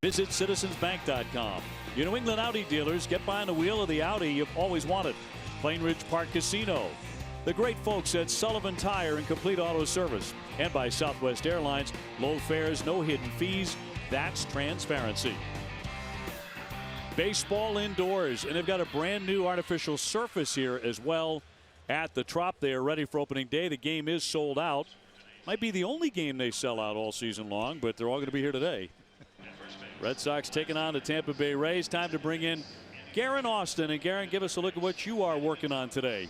Visit citizensbank.com. Your New England Audi dealers, get behind the wheel of the Audi you've always wanted. Plainridge Park Casino. The great folks at Sullivan Tire and Complete Auto Service. And by Southwest Airlines. Low fares, no hidden fees. That's transparency. Baseball indoors, and they've got a brand new artificial surface here as well at the Trop. They are ready for opening day. The game is sold out. Might be the only game they sell out all season long, but they're all going to be here today. Red Sox taking on the Tampa Bay Rays. Time to bring in Garen Austin. And Garen, give us a look at what you are working on today.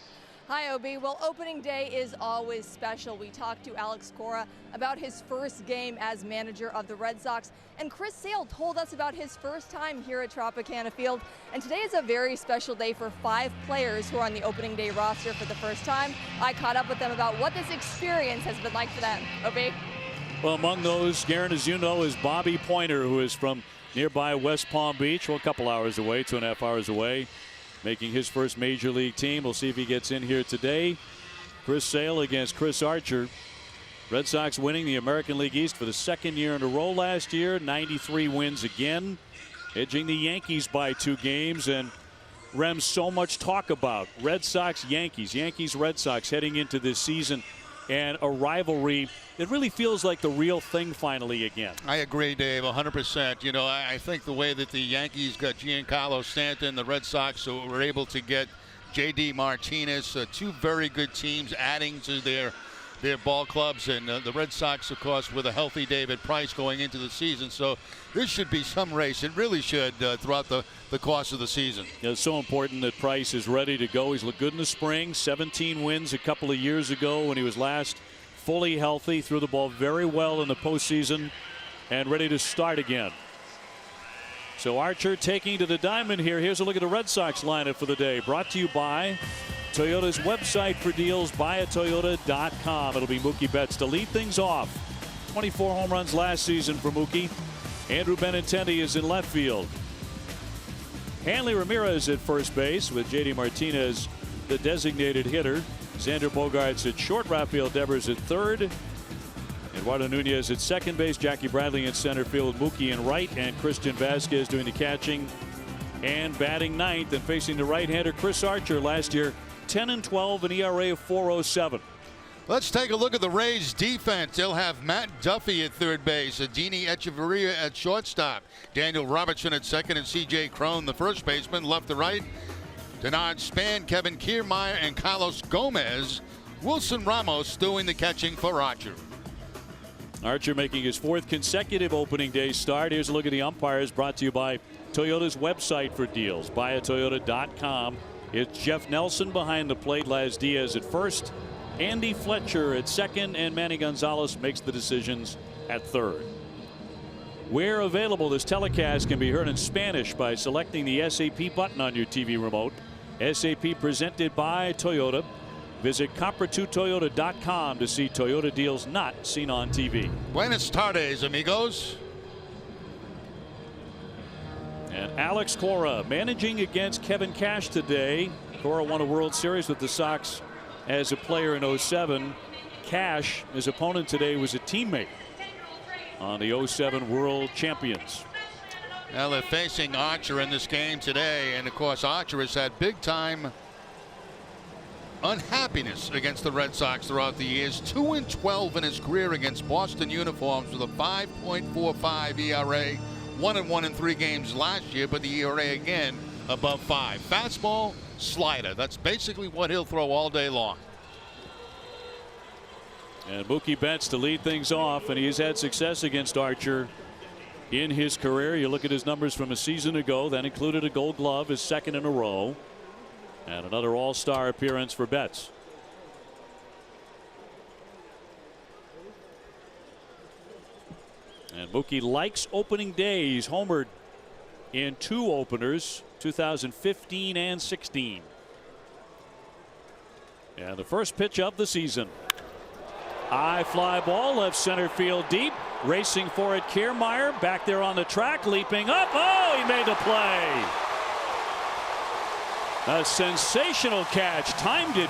Hi, Obi. Well, opening day is always special. We talked to Alex Cora about his first game as manager of the Red Sox, and Chris Sale told us about his first time here at Tropicana Field. And today is a very special day for 5 players who are on the opening day roster for the first time. I caught up with them about what this experience has been like for them. Obi? Well, among those, Garen, as you know, is Bobby Pointer, who is from nearby West Palm Beach, well, a couple hours away, 2.5 hours away, making his first major league team. We'll see if he gets in here today. Chris Sale against Chris Archer. Red Sox winning the American League East for the second year in a row last year. 93 wins again, edging the Yankees by 2 games. And Rem, so much talk about Red Sox, Yankees, Yankees, Red Sox heading into this season, and a rivalry that really feels like the real thing finally again. I agree, Dave, 100%. You know, I think the way that the Yankees got Giancarlo Stanton, the Red Sox were able to get J.D. Martinez, 2 very good teams adding to their ball clubs, and the Red Sox, of course, with a healthy David Price going into the season. So this should be some race. It really should throughout the course of the season. It's so important that Price is ready to go. He's looked good in the spring. 17 wins a couple of years ago when he was last fully healthy. Threw the ball very well in the postseason and ready to start again. So Archer taking to the diamond here. Here's a look at the Red Sox lineup for the day. Brought to you by Toyota's website for deals, buyatoyota.com. It'll be Mookie Betts to lead things off. 24 home runs last season for Mookie. Andrew Benintendi is in left field. Hanley Ramirez at first base with J.D. Martinez, the designated hitter. Xander Bogaerts at short. Rafael Devers at third. Eduardo Nunez at second base. Jackie Bradley in center field with Mookie in right. And Christian Vasquez doing the catching and batting ninth. And facing the right-hander Chris Archer, last year 10-12, an ERA of 4.07. Let's take a look at the Rays defense. They'll have Matt Duffy at third base, Adini Echeverria at shortstop, Daniel Robertson at second, and C.J. Cron, the first baseman, left to right. Denard Span, Kevin Kiermaier, and Carlos Gomez. Wilson Ramos doing the catching for Archer. Archer making his 4th consecutive opening day start. Here's a look at the umpires, brought to you by Toyota's website for deals, buyatoyota.com. It's Jeff Nelson behind the plate, Laz Diaz at first, Andy Fletcher at second, and Manny Gonzalez makes the decisions at third. Where available, this telecast can be heard in Spanish by selecting the SAP button on your TV remote. SAP presented by Toyota. Visit compra2toyota.com to see Toyota deals not seen on TV. Buenas tardes, amigos. And Alex Cora managing against Kevin Cash today. Cora won a World Series with the Sox as a player in 07. Cash, his opponent today, was a teammate on the 07 World Champions. Now they're facing Archer in this game today, and of course Archer has had big time unhappiness against the Red Sox throughout the years. 2-12 in his career against Boston uniforms with a 5.45 ERA. 1-1 in 3 games last year, but the ERA again above 5. Fastball, slider. That's basically what he'll throw all day long. And Mookie Betts to lead things off, and he's had success against Archer in his career. You look at his numbers from a season ago. That included a Gold Glove, his 2nd in a row, and another All-Star appearance for Betts. And Mookie likes opening day. He's homered in 2 openers, 2015 and 16. And the first pitch of the season. High fly ball, left center field deep. Racing for it, Kiermaier back there on the track, leaping up. Oh, he made the play. A sensational catch, timed it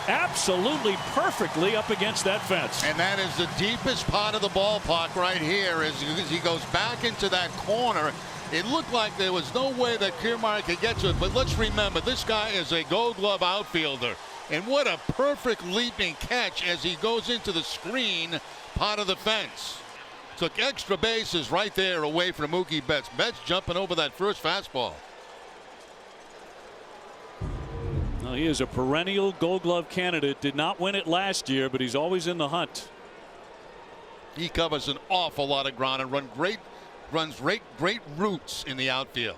absolutely perfectly up against that fence. And that is the deepest part of the ballpark right here. As he goes back into that corner, it looked like there was no way that Kiermaier could get to it. But let's remember, this guy is a Gold Glove outfielder. And what a perfect leaping catch as he goes into the screen part of the fence. Took extra bases right there away from Mookie Betts. Betts jumping over that first fastball. Well, he is a perennial Gold Glove candidate. Did not win it last year, but he's always in the hunt. He covers an awful lot of ground and runs great routes in the outfield.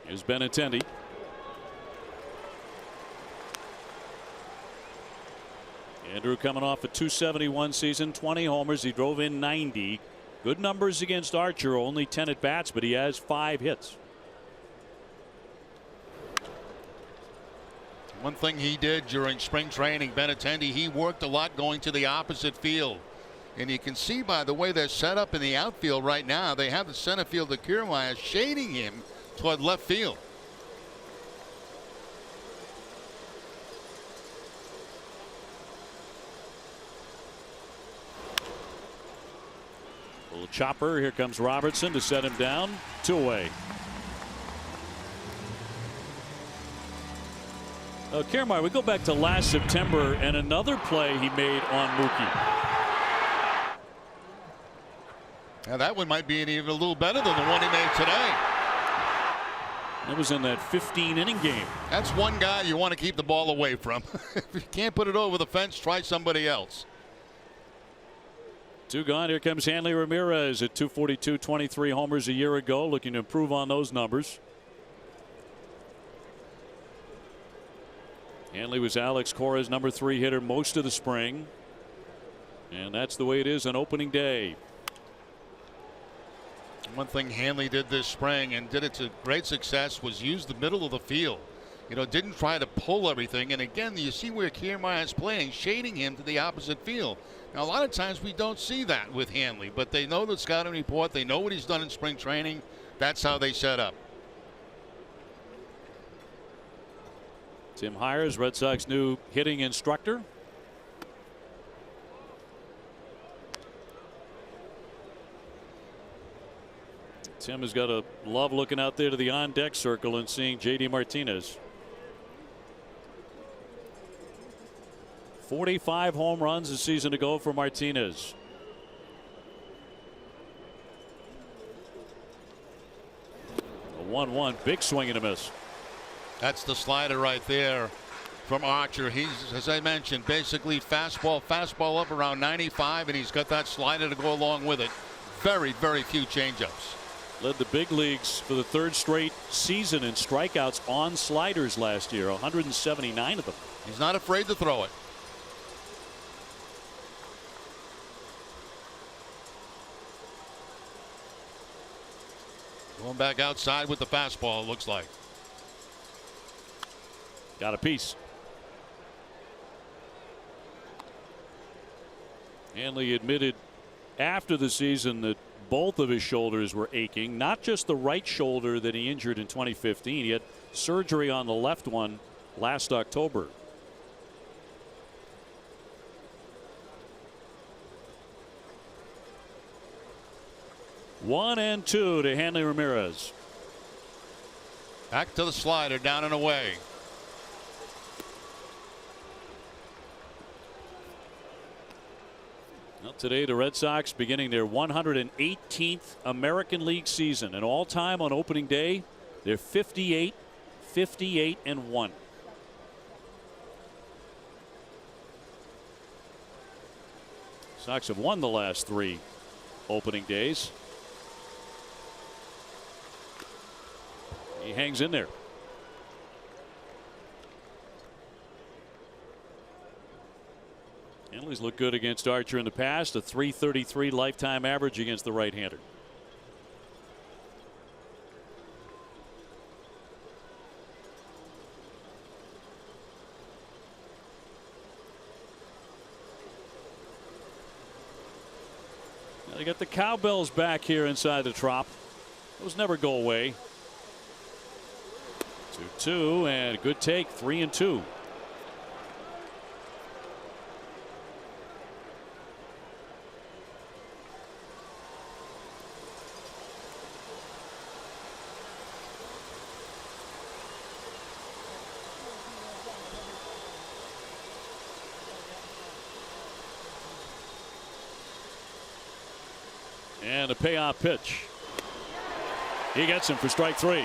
Here's Benintendi. Andrew coming off a .271 season, 20 homers. He drove in 90. Good numbers against Archer, only 10 at bats, but he has 5 hits. One thing he did during spring training, Benintendi, he worked a lot going to the opposite field. And you can see by the way they're set up in the outfield right now, they have the center fielder Kiermaier shading him toward left field. Little chopper. Here comes Robertson to set him down. 2 away. Kiermaier, we go back to last September and another play he made on Mookie. Now that one might be even a little better than the one he made today. That was in that 15-inning game. That's one guy you want to keep the ball away from. If you can't put it over the fence, try somebody else. 2 gone. Here comes Hanley Ramirez at .242, 23 homers a year ago, looking to improve on those numbers. Hanley was Alex Cora's number 3 hitter most of the spring. And that's the way it is on opening day. One thing Hanley did this spring and did it to great success was use the middle of the field. You know, didn't try to pull everything. And again, you see where Kiermaier is playing, shading him to the opposite field. Now, a lot of times we don't see that with Hanley, but they know the scouting report. They know what he's done in spring training. That's how they set up. Tim Hires, Red Sox new hitting instructor. Tim has got to love looking out there to the on-deck circle and seeing J.D. Martinez. 45 home runs a season ago for Martinez. A 1-1, big swing and a miss. That's the slider right there from Archer. He's, as I mentioned, basically fastball up around 95, and he's got that slider to go along with it. Very, very few changeups. Led the big leagues for the 3rd straight season in strikeouts on sliders last year, 179 of them. He's not afraid to throw it. Going back outside with the fastball, it looks like. Got a piece. Hanley admitted after the season that both of his shoulders were aching, not just the right shoulder that he injured in 2015. He had surgery on the left one last October. One and 2 to Hanley Ramirez. Back to the slider, down and away. Well, today the Red Sox beginning their 118th American League season, and all time on opening day they're 58, 58 and 1. Sox have won the last 3 opening days. He hangs in there. Hanley's looked good against Archer in the past, a .333 lifetime average against the right-hander. Now they got the cowbells back here inside the Trop. Those never go away. 2-2 and a good take, 3 and 2. And a payoff pitch. He gets him for strike 3.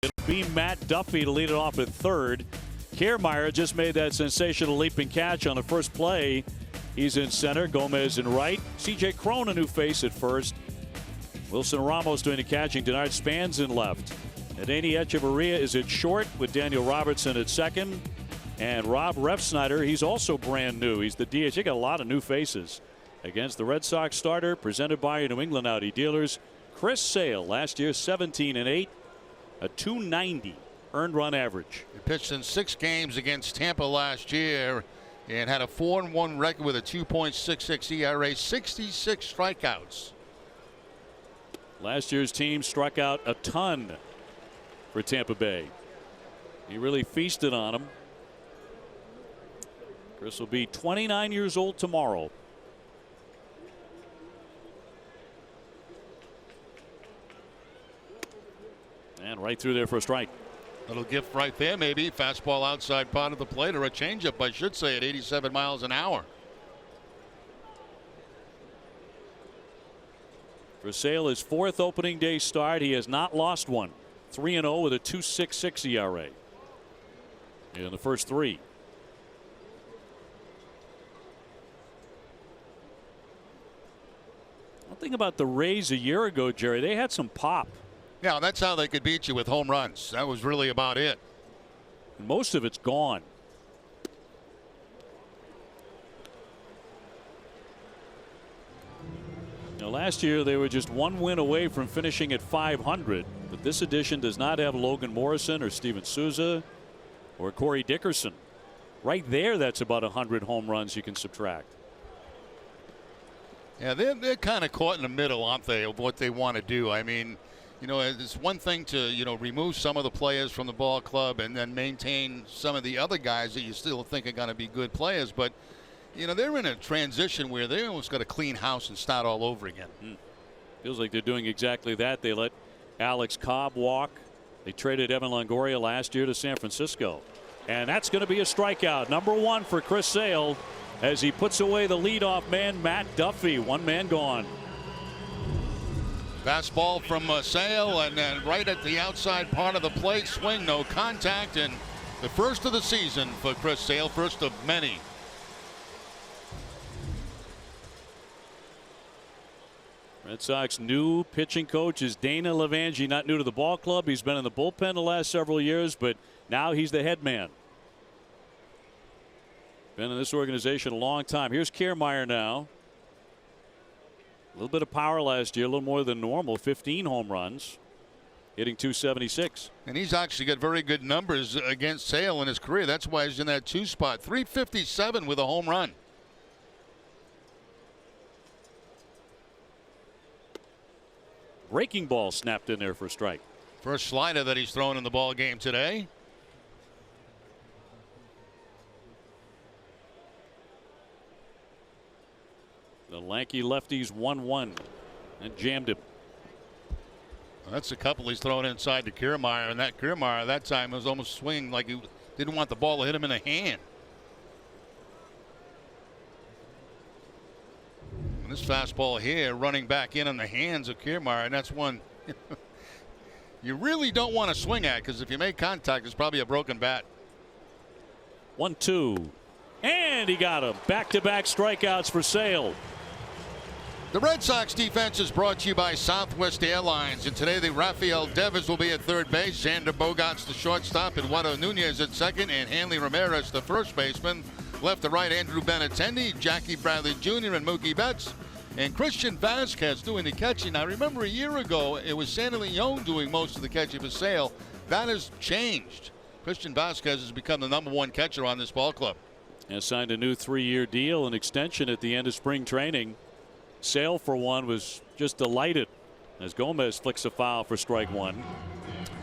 It'll be Matt Duffy to lead it off at third. Kiermaier just made that sensational leaping catch on the first play. He's in center. Gomez in right. C.J. Cron, a new face at first. Wilson Ramos doing the catching. Denard Spans in left. Adeiny Echeverria is at short with Daniel Robertson at second. And Rob Refsnyder, he's also brand new. He's the DH. They got a lot of new faces against the Red Sox starter, presented by your New England Audi dealers. Chris Sale, last year 17-8, a .290 earned run average. He pitched in 6 games against Tampa last year and had a 4-1 record with a 2.66 ERA, 66 strikeouts. Last year's team struck out a ton for Tampa Bay. He really feasted on them. Chris will be 29 years old tomorrow. And right through there for a strike. Little gift right there, maybe. Fastball outside part of the plate, or a changeup, I should say, at 87 miles an hour. For Sale, his 4th opening day start. He has not lost one. 3-0 with a 2.66 ERA in the first 3. One thing about the Rays a year ago, Jerry, they had some pop. Yeah, that's how they could beat you, with home runs. That was really about it. Most of it's gone. Now, last year they were just 1 win away from finishing at 500, but this edition does not have Logan Morrison or Steven Souza or Corey Dickerson. Right there, that's about 100 home runs you can subtract. Yeah, they're kind of caught in the middle, aren't they, of what they want to do. I mean, you know, it's one thing to, you know, remove some of the players from the ball club and then maintain some of the other guys that you still think are going to be good players. But, you know, they're in a transition where they almost got to clean house and start all over again. Feels like they're doing exactly that. They let Alex Cobb walk. They traded Evan Longoria last year to San Francisco. And that's going to be a strikeout. Number 1 for Chris Sale as he puts away the leadoff man, Matt Duffy. 1 man gone. Fastball from Sale, and then right at the outside part of the plate. Swing, no contact, and the first of the season for Chris Sale, first of many. Red Sox new pitching coach is Dana Levangie, not new to the ball club. He's been in the bullpen the last several years, but now he's the head man. Been in this organization a long time. Here's Kiermaier now. A little bit of power last year, a little more than normal. 15 home runs, hitting .276. And he's actually got very good numbers against Sale in his career. That's why he's in that 2 spot. .357 with a home run. Breaking ball snapped in there for a strike. First slider that he's thrown in the ball game today. The lanky lefties 1-1 and jammed him. Well, that's a couple he's thrown inside to Kiermaier, and that Kiermaier that time was almost swinging like he didn't want the ball to hit him in the hand. And this fastball here running back in the hands of Kiermaier, and that's one you really don't want to swing at, because if you make contact, it's probably a broken bat. 1-2. And he got him. Back-to-back strikeouts for Sale. The Red Sox defense is brought to you by Southwest Airlines, and today the Rafael Devers will be at third base, Xander Bogaerts the shortstop, Eduardo Nunez at second, and Hanley Ramirez the first baseman. Left to right, Andrew Benintendi, Jackie Bradley Jr., and Mookie Betts, and Christian Vasquez doing the catching. Now remember, a year ago it was Sandy Leon doing most of the catching for Sale. That has changed. Christian Vasquez has become the #1 catcher on this ball club. And signed a new 3-year deal, an extension at the end of spring training. Sale, for one, was just delighted as Gomez flicks a foul for strike one.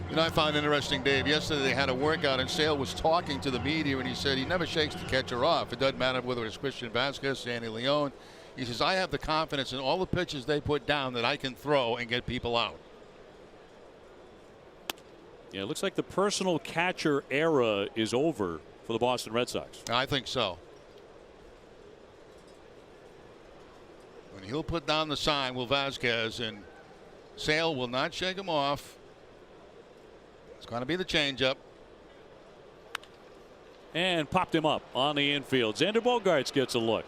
You know, I found interesting, Dave, yesterday they had a workout and Sale was talking to the media, and he said he never shakes the catcher off. It doesn't matter whether it's Christian Vasquez, Sandy Leon. He says, I have the confidence in all the pitches they put down that I can throw and get people out. Yeah, it looks like the personal catcher era is over for the Boston Red Sox. I think so. And he'll put down the sign, will Vasquez, and Sale will not shake him off. It's going to be the changeup. And popped him up on the infield. Xander Bogaerts gets a look.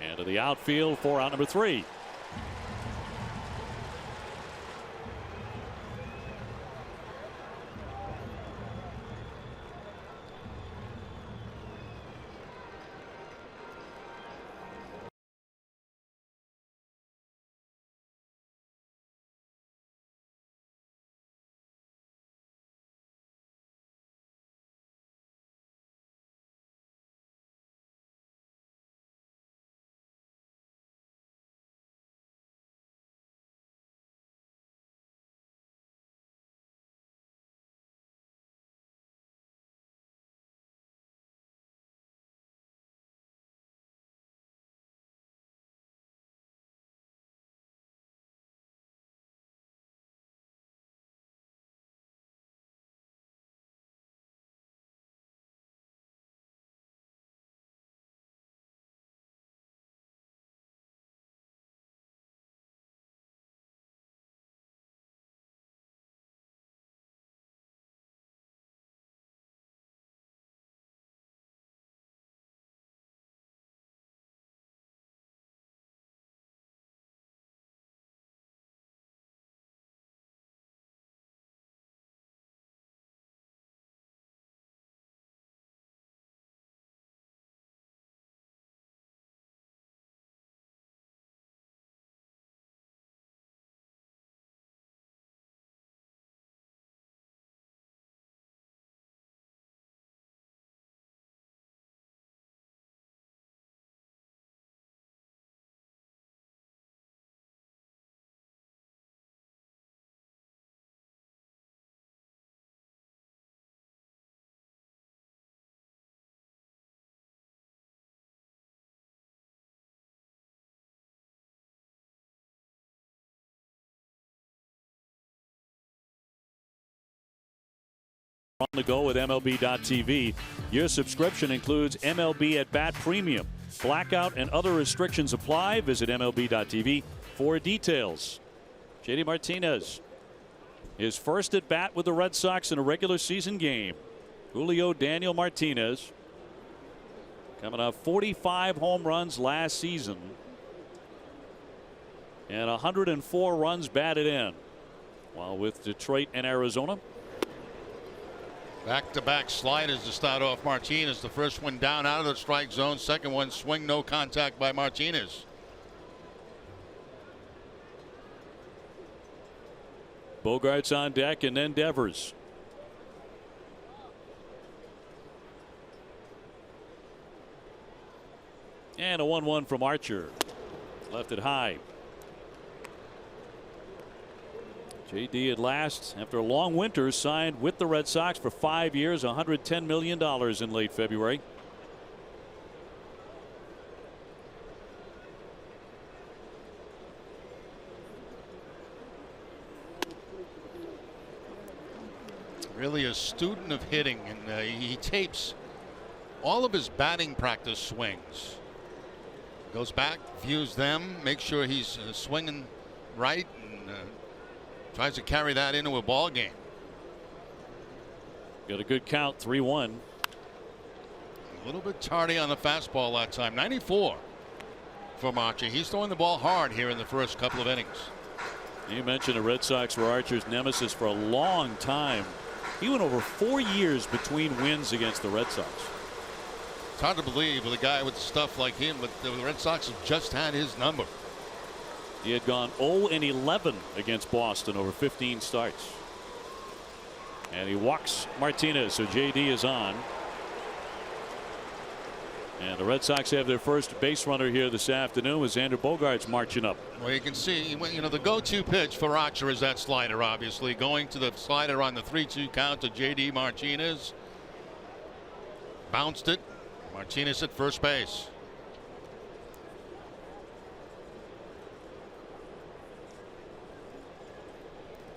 And to the outfield for out number 3. On the go with MLB.tv. Your subscription includes MLB at Bat Premium. Blackout and other restrictions apply. Visit MLB.tv for details. JD Martinez, his first at bat with the Red Sox in a regular season game. Julio Daniel Martinez coming off 45 home runs last season and 104 runs batted in. While with Detroit and Arizona, Back-to-back sliders to start off Martinez. The first one down out of the strike zone. Second one swing, no contact by Martinez. Bogart's on deck, and then Devers. And a 1-1 from Archer. Left it high. JD at last, after a long winter, signed with the Red Sox for 5 years, $110 million in late February. Really a student of hitting, and he tapes all of his batting practice swings. Goes back, views them, makes sure he's swinging right, and tries to carry that into a ball game. Got a good count, 3-1. A little bit tardy on the fastball that time. 94 from Archer. He's throwing the ball hard here in the first couple of innings. You mentioned the Red Sox were Archer's nemesis for a long time. He went over 4 years between wins against the Red Sox. It's hard to believe with a guy with stuff like him, but the Red Sox have just had his number. He had gone 0-11 against Boston over 15 starts. And he walks Martinez, so JD is on. And the Red Sox have their first base runner here this afternoon with Xander Bogaerts marching up. Well, you can see, you know, the go-to pitch for Archer is that slider, obviously. Going to the slider on the 3-2 count to JD Martinez. Bounced it. Martinez at first base.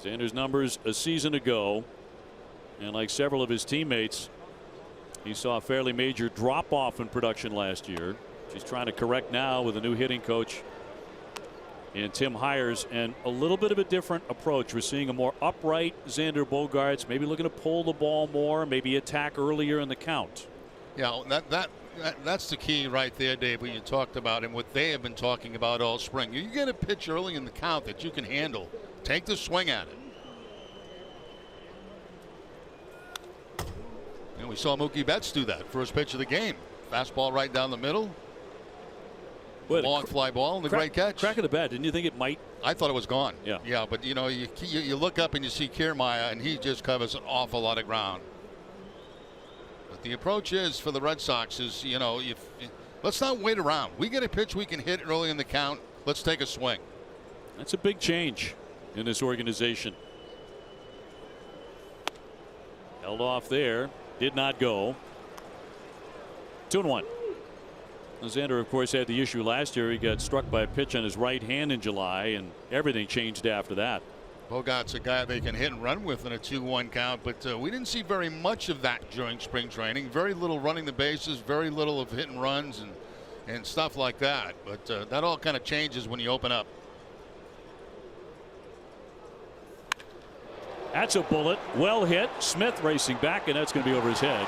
Xander's numbers a season ago, and like several of his teammates, he saw a fairly major drop off in production last year. He's trying to correct now with a new hitting coach in Tim Hires, and a little bit of a different approach. We're seeing a more upright Xander Bogaerts, maybe looking to pull the ball more, maybe attack earlier in the count. Yeah, that's the key right there, Dave, when you talked about and what they have been talking about all spring. You get a pitch early in the count that you can handle. Take the swing at it. And we saw Mookie Betts do that first pitch of the game. Fastball right down the middle. Long fly ball and the great catch. Crack of the bat. Didn't you think it might? I thought it was gone. Yeah. Yeah, but you know, you look up and you see Kiermaier, and he just covers an awful lot of ground. But the approach is for the Red Sox is, you know, let's not wait around. We get a pitch we can hit early in the count. Let's take a swing. That's a big change in this organization. Held off there. Did not go. 2-1. Xander, of course, had the issue last year. He got struck by a pitch on his right hand in July, and everything changed after that. Bogart's a guy they can hit and run with in a 2-1 count, but we didn't see very much of that during spring training. Very little running the bases, very little of hit and runs and stuff like that. But that all kind of changes when you open up. That's a bullet. Well hit. Smith racing back, and that's going to be over his head.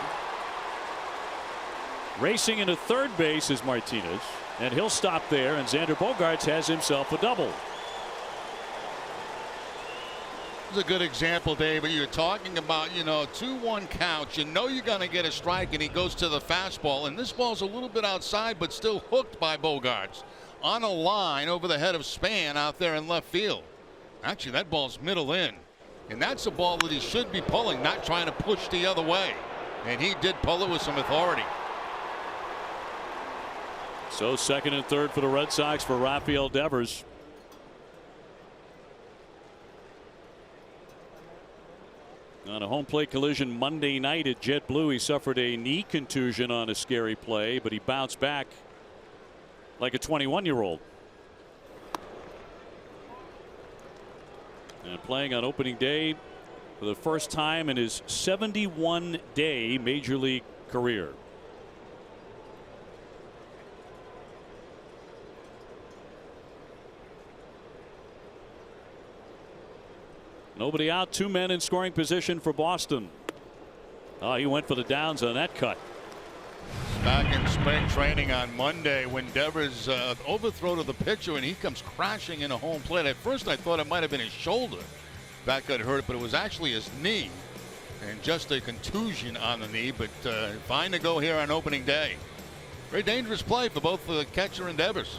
Racing into third base is Martinez, and he'll stop there, and Xander Bogaerts has himself a double. This is a good example, Dave. You're talking about, you know, 2-1 count. You know you're going to get a strike, and he goes to the fastball. And this ball's a little bit outside, but still hooked by Bogaerts on a line over the head of Span out there in left field. Actually, that ball's middle in. And that's a ball that he should be pulling, not trying to push the other way. And he did pull it with some authority. So second and third for the Red Sox for Rafael Devers. On a home plate collision Monday night at JetBlue, he suffered a knee contusion on a scary play, but he bounced back like a 21-year-old. And playing on opening day for the first time in his 71-day major league career. Nobody out, 2 men in scoring position for Boston. Oh, he went for the downs on that cut. Back in spring training on Monday when Devers overthrow to the pitcher and he comes crashing into home plate. At first I thought it might have been his shoulder that got hurt, but it was actually his knee. and just a contusion on the knee, but fine to go here on opening day. Very dangerous play for both the catcher and Devers.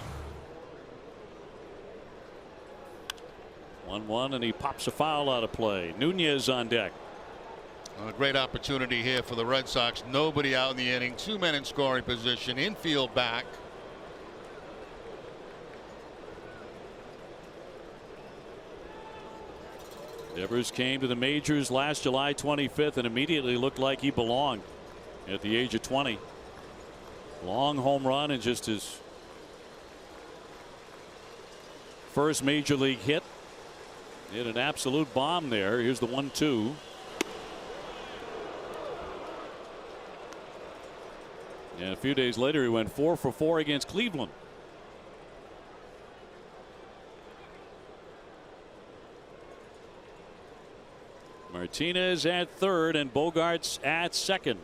1-1, and he pops a foul out of play. Nunez on deck. A great opportunity here for the Red Sox. Nobody out in the inning. 2 men in scoring position. Infield back. Devers came to the majors last July 25th and immediately looked like he belonged at the age of 20. Long home run and just his first major league hit. Hit an absolute bomb there. Here's the 1-2. And a few days later he went 4 for 4 against Cleveland. Martinez at third and Bogarts at second.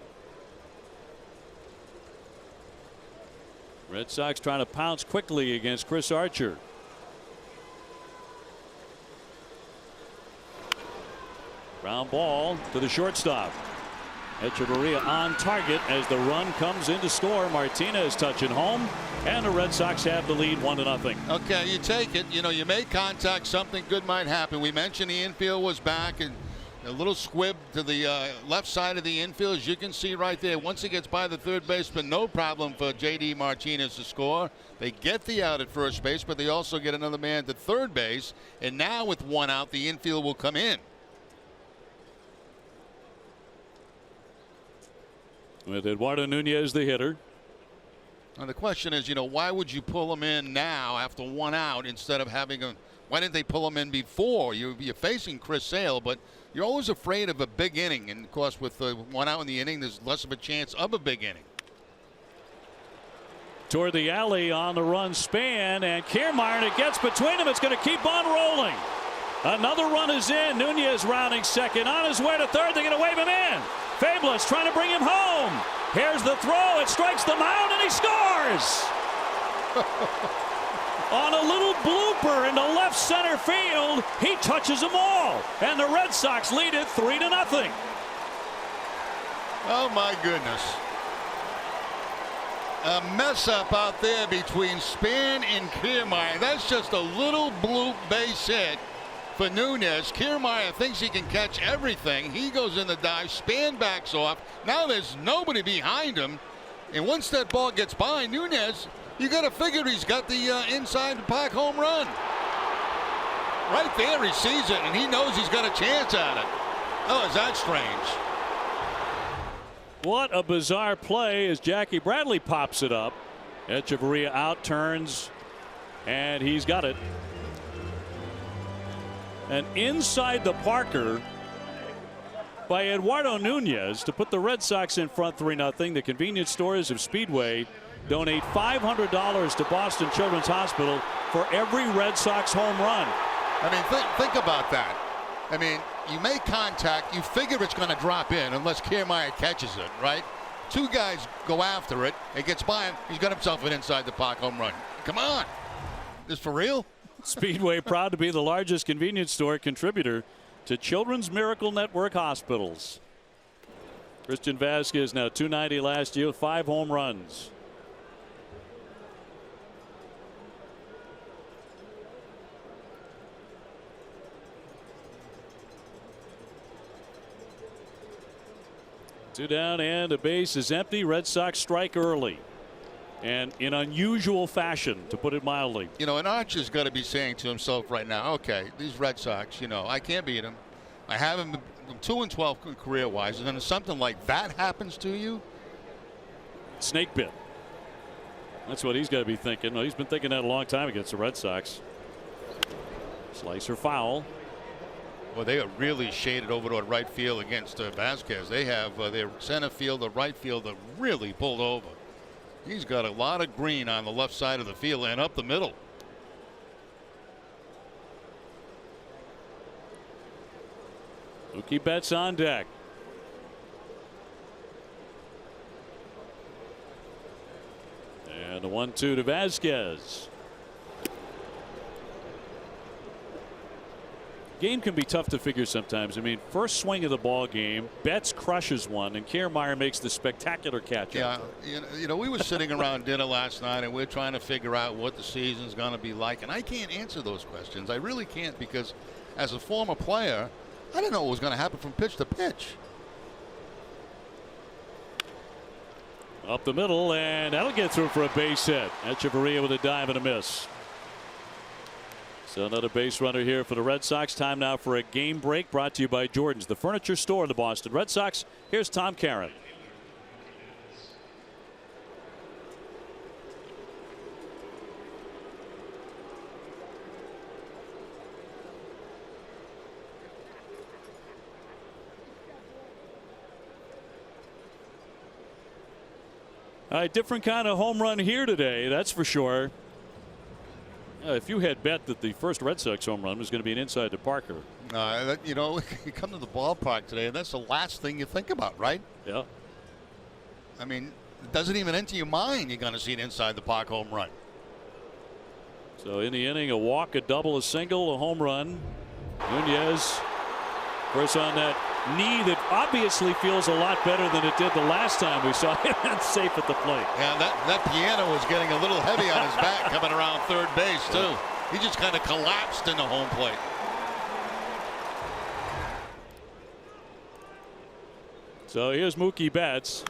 Red Sox trying to pounce quickly against Chris Archer. Ground ball to the shortstop. Echeverria on target as the run comes in to score. Martinez touching home, and the Red Sox have the lead 1-0. Okay, you take it. You know, you make contact, something good might happen. We mentioned the infield was back, and a little squib to the left side of the infield, as you can see right there. Once it gets by the third baseman, no problem for J.D. Martinez to score. They get the out at first base, but they also get another man to third base. And now with one out, the infield will come in. With Eduardo Nunez the hitter. Now the question is, you know, why would you pull him in now after one out instead of having a? Why didn't they pull him in before? You're facing Chris Sale, but you're always afraid of a big inning, and of course with one out in the inning, there's less of a chance of a big inning. Toward the alley on the run span, and Kiermaier, and it gets between them. It's going to keep on rolling. Another run is in. Nunez rounding second, on his way to third. They're going to wave him in. Fabulous trying to bring him home. Here's the throw. It strikes the mound, and he scores. On a little blooper into left center field, he touches them all, and the Red Sox lead it 3-0. Oh my goodness. A mess up out there between Span and Kiermaier. That's just a little bloop base hit for Nunez. Kiermaier thinks he can catch everything. He goes in the dive. Span backs off. Now there's nobody behind him. And once that ball gets by Nunez, you got to figure he's got the inside the park home run. Right there he sees it, and he knows he's got a chance at it. Oh, is that strange? What a bizarre play as Jackie Bradley pops it up. Echeverria out, turns, and he's got it. An inside the Parker by Eduardo Nunez to put the Red Sox in front 3-0. The convenience stores of Speedway donate $500 to Boston Children's Hospital for every Red Sox home run. I mean, think about that. I mean, you make contact, you figure it's going to drop in unless Kiermaier catches it, right? Two guys go after it. It gets by him. He's got himself an inside the park home run. Come on. This for real? Speedway proud to be the largest convenience store contributor to Children's Miracle Network hospitals. Christian Vasquez now .290 last year, 5 home runs. Two down and a base is empty. Red Sox strike early, and in unusual fashion, to put it mildly. You know, and Archer's got to be saying to himself right now, okay, these Red Sox, you know, I can't beat them. I have them 2-12 career-wise, and then if something like that happens to you, snake bit. That's what he's got to be thinking. Well, he's been thinking that a long time against the Red Sox. Slicer foul. Well, they are really shaded over to right field against Vasquez. They have their center fielder, right fielder really pulled over. He's got a lot of green on the left side of the field and up the middle. Mookie Betts on deck. And the 1-2 to Vasquez. game can be tough to figure sometimes. I mean, first swing of the ball game, Betts crushes one, and Kiermaier makes the spectacular catch. Yeah, you know, we were sitting around dinner last night, and we're trying to figure out what the season's going to be like, and I can't answer those questions. I really can't, because as a former player, I didn't know what was going to happen from pitch to pitch. Up the middle, and that'll get through for a base hit. Echeverria with a dive and a miss. So another base runner here for the Red Sox. Time now for a game break, brought to you by Jordan's, the furniture store of the Boston Red Sox. Here's Tom Caron. A different kind of home run here today, that's for sure. If you had bet that the first Red Sox home run was going to be an inside to Parker. You know, you come to the ballpark today, and that's the last thing you think about, right? Yeah. I mean, it doesn't even enter your mind you're going to see an inside the park home run. So in the inning, a walk, a double, a single, a home run. Nunez, of course, on that knee that obviously feels a lot better than it did the last time we saw him, and safe at the plate. Yeah, that piano was getting a little heavy on his back coming around third base, too. He just kind of collapsed in the home plate. So here's Mookie Betts,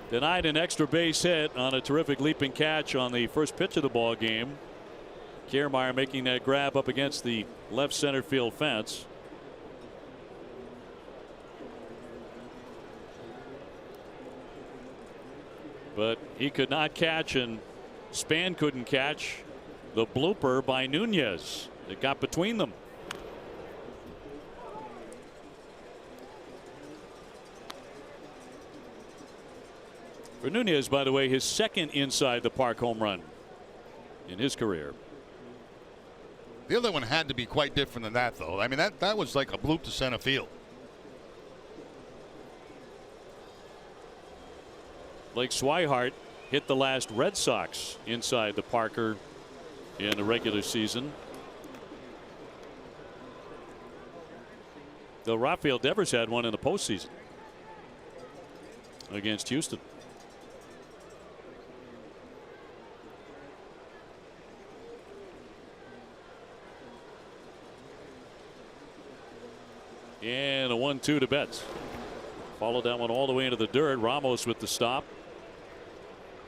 denied an extra base hit on a terrific leaping catch on the first pitch of the ball game. Kiermaier making that grab up against the left center field fence. But he could not catch, and Span couldn't catch the blooper by Nunez. It got between them. For Nunez, by the way, his second inside the park home run in his career. The other one had to be quite different than that, though. I mean, that was like a bloop to center field. Blake Swihart hit the last Red Sox inside the Parker in the regular season. Though Rafael Devers had one in the postseason against Houston. And a 1-2 to Betts. Followed that one all the way into the dirt. Ramos with the stop.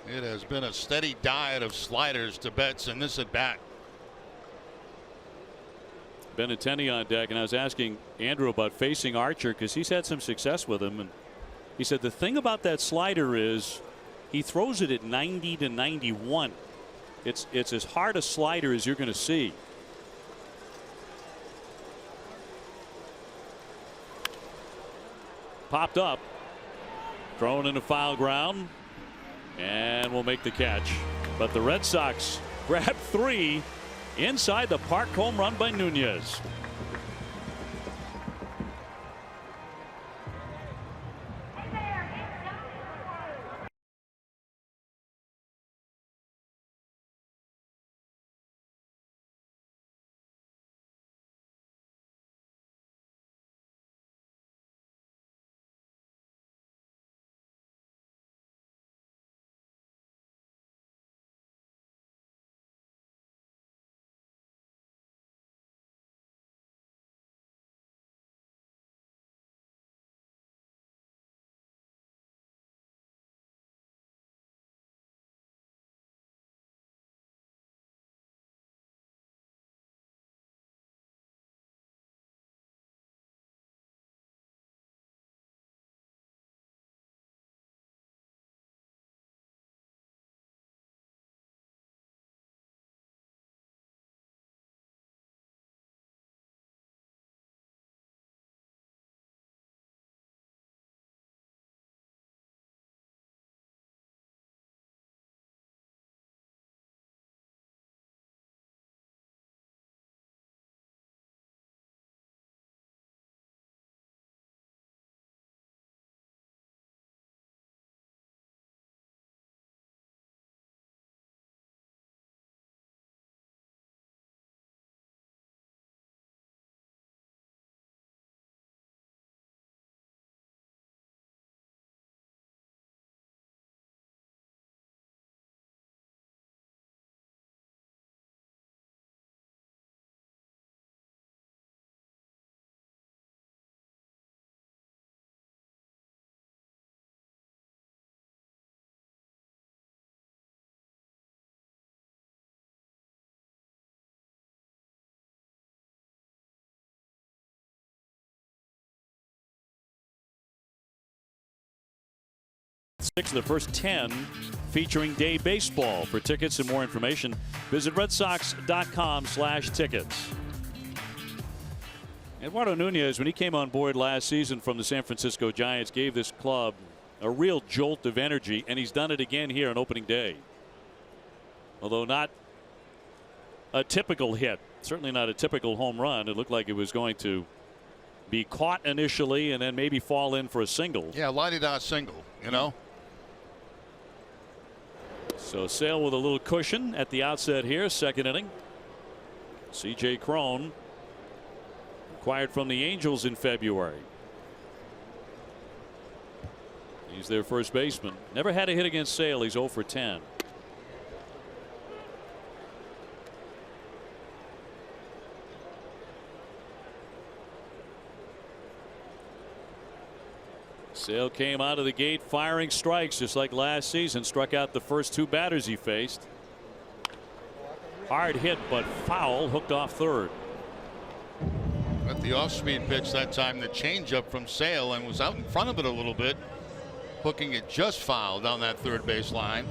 It has been a steady diet of sliders to Betts in this at bat. Benintendi on deck, and I was asking Andrew about facing Archer because he's had some success with him, and he said the thing about that slider is he throws it at 90 to 91. It's as hard a slider as you're going to see. Popped up, thrown into foul ground, and will make the catch. But the Red Sox grab 3 inside the park home run by Nunez. 6 of the first 10 featuring day baseball. For tickets and more information, visit redsox.com/tickets. Eduardo Nunez, when he came on board last season from the San Francisco Giants, gave this club a real jolt of energy, and he's done it again here on opening day. Although not a typical hit, certainly not a typical home run. It looked like it was going to be caught initially and then maybe fall in for a single. Yeah, lighted-out single, you know. So Sale with a little cushion at the outset here, second inning. C.J. Cron, acquired from the Angels in February. He's their first baseman. Never had a hit against Sale. He's 0 for 10. Sale came out of the gate firing strikes just like last season. Struck out the first 2 batters he faced. Hard hit, but foul, hooked off third. Got the off-speed pitch that time, the changeup from Sale, and was out in front of it a little bit, hooking it just foul down that third base line.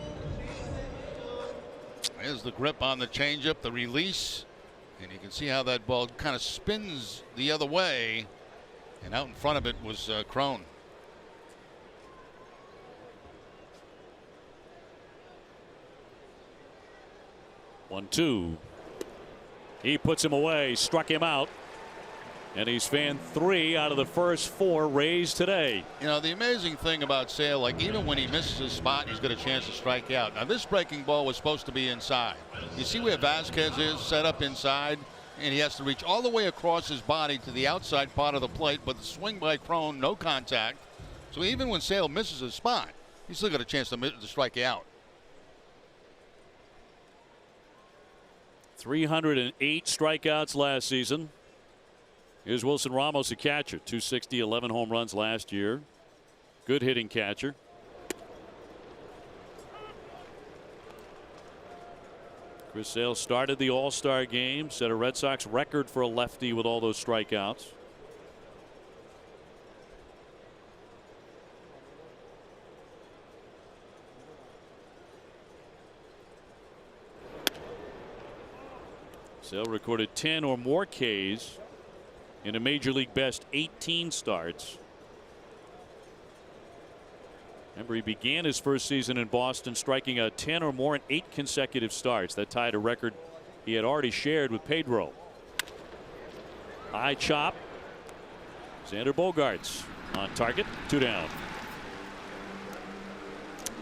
There's the grip on the changeup, the release, and you can see how that ball kind of spins the other way, and out in front of it was Cron. One, two. He puts him away, struck him out. And he's fanned 3 out of the first 4 Rays today. You know, the amazing thing about Sale, like even when he misses his spot, he's got a chance to strike out. Now, this breaking ball was supposed to be inside. You see where Vasquez is set up inside, and he has to reach all the way across his body to the outside part of the plate, but the swing by Cron, no contact. So even when Sale misses his spot, he's still got a chance to strike out. 308 strikeouts last season. Here's Wilson Ramos, a catcher. 260, 11 home runs last year. Good hitting catcher. Chris Sale started the All-Star game, set a Red Sox record for a lefty with all those strikeouts. Sale recorded 10 or more Ks in a major league best 18 starts. Remember, he began his first season in Boston striking out 10 or more in 8 consecutive starts. That tied a record he had already shared with Pedro. High chop. Xander Bogaerts on target. 2 down.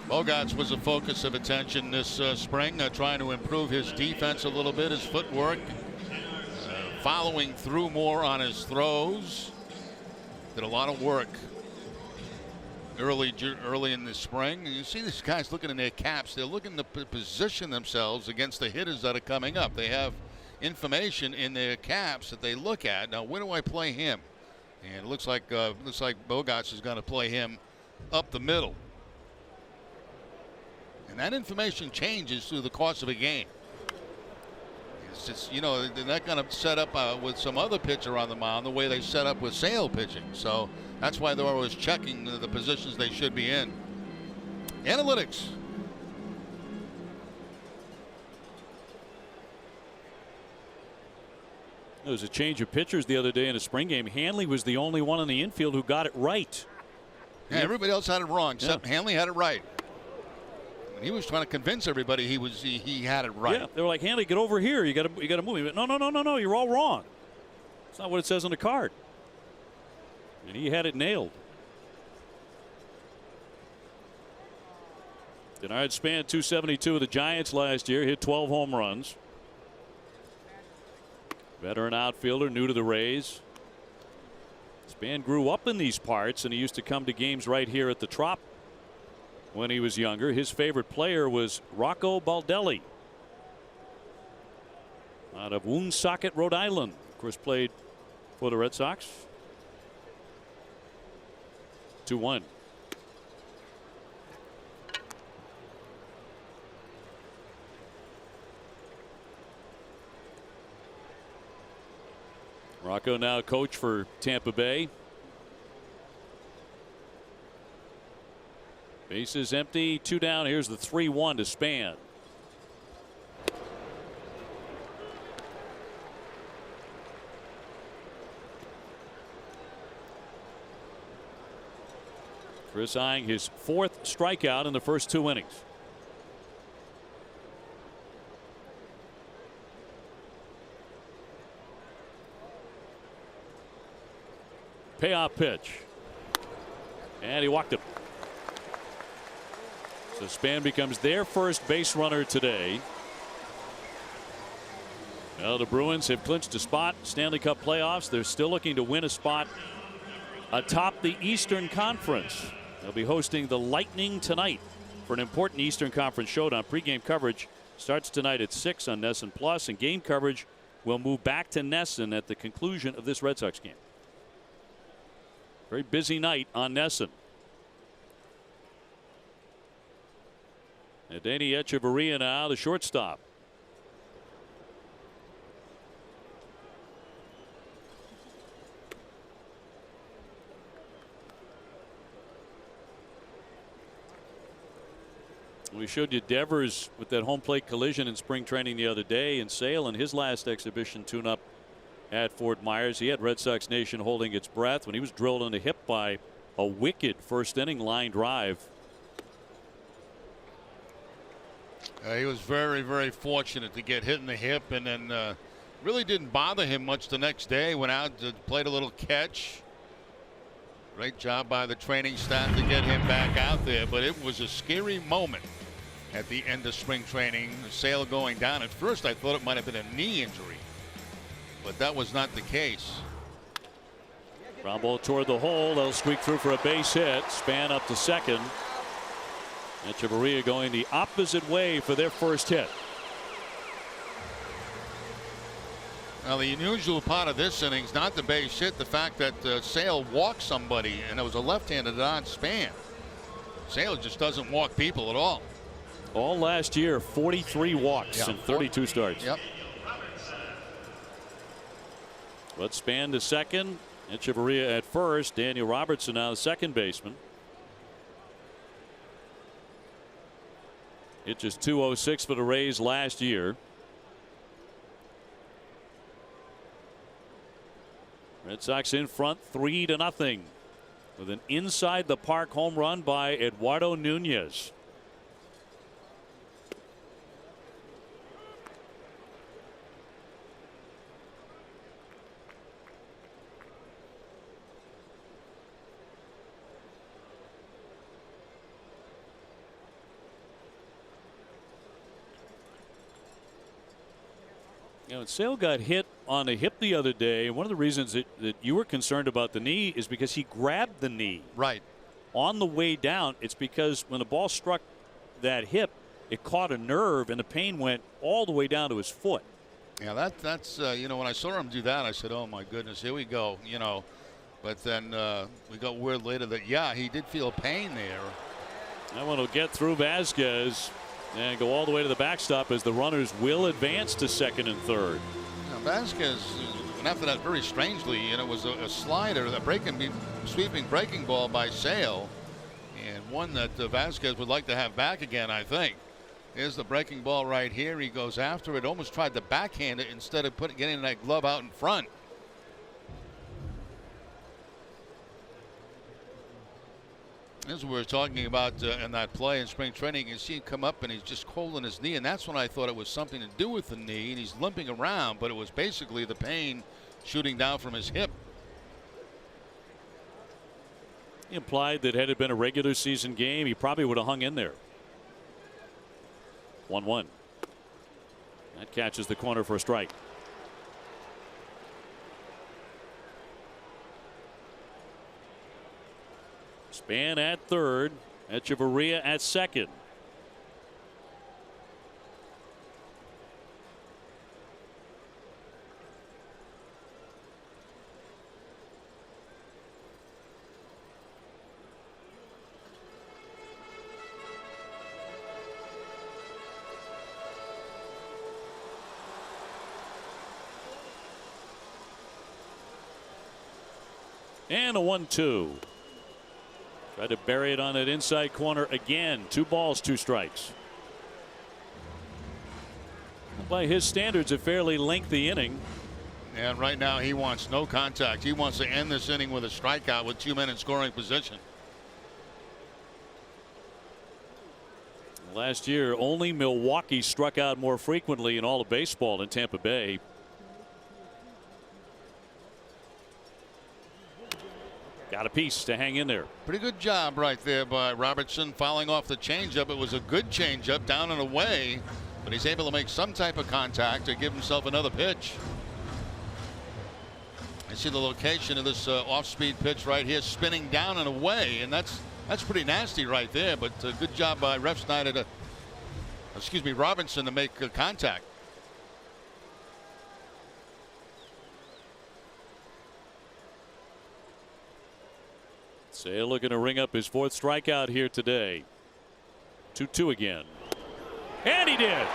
Bogaerts was a focus of attention this spring, trying to improve his defense a little bit, his footwork, following through more on his throws. Did a lot of work early in the spring. And you see these guys looking in their caps. They're looking to position themselves against the hitters that are coming up. They have information in their caps that they look at. Now, where do I play him? And it looks like Bogaerts is going to play him up the middle. And that information changes through the course of a game. It's just, you know, they're not going to set up with some other pitcher on the mound the way they set up with Sale pitching. So that's why they're always checking the positions they should be in. Analytics. There was a change of pitchers the other day in a spring game. Hanley was the only one in the infield who got it right. Yeah, everybody else had it wrong except Hanley had it right. He was trying to convince everybody he had it right. Yeah, they were like, Hanley, get over here. You got to move. He went, no. You're all wrong. It's not what it says on the card. And he had it nailed. Denard Span, 272 of the Giants last year, hit 12 home runs. Veteran outfielder, new to the Rays. Span grew up in these parts, and he used to come to games right here at the Trop when he was younger. His favorite player was Rocco Baldelli out of Woonsocket, Rhode Island. Of course, played for the Red Sox. 2-1. Rocco now coach for Tampa Bay. Bases empty, 2 down. Here's the 3-1 to Span. Chris eyeing his 4th strikeout in the first 2 innings. Payoff pitch. And he walked him. So Span becomes their first base runner today. Well, the Bruins have clinched a spot. Stanley Cup playoffs. They're still looking to win a spot atop the Eastern Conference. They'll be hosting the Lightning tonight for an important Eastern Conference showdown. Pre-game coverage starts tonight at 6 on NESN Plus, and game coverage will move back to NESN at the conclusion of this Red Sox game. Very busy night on NESN. And Danny Echeverria now, the shortstop. We showed you Devers with that home plate collision in spring training the other day, and Sale in his last exhibition tune-up at Fort Myers. He had Red Sox Nation holding its breath when he was drilled in the hip by a wicked first inning line drive. He was very, very fortunate to get hit in the hip, and then really didn't bother him much the next day. Went out, played a little catch. Great job by the training staff to get him back out there, but it was a scary moment at the end of spring training. Sale going down. At first, I thought it might have been a knee injury, but that was not the case. Ground ball toward the hole. They'll squeak through for a base hit. Span up to second. Echeverria going the opposite way for their first hit. Now, the unusual part of this inning is not the base hit, the fact that Sale walked somebody, and it was a left-handed on Span. Sale just doesn't walk people at all. All last year, 43 walks in 32 starts. Yep. But Span to second. Echeverria at first. Daniel Robertson now the second baseman. It just 206 for the Rays last year. Red Sox in front 3-0 with an inside the park home run by Eduardo Nunez. You know, Sale got hit on the hip the other day, and one of the reasons that you were concerned about the knee is because he grabbed the knee. Right. On the way down, it's because when the ball struck that hip, it caught a nerve, and the pain went all the way down to his foot. Yeah, that's you know, when I saw him do that, I said, oh my goodness, here we go, you know. But then we got word later that, yeah, he did feel pain there. That one will get through Vasquez and go all the way to the backstop as the runners will advance to second and third. Now, Vasquez went after that very strangely, and it was a slider, a sweeping breaking ball by Sale, and one that Vasquez would like to have back again, I think. Here's the breaking ball right here. He goes after it, almost tried to backhand it instead of getting that glove out in front. As we were talking about in that play in spring training, you see him come up and he's just holding his knee, and that's when I thought it was something to do with the knee, and he's limping around, but it was basically the pain shooting down from his hip. He implied that had it been a regular season game, he probably would have hung in there. 1-1. That catches the corner for a strike. Span at third. Echeverria at second. And a 1-2. Tried to bury it on that inside corner again. 2 balls, 2 strikes. By his standards, a fairly lengthy inning. And right now he wants no contact. He wants to end this inning with a strikeout with 2 men in scoring position. Last year, only Milwaukee struck out more frequently in all of baseball in Tampa Bay. Got a piece to hang in there. Pretty good job right there by Robertson, fouling off the changeup. It was a good changeup, down and away, but he's able to make some type of contact to give himself another pitch. I see the location of this off-speed pitch right here, spinning down and away, and that's pretty nasty right there. But good job by Robinson to make contact. Sale looking to ring up his 4th strikeout here today. 2-2 again. And he did.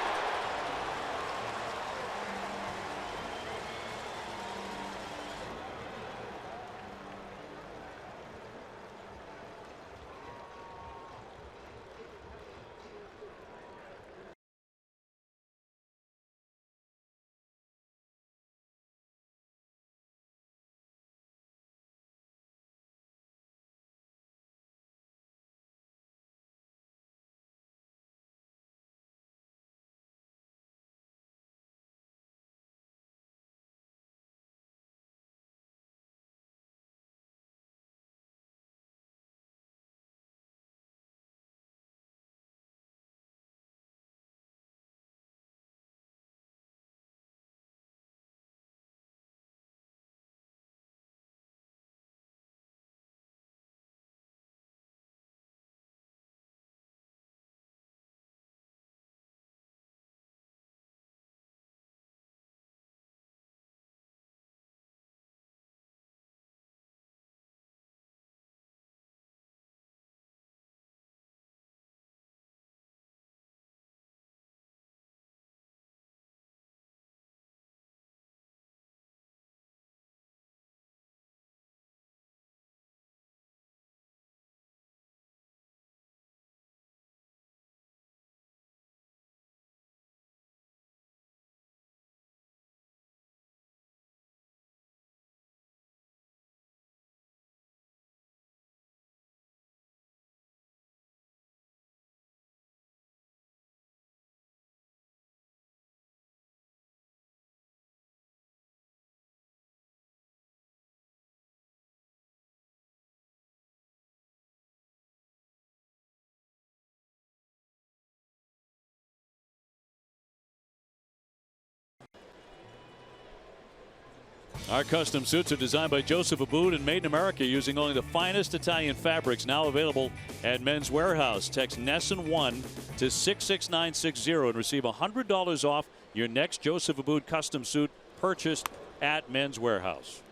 Our custom suits are designed by Joseph Abboud and made in America using only the finest Italian fabrics. Now available at Men's Warehouse. Text NESSON1 to 66960 and receive $100 off your next Joseph Abboud custom suit purchased at Men's Warehouse.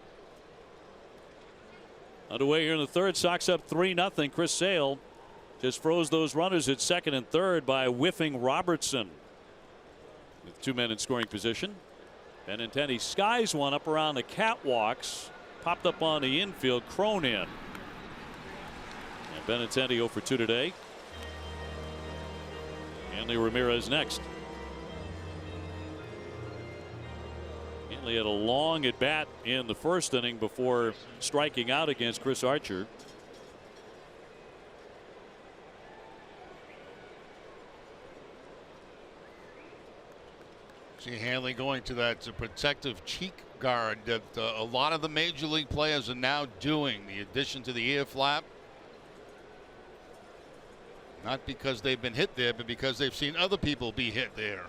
Underway here in the 3rd. Sox up 3-0. Chris Sale just froze those runners at 2nd and 3rd by whiffing Robertson. With 2 men in scoring position. Benintendi skies one up around the catwalks. Popped up on the infield. Crone in. And Benintendi 0 for 2 today. Hanley Ramirez next. Hanley had a long at bat in the 1st inning before striking out against Chris Archer. See Hanley going to that protective cheek guard that a lot of the major league players are now doing. The addition to the ear flap. Not because they've been hit there, but because they've seen other people be hit there.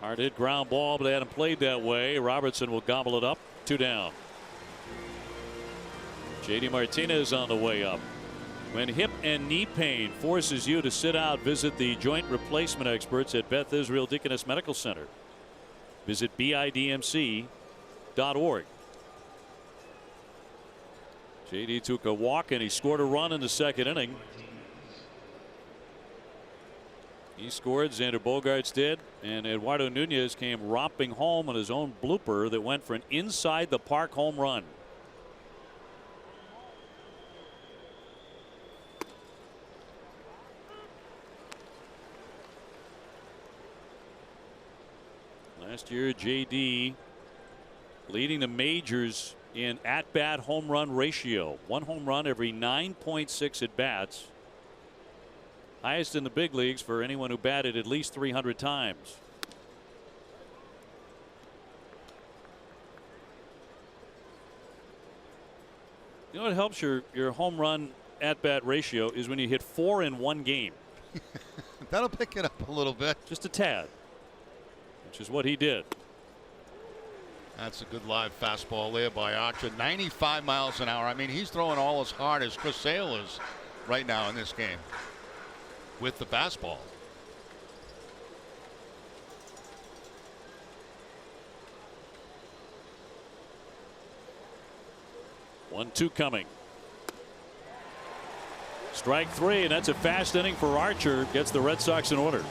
Hard hit ground ball, but they hadn't played that way. Robertson will gobble it up. 2 down. JD Martinez on the way up. When hip and knee pain forces you to sit out, visit the joint replacement experts at Beth Israel Deaconess Medical Center. Visit BIDMC.org. JD took a walk and he scored a run in the 2nd inning. He scored, Xander Bogaerts did, and Eduardo Nunez came romping home on his own blooper that went for an inside the park home run. Last year, JD leading the majors in at-bat home run ratio. 1 home run every 9.6 at bats. Highest in the big leagues for anyone who batted at least 300 times. You know what helps your home run at-bat ratio is when you hit 4 in one game. That'll pick it up a little bit. Just a tad, which is what he did. That's a good live fastball there by Archer. 95 miles an hour. I mean, he's throwing all as hard as Chris Sale is right now in this game with the fastball. One, two coming. Strike 3, and that's a fast inning for Archer. Gets the Red Sox in order.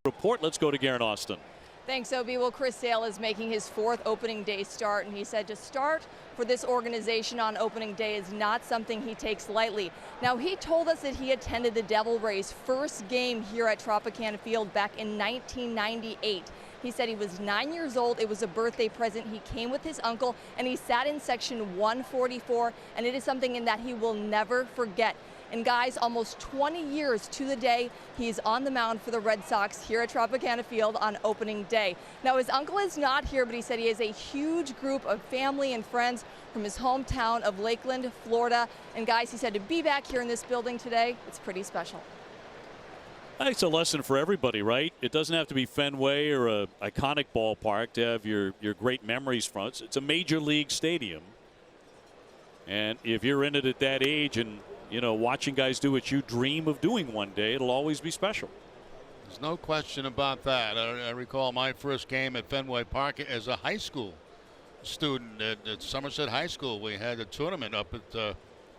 Report. Let's go to Garen Austin. Thanks, Obi. Well, Chris Sale is making his 4th opening day start, and he said to start for this organization on opening day is not something he takes lightly. Now, he told us that he attended the Devil Rays' first game here at Tropicana Field back in 1998. He said he was 9 years old. It was a birthday present. He came with his uncle, and he sat in section 144, and it is something in that he will never forget. And guys, almost 20 years to the day, he's on the mound for the Red Sox here at Tropicana Field on opening day. Now, his uncle is not here, but he said he has a huge group of family and friends from his hometown of Lakeland, Florida. And guys, he said to be back here in this building today, it's pretty special. I think it's a lesson for everybody, right? It doesn't have to be Fenway or a iconic ballpark to have your great memories from. It's a major league stadium. And if you're in it at that age and you know, watching guys do what you dream of doing one day, it'll always be special. There's no question about that. I recall my first game at Fenway Park as a high school student at Somerset High School. We had a tournament up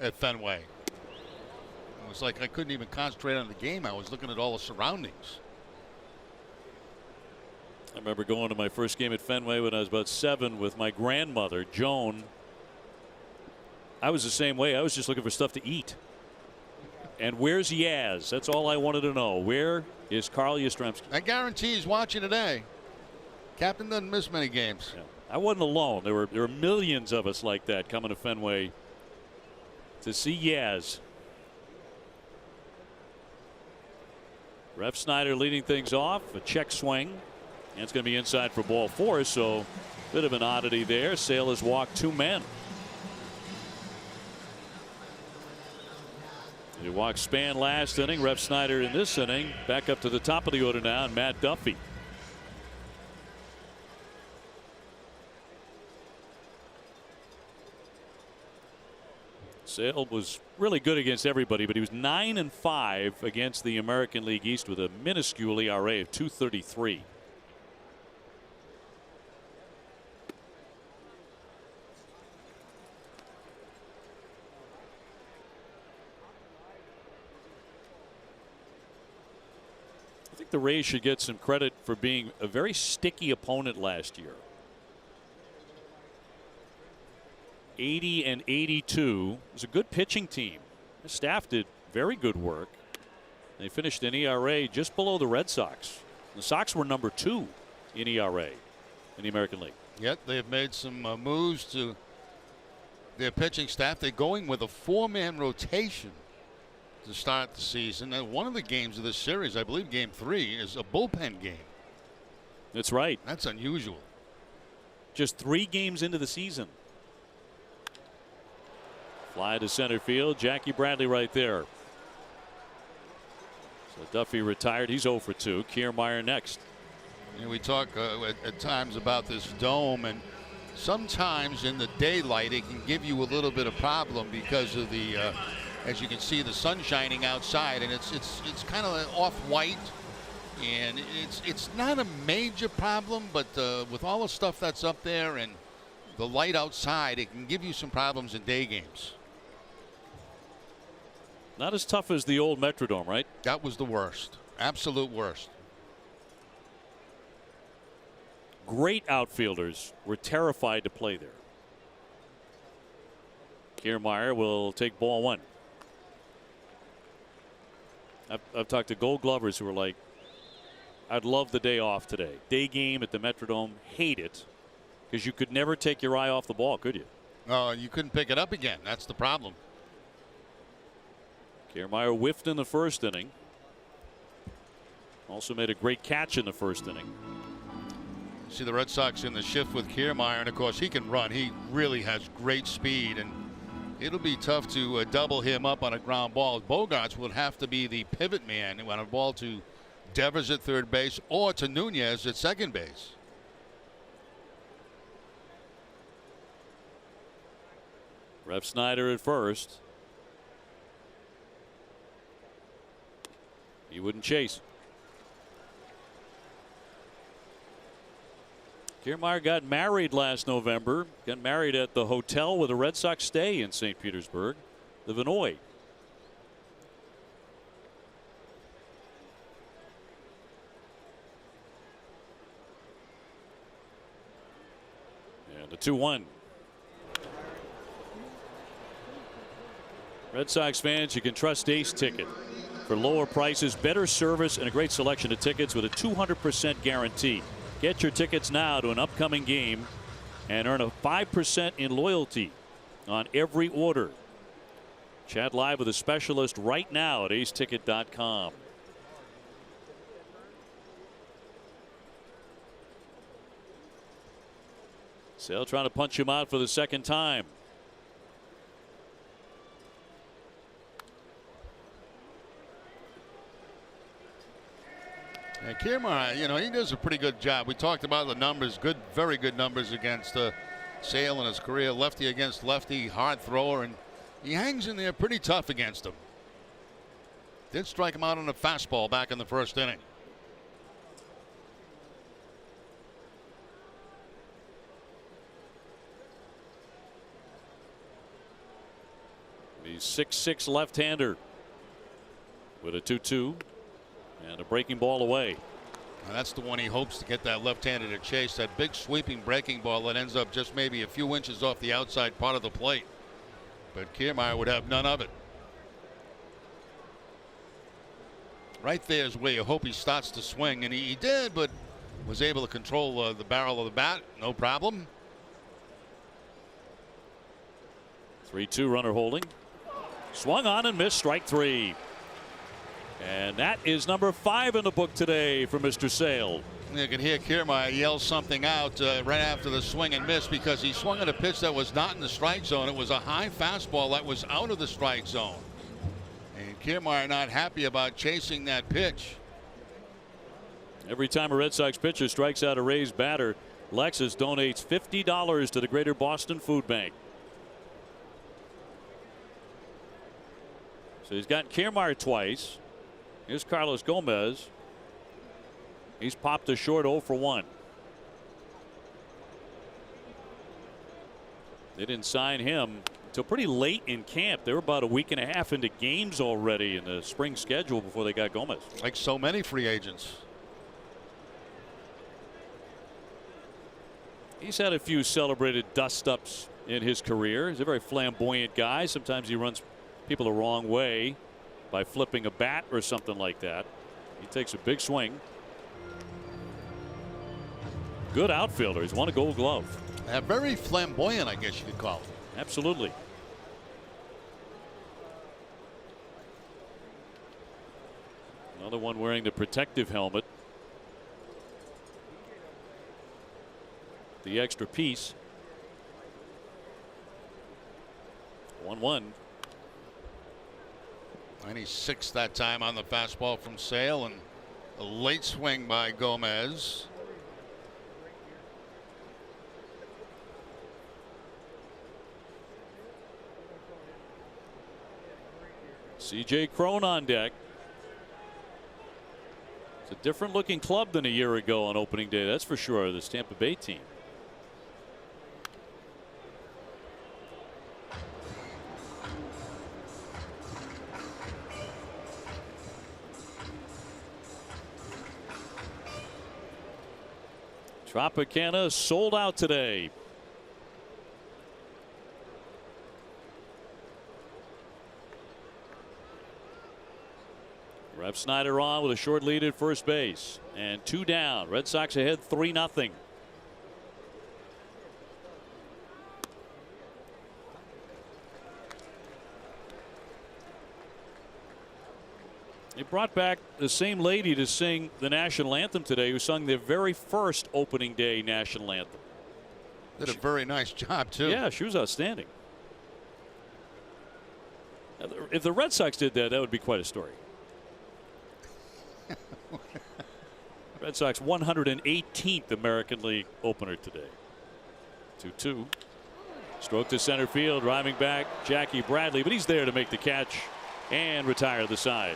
at Fenway. It was like I couldn't even concentrate on the game. I was looking at all the surroundings. I remember going to my first game at Fenway when I was about 7 with my grandmother, Joan. I was the same way. I was just looking for stuff to eat. And where's Yaz? That's all I wanted to know. Where is Carl Yastrzemski? I guarantee he's watching today. Captain doesn't miss many games. Yeah. I wasn't alone. There were millions of us like that coming to Fenway to see Yaz. Ref Snyder leading things off. A check swing. And it's going to be inside for ball 4. So a bit of an oddity there. Sale has walked 2 men. He walked Span last inning. Ref Snyder in this inning. Back up to the top of the order now, and Matt Duffy. Sale was really good against everybody, but he was 9-5 against the American League East with a minuscule ERA of 2.33. I think the Rays should get some credit for being a very sticky opponent last year. 80 and 82. It was a good pitching team. The staff did very good work. They finished an ERA just below the Red Sox. The Sox were number 2 in ERA in the American League. Yet they've made some moves to their pitching staff. They're going with a 4-man rotation to start the season. And one of the games of this series, I believe game 3, is a bullpen game. That's right. That's unusual. Just 3 games into the season. Fly to center field. Jackie Bradley right there. So Duffy retired. He's 0 for 2. Kiermaier next. We talk at times about this dome, and sometimes in the daylight it can give you a little bit of problem because of the, as you can see, the sun shining outside, and it's kind of off-white, and it's not a major problem, but with all the stuff that's up there and the light outside, it can give you some problems in day games. Not as tough as the old Metrodome, right? That was the worst. Absolute worst. Great outfielders were terrified to play there. Kiermaier will take ball 1. I've talked to Gold Glovers who were like, I'd love the day off today. Day game at the Metrodome, hate it, because you could never take your eye off the ball, could you? No, you couldn't pick it up again. That's the problem. Kiermaier whiffed in the first inning. Also made a great catch in the first inning. See the Red Sox in the shift with Kiermaier, and of course he can run. He really has great speed, and it'll be tough to double him up on a ground ball. Bogarts would have to be the pivot man on a ball to Devers at third base or to Nunez at second base. Ref Snyder at first. He wouldn't chase. Kiermaier got married last November. Got married at the hotel where the Red Sox stay in St. Petersburg, the Vinoy. And a 2-1. Red Sox fans, you can trust Ace Ticket for lower prices, better service, and a great selection of tickets with a 200% guarantee. Get your tickets now to an upcoming game and earn a 5% in loyalty on every order. Chat live with a specialist right now at aceticket.com. Sale trying to punch him out for the second time. And Kiermaier, you know, he does a pretty good job. We talked about the numbers, good, very good numbers against Sale in his career. Lefty against lefty, hard thrower, and he hangs in there pretty tough against him. Did strike him out on a fastball back in the first inning. He's 6'6" left-hander with a 2-2 and a breaking ball away. And that's the one he hopes to get that left-hander to chase. That big sweeping breaking ball that ends up just maybe a few inches off the outside part of the plate. But Kiermaier would have none of it. Right there is where you hope he starts to swing, and he did, but was able to control the barrel of the bat, no problem. 3-2 runner holding. Swung on and missed, strike 3. And that is number 5 in the book today for Mr. Sale. You can hear Kiermaier yell something out right after the swing and miss, because he swung at a pitch that was not in the strike zone. It was a high fastball that was out of the strike zone. And Kiermaier not happy about chasing that pitch. Every time a Red Sox pitcher strikes out a Rays batter, Lexus donates $50 to the Greater Boston Food Bank. So he's got Kiermaier twice. Here's Carlos Gomez. He's popped a short 0 for 1. They didn't sign him until pretty late in camp. They were about a week and a half into games already in the spring schedule before they got Gomez. Like so many free agents. He's had a few celebrated dust-ups in his career. He's a very flamboyant guy. Sometimes he runs people the wrong way by flipping a bat or something like that. He takes a big swing. Good outfielder. He's won a Gold Glove. Very flamboyant, I guess you could call it. Absolutely. Another one wearing the protective helmet. The extra piece. 1-1. 96 that time on the fastball from Sale, and a late swing by Gomez. C.J. Cron on deck. It's a different looking club than a year ago on opening day, that's for sure, this Tampa Bay team. Tropicana sold out today. Rep Snyder on with a short lead at first base and 2 down. Red Sox ahead 3-0. They brought back the same lady to sing the national anthem today who sung their very first opening day national anthem. Did a very nice job too. Yeah, she was outstanding. If the Red Sox did that, that would be quite a story. Red Sox 118th American League opener today. 2-2. Stroke to center field, driving back Jackie Bradley, but he's there to make the catch and retire the side.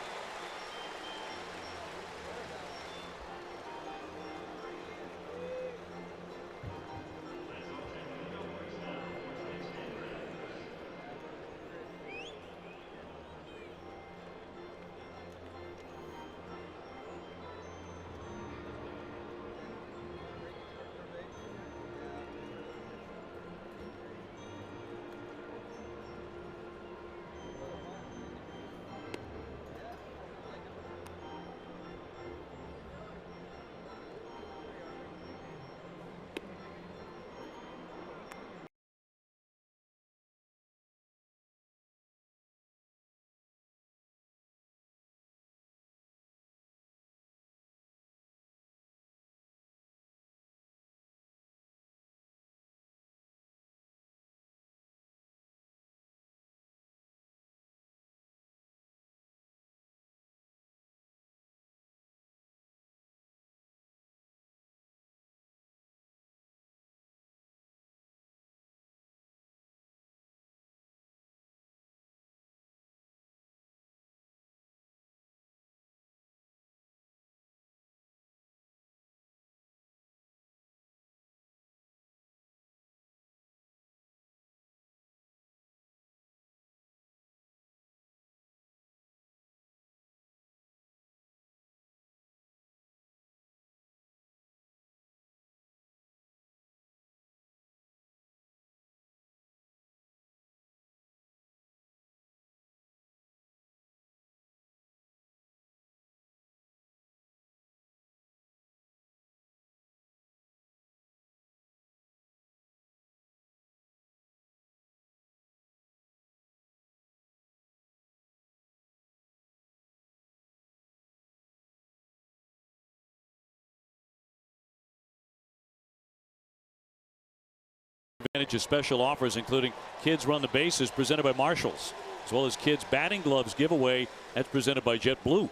Advantage of special offers, including Kids Run the Bases, presented by Marshalls. as well as kids batting gloves giveaway. That's presented by JetBlue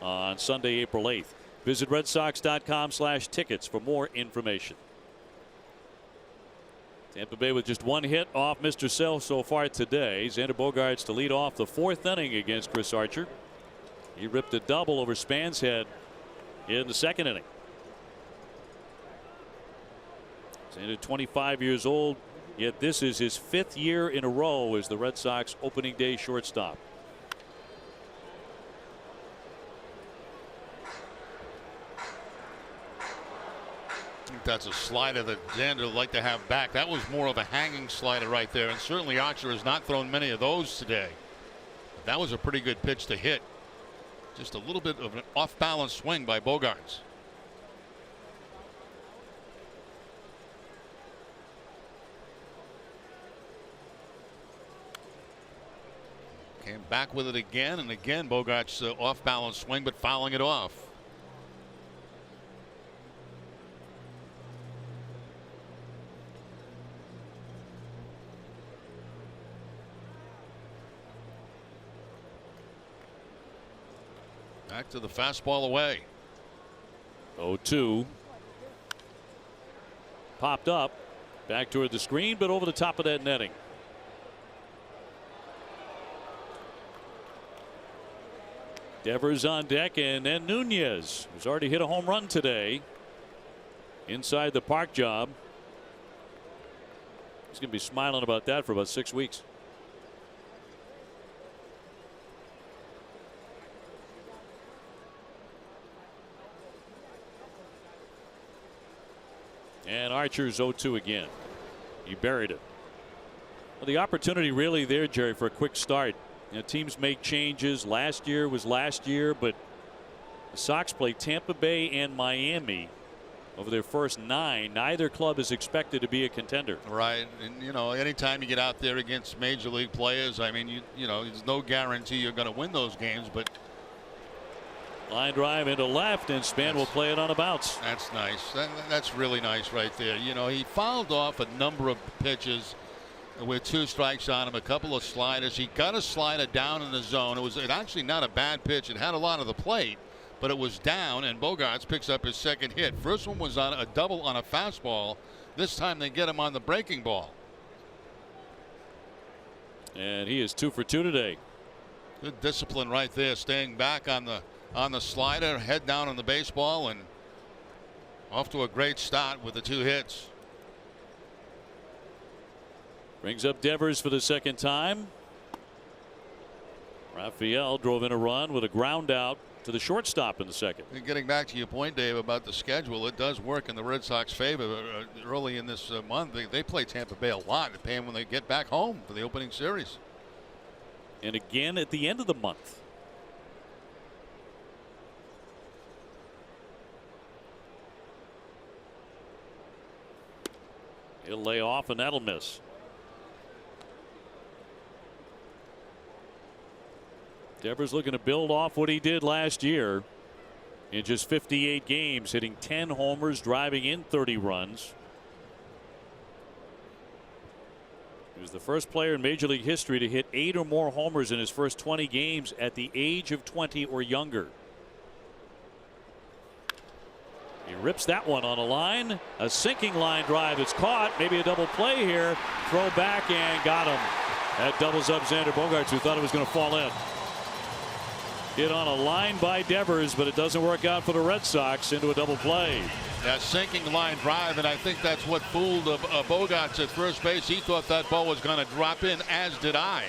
on Sunday, April 8th. Visit redsox.com/tickets for more information. Tampa Bay with just one hit off Mr. Sale so far today. Xander Bogaerts to lead off the 4th inning against Chris Archer. He ripped a double over Span's head in the 2nd inning. Xander 25 years old, yet this is his 5th year in a row as the Red Sox opening day shortstop. That's a slider that Xander would like to have back. That was more of a hanging slider right there, and certainly Archer has not thrown many of those today. But that was a pretty good pitch to hit. Just a little bit of an off-balance swing by Bogaerts. Came back with it again, and again Bogaerts' off-balance swing, but fouling it off. Back to the fastball away. 0-2. Popped up. Back toward the screen, but over the top of that netting. Devers on deck, and then Nunez, who's already hit a home run today. Inside the park job. He's going to be smiling about that for about 6 weeks. And Archer's 0-2 again. He buried it. Well, the opportunity really there, Jerry, for a quick start. You know, teams make changes. Last year was last year, but the Sox play Tampa Bay and Miami over their first 9. Neither club is expected to be a contender. Right, and you know, anytime you get out there against major league players, I mean, you know, there's no guarantee you're going to win those games, but. Line drive into left, and Span will play it on a bounce. That's nice. That's really nice right there. You know, he fouled off a number of pitches with 2 strikes on him, a couple of sliders. He got a slider down in the zone. It was actually not a bad pitch. It had a lot of the plate, but it was down, and Bogaerts picks up his 2nd hit. First one was on a double on a fastball. This time they get him on the breaking ball. And he is 2 for 2 today. Good discipline right there, staying back on the slider, head down on the baseball, and off to a great start with the 2 hits. Brings up Devers for the 2nd time. Raphael drove in a run with a ground out to the shortstop in the 2nd. And getting back to your point, Dave, about the schedule, it does work in the Red Sox favor. Early in this month, they play Tampa Bay a lot. They pay them when they get back home for the opening series. And again at the end of the month. He'll lay off, and that'll miss. Devers looking to build off what he did last year in just 58 games, hitting 10 homers, driving in 30 runs. He was the first player in Major League history to hit 8 or more homers in his first 20 games at the age of 20 or younger. He rips that one on a line. A sinking line drive. It's caught. Maybe a double play here. Throw back and got him. That doubles up Xander Bogaerts, who thought it was going to fall in. Hit on a line by Devers, but it doesn't work out for the Red Sox into a double play. That sinking line drive, and I think that's what fooled Bogaerts at first base. He thought that ball was going to drop in, as did I.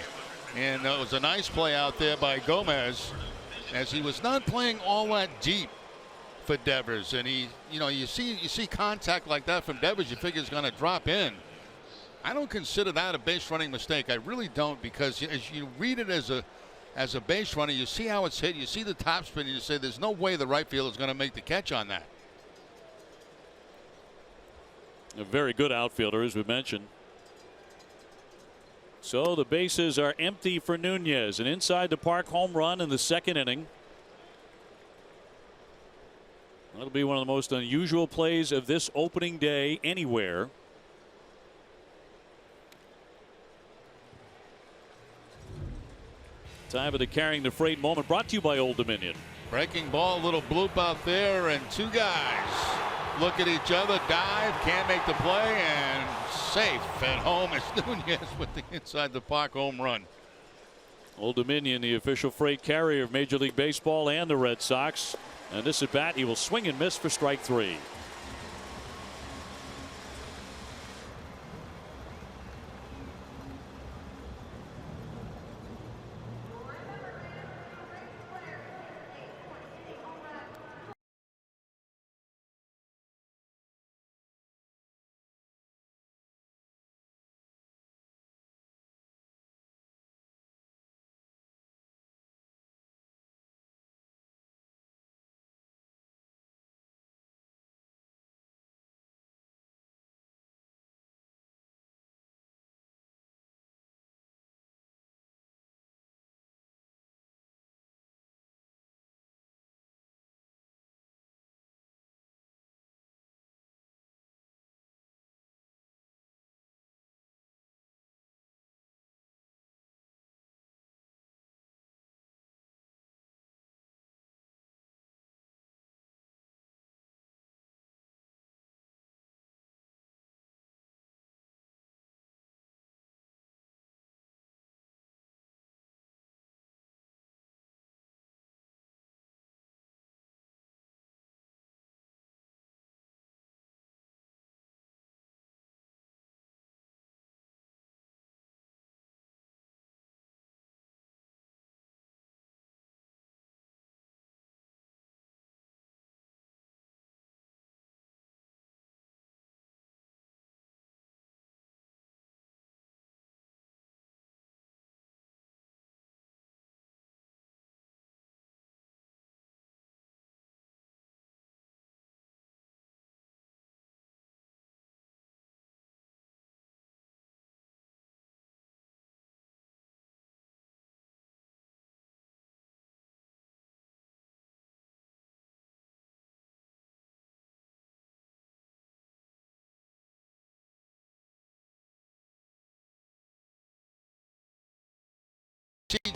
And it was a nice play out there by Gomez, as he was not playing all that deep for Devers. And he, you know, you see contact like that from Devers, you figure it's going to drop in. I don't consider that a base running mistake. I really don't, because as you read it as a base runner, you see how it's hit, you see the top spin, and you say there's no way the right fielder is going to make the catch on that. A very good outfielder, as we mentioned. So the bases are empty for Nunez. An inside the park home run in the 2nd inning. That'll be one of the most unusual plays of this opening day anywhere. Time of the carrying the freight moment, brought to you by Old Dominion. Breaking ball, little bloop out there, and two guys look at each other, dive, can't make the play, and safe at home as Nunez with the inside the park home run. Old Dominion, the official freight carrier of Major League Baseball and the Red Sox. And this at bat, he will swing and miss for strike 3.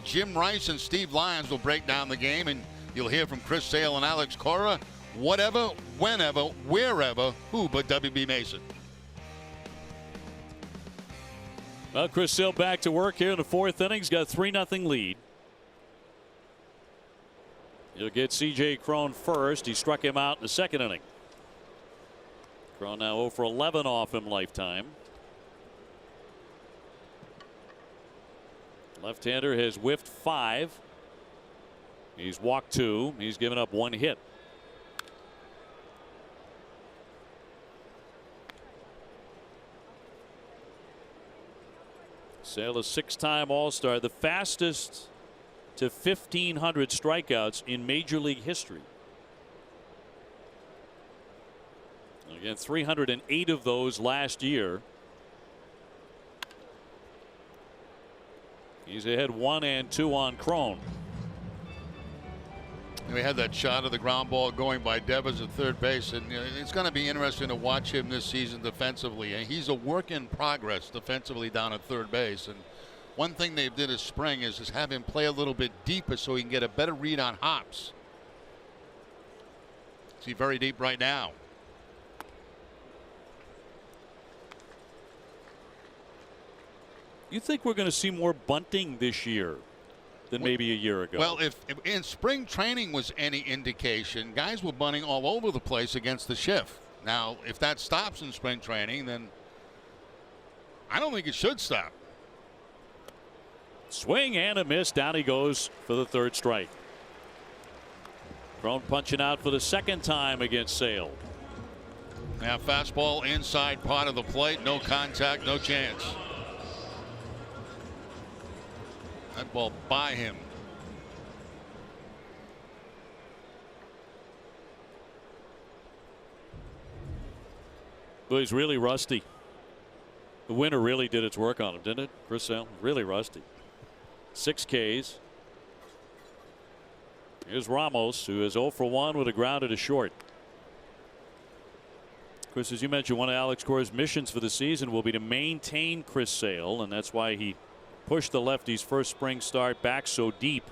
Jim Rice and Steve Lyons will break down the game, and you'll hear from Chris Sale and Alex Cora. Whatever, whenever, wherever, who but WB Mason. Well, Chris Sale back to work here in the 4th inning. He's got a 3-0 lead. He'll get C.J. Cron first. He struck him out in the 2nd inning. Cron now 0 for 11 off him lifetime. Left-hander has whiffed 5. He's walked 2. He's given up 1 hit. Sale, a 6-time All-Star, the fastest to 1,500 strikeouts in Major League history. Again, 308 of those last year. He's ahead 1 and 2 on Cron. We had that shot of the ground ball going by Devers at third base, and it's going to be interesting to watch him this season defensively. And he's a work in progress defensively down at third base. And one thing they did this spring is have him play a little bit deeper so he can get a better read on hops. See, very deep right now. You think we're going to see more bunting this year than maybe a year ago? Well, if in spring training was any indication, guys were bunting all over the place against the shift. Now, if that stops in spring training, then I don't think it should stop. Swing and a miss. Down he goes for the 3rd strike. Cron punching out for the 2nd time against Sale. Now, fastball inside part of the plate. No contact, no chance. That ball by him. Well, he's really rusty. The winter really did its work on him, didn't it? Chris Sale, really rusty. 6 Ks. Here's Ramos, who is 0 for 1 with a grounded to short. Chris, as you mentioned, one of Alex Cora's missions for the season will be to maintain Chris Sale, and that's why he pushed the lefty's first spring start back so deep.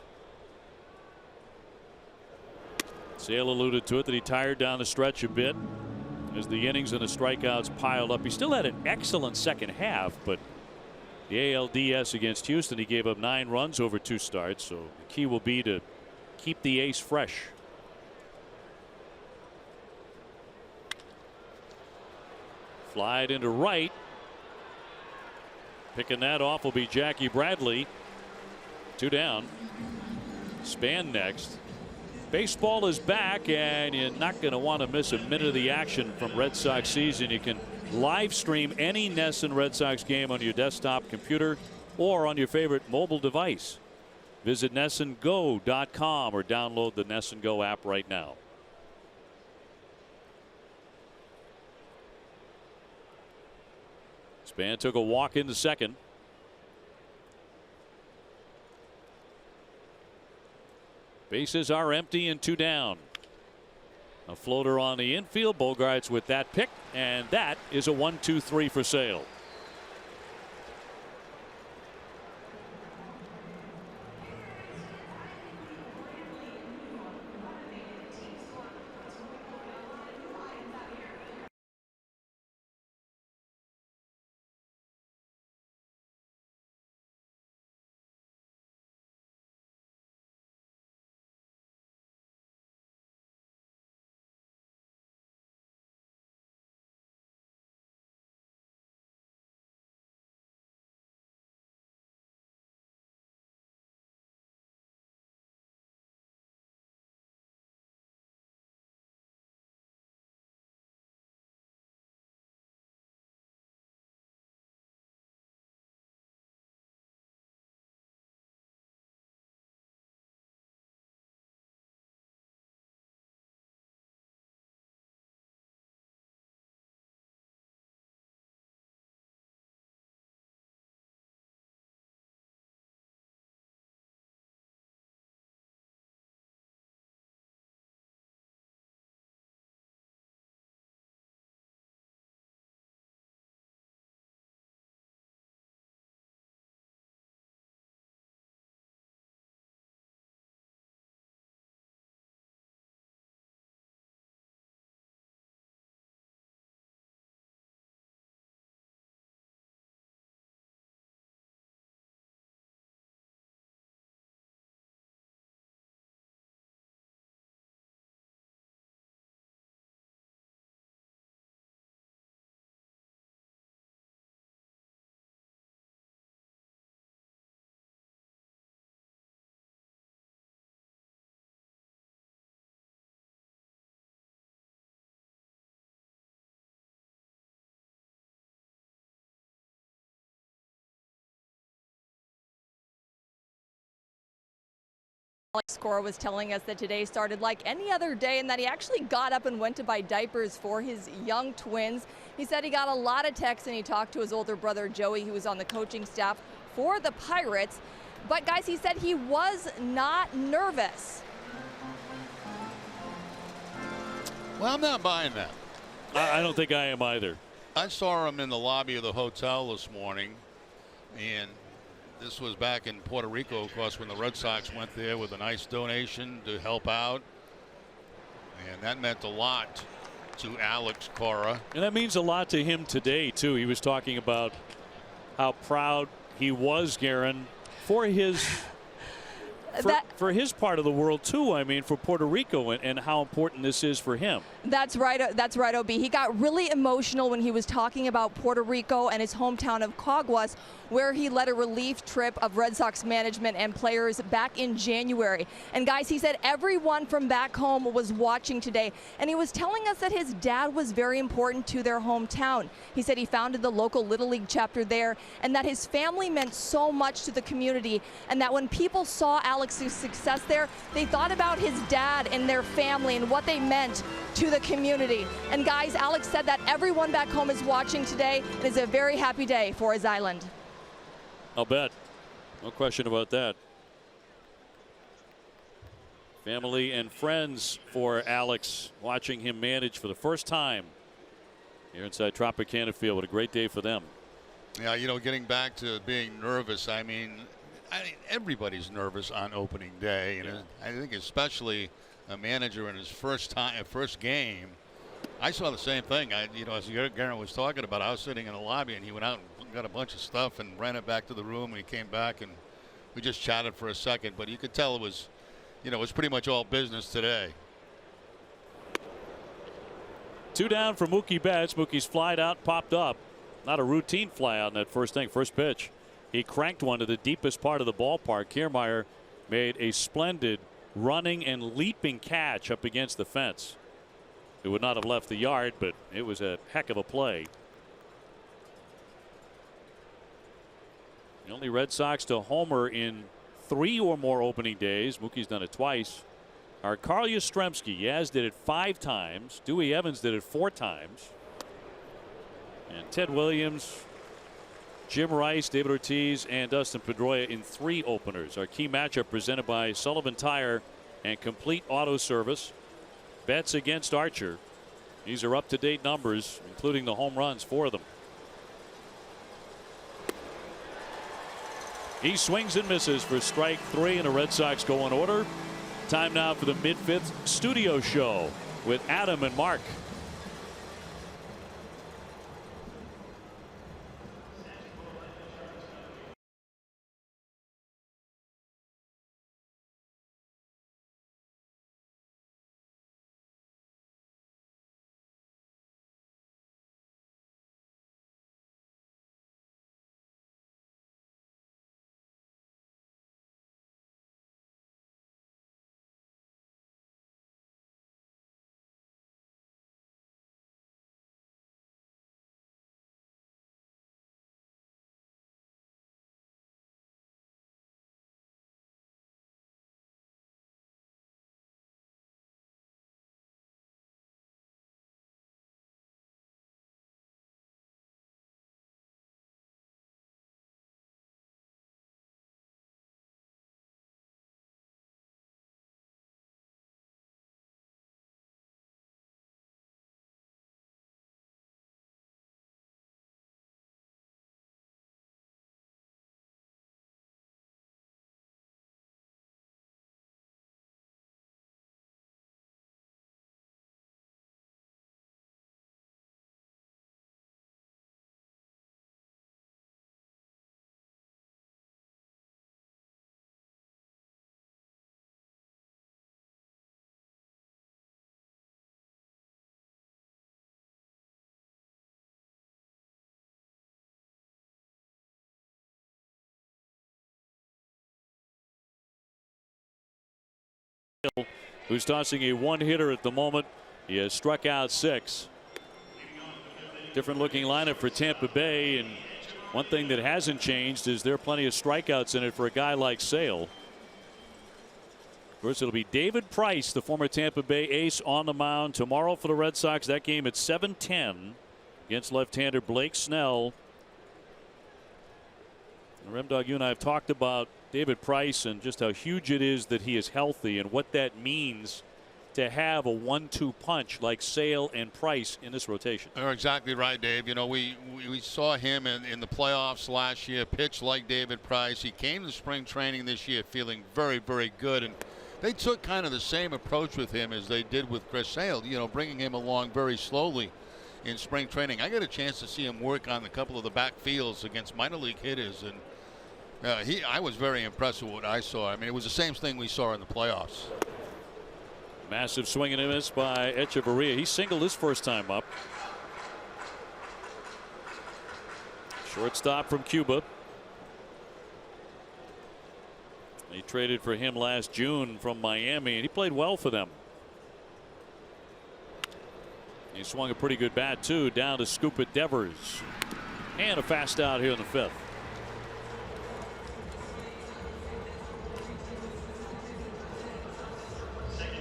Sale alluded to it that he tired down the stretch a bit as the innings and the strikeouts piled up. He still had an excellent second half, but the ALDS against Houston, he gave up 9 runs over 2 starts. So the key will be to keep the ace fresh. Flied into right. Picking that off will be Jackie Bradley. 2 down. Span next. Baseball is back, and you're not going to want to miss a minute of the action from Red Sox season. You can live stream any NESN Red Sox game on your desktop computer or on your favorite mobile device. Visit NESNGO.com or download the NESN Go app right now. Span took a walk into second. Bases are empty and 2 down. A floater on the infield. Bogarts with that pick, and that is a 1-2-3 for Sale. Alex Cora was telling us that today started like any other day and that he actually got up and went to buy diapers for his young twins. He said he got a lot of texts and he talked to his older brother Joey, who was on the coaching staff for the Pirates. But guys, he said he was not nervous. Well, I'm not buying that. I don't think I am either. I saw him in the lobby of the hotel this morning, and this was back in Puerto Rico, of course, when the Red Sox went there with a nice donation to help out. And that meant a lot to Alex Cora. And that means a lot to him today, too. He was talking about how proud he was, Garen, for his for his part of the world, too. I mean, for Puerto Rico and how important this is for him. That's right, OB. He got really emotional when he was talking about Puerto Rico and his hometown of Caguas, where he led a relief trip of Red Sox management and players back in January. And guys, he said everyone from back home was watching today, and he was telling us that his dad was very important to their hometown. He said he founded the local Little League chapter there, and that his family meant so much to the community, and that when people saw Alex's success there, they thought about his dad and their family and what they meant to the community. And guys, Alex said that everyone back home is watching today. It is a very happy day for his island. I'll bet. No question about that. Family and friends for Alex watching him manage for the first time here inside Tropicana Field. What a great day for them. Yeah, you know, getting back to being nervous, I mean everybody's nervous on opening day, and I think especially a manager in his first game. I saw the same thing. You know, as Garrett was talking about, I was sitting in the lobby, and he went out and got a bunch of stuff and ran it back to the room, and he came back, and we just chatted for a second. But you could tell it was, you know, it was pretty much all business today. 2 down for Mookie Betts. Mookie's flied out, popped up. Not a routine fly out in that first pitch. He cranked one to the deepest part of the ballpark. Kiermaier made a splendid running and leaping catch up against the fence. It would not have left the yard, but it was a heck of a play. The only Red Sox to homer in 3 or more opening days, Mookie's done it twice, are Carl Yastrzemski. Yaz did it 5 times. Dewey Evans did it 4 times. And Ted Williams, Jim Rice, David Ortiz, and Dustin Pedroia in 3 openers. Our key matchup presented by Sullivan Tire and Complete Auto Service. Betts against Archer. These are up-to-date numbers, including the home runs for them. He swings and misses for strike 3, and the Red Sox go in order. Time now for the mid-5th studio show with Adam and Mark. Who's tossing a 1-hitter at the moment. He has struck out 6. Different looking lineup for Tampa Bay, and one thing that hasn't changed is there are plenty of strikeouts in it for a guy like Sale. Of course, it'll be David Price, the former Tampa Bay ace, on the mound tomorrow for the Red Sox. That game at 7:10 against left-hander Blake Snell. Remdog, you and I have talked about David Price and just how huge it is that he is healthy and what that means to have a 1-2 punch like Sale and Price in this rotation. You're exactly right, Dave. You know, we saw him in the playoffs last year pitch like David Price. He came to spring training this year feeling very, very good, and they took kind of the same approach with him as they did with Chris Sale, you know, bringing him along very slowly in spring training. I got a chance to see him work on a couple of the backfields against minor league hitters, and I was very impressed with what I saw. I mean, it was the same thing we saw in the playoffs. Massive swing and a miss by Echeverria. He singled his first time up. Shortstop from Cuba. They traded for him last June from Miami, and he played well for them. He swung a pretty good bat too, down to scoop it Devers, and a fast out here in the 5th.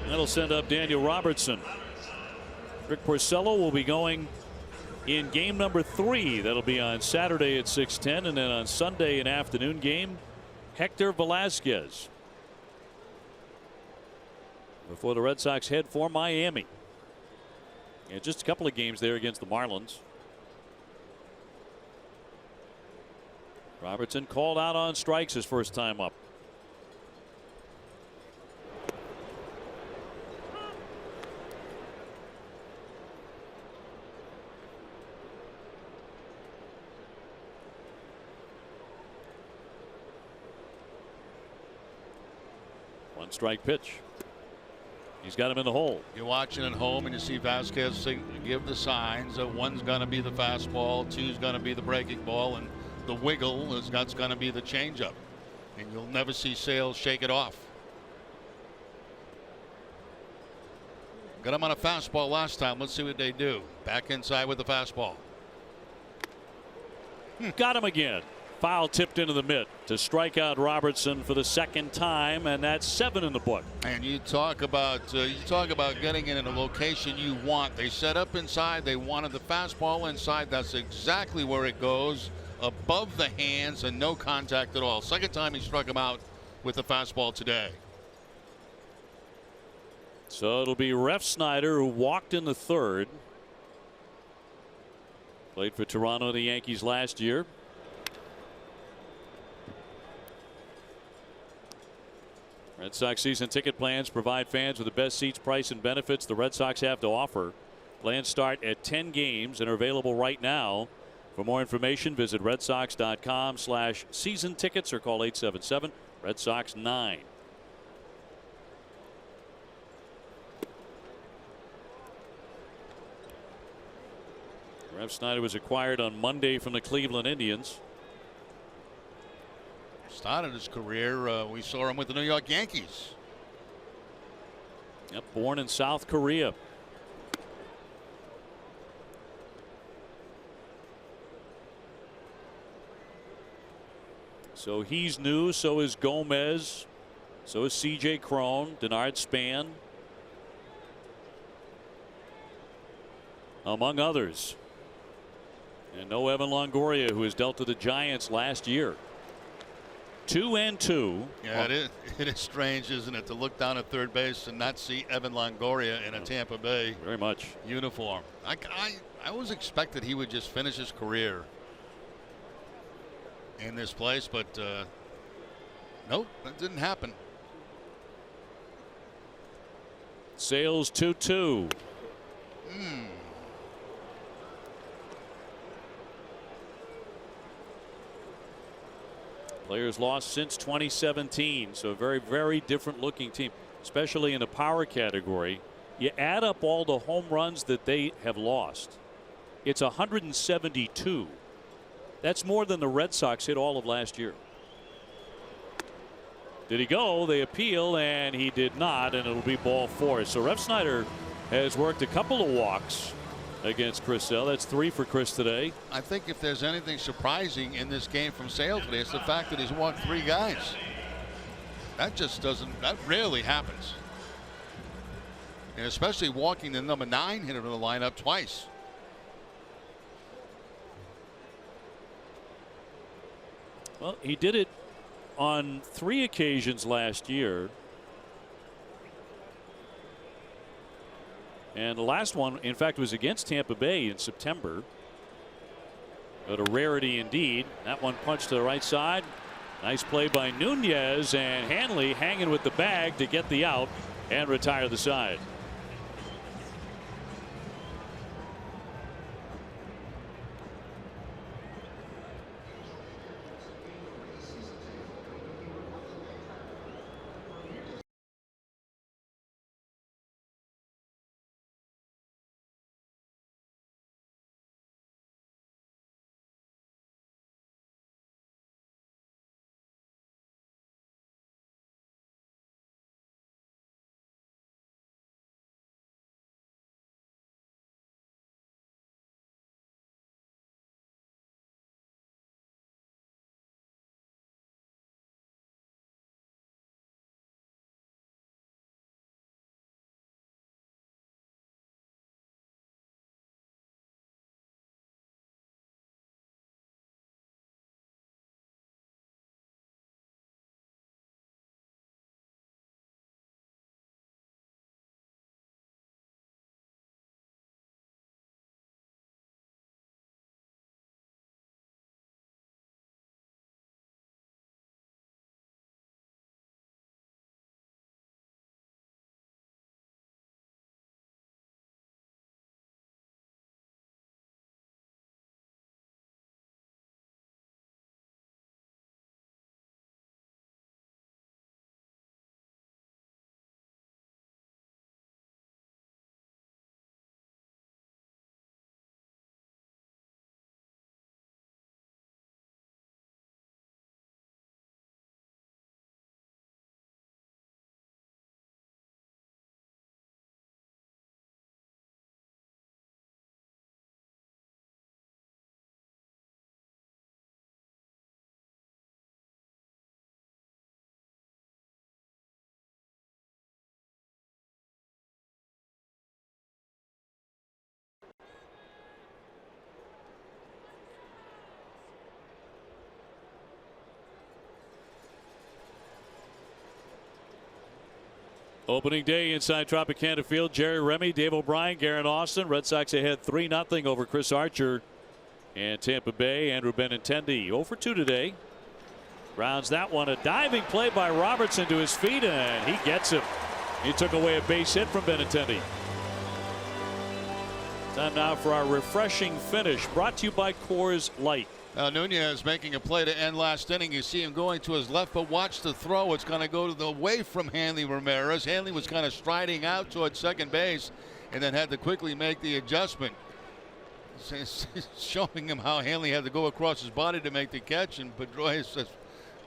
That'll send up Daniel Robertson. Rick Porcello will be going in game number 3. That'll be on Saturday at 6:10, and then on Sunday an afternoon game, Hector Velasquez, before the Red Sox head for Miami. And just a couple of games there against the Marlins. Robertson called out on strikes his first time up. One strike pitch. He's got him in the hole. You're watching at home and you see Vasquez give the signs that one's going to be the fastball, two's going to be the breaking ball, and the wiggle that's going to be the changeup. And you'll never see Sales shake it off. Got him on a fastball last time. Let's see what they do. Back inside with the fastball. Got him again. Foul tipped into the mitt to strike out Robertson for the second time, and that's 7 in the book. And you talk about getting in a location you want. They set up inside. They wanted the fastball inside. That's exactly where it goes, above the hands and no contact at all. Second time he struck him out with the fastball today. So it'll be Refsnyder, who walked in the third. Played for Toronto and the Yankees last year. Red Sox season ticket plans provide fans with the best seats, price, and benefits the Red Sox have to offer. Plans start at 10 games and are available right now. For more information, visit redsox.com/season tickets or call 877 Red Sox 9. Refsnyder was acquired on Monday from the Cleveland Indians. Started his career, we saw him with the New York Yankees. Yep, born in South Korea. So he's new, so is Gomez, so is C.J. Cron, Denard Span, among others. And no Evan Longoria, who was dealt to the Giants last year. 2-2. Yeah, it is strange, isn't it, to look down at third base and not see Evan Longoria in a Tampa Bay very much uniform. I always expected he would just finish his career in this place, but nope, that didn't happen. Sales 2-2. Players lost since 2017, so a very, very different looking team, especially in the power category. You add up all the home runs that they have lost, it's 172. That's more than the Red Sox hit all of last year. Did he go? They appeal, and he did not, and it'll be ball 4. So Refsnyder has worked a couple of walks against Chris Sale. That's 3 for Chris today. I think if there's anything surprising in this game from Sale today, it's the fact that he's walked 3 guys. That rarely happens. And especially walking the number 9 hitter in the lineup twice. Well, he did it on 3 occasions last year. And the last one, in fact, was against Tampa Bay in September. But a rarity indeed. That one punched to the right side. Nice play by Nunez, and Hanley hanging with the bag to get the out and retire the side. Opening day inside Tropicana Field. Jerry Remy, Dave O'Brien, Garen Austin. Red Sox ahead 3-0 over Chris Archer and Tampa Bay. Andrew Benintendi 0 for 2 today. Grounds that one. A diving play by Robertson to his feet, and he gets him. He took away a base hit from Benintendi. Time now for our refreshing finish, brought to you by Coors Light. Now Nunez making a play to end last inning. You see him going to his left, but watch the throw. It's going to go to the away from Hanley Ramirez. Hanley was kind of striding out towards second base and then had to quickly make the adjustment. It's showing him how Hanley had to go across his body to make the catch, and Pedroia says,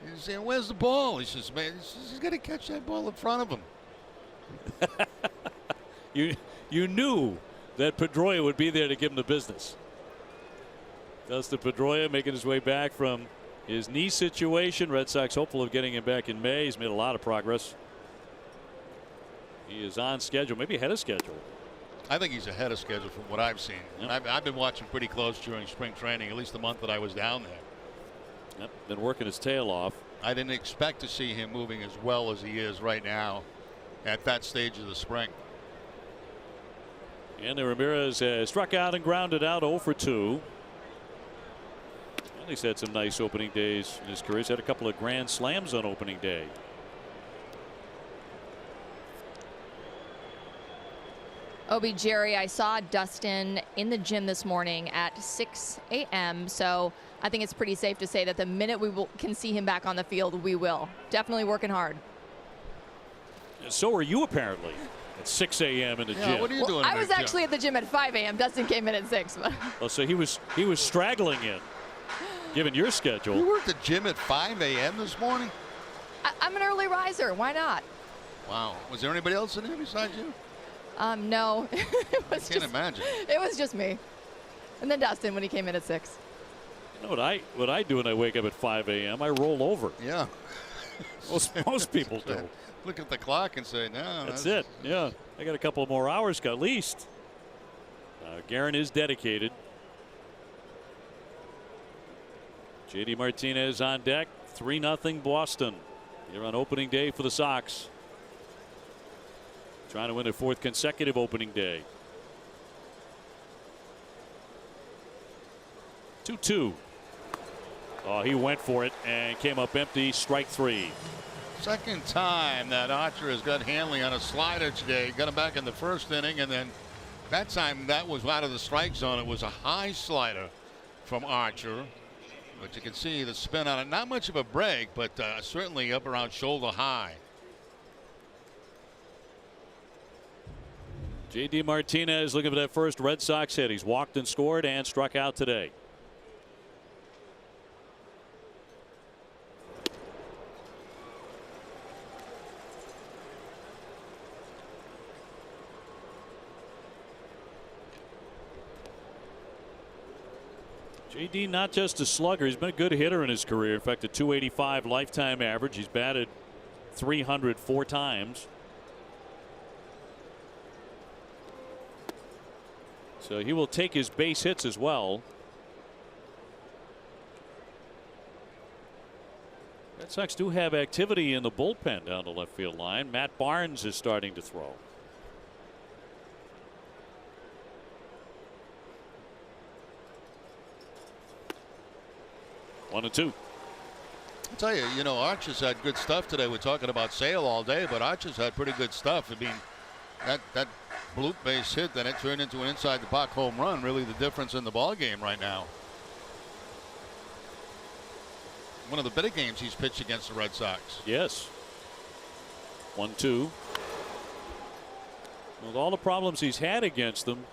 he's saying, "Where's the ball?" He says, "Man, he's got to catch that ball in front of him." You knew that Pedroia would be there to give him the business. Dustin Pedroia making his way back from his knee situation. Red Sox hopeful of getting him back in May. He's made a lot of progress. He is on schedule, maybe ahead of schedule. I think he's ahead of schedule from what I've seen. Yep. I've been watching pretty close during spring training, at least the month that I was down there. Yep, been working his tail off. I didn't expect to see him moving as well as he is right now at that stage of the spring. And Ramirez struck out and grounded out 0 for 2. He's had some nice opening days in his career. He's had a couple of grand slams on opening day. Obi, Jerry, I saw Dustin in the gym this morning at 6 a.m. So I think it's pretty safe to say that the minute we can see him back on the field, we will. Definitely working hard. So are you apparently at 6 a.m. in the gym. What are you doing? I was actually at the gym at 5 a.m. Dustin came in at 6. But. Oh, so he was straggling in. Given your schedule. You were at the gym at 5 a.m. this morning? I'm an early riser. Why not? Wow. Was there anybody else in there besides you? No. I can't imagine. It was just me. And then Dustin when he came in at 6. You know what I do when I wake up at 5 a.m.? I roll over. Yeah. Most people do. Look at the clock and say, no. That's it. Yeah. I got a couple more hours at least. Garen is dedicated. J.D. Martinez on deck. 3-0 Boston. Here on opening day for the Sox. Trying to win their 4th consecutive opening day. 2-2. Oh, he went for it and came up empty. Strike 3. Second time that Archer has got Hanley on a slider today. Got him back in the first inning, and then that time that was out of the strike zone. It was a high slider from Archer. But you can see the spin on it. Not much of a break, but certainly up around shoulder high. J.D. Martinez looking for that first Red Sox hit. He's walked and scored and struck out today. J.D. not just a slugger. He's been a good hitter in his career. In fact, a .285 lifetime average. He's batted 300 4 times. So he will take his base hits as well. Red Sox do have activity in the bullpen down the left field line. Matt Barnes is starting to throw. 1-2. I'll tell you, Archer's had good stuff today. We're talking about Sale all day, but Archer's had pretty good stuff. I mean, that bloop base hit, then it turned into an inside the park home run. Really the difference in the ball game right now. One of the better games he's pitched against the Red Sox. Yes. 1-2. With all the problems he's had against them,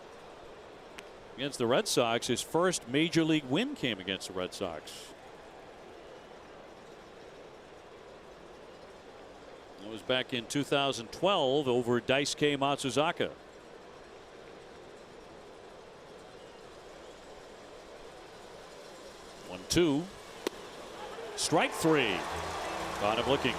against the Red Sox, his first major league win came against the Red Sox. That was back in 2012 over Daisuke Matsuzaka. 1-2. Strike 3. Got him looking.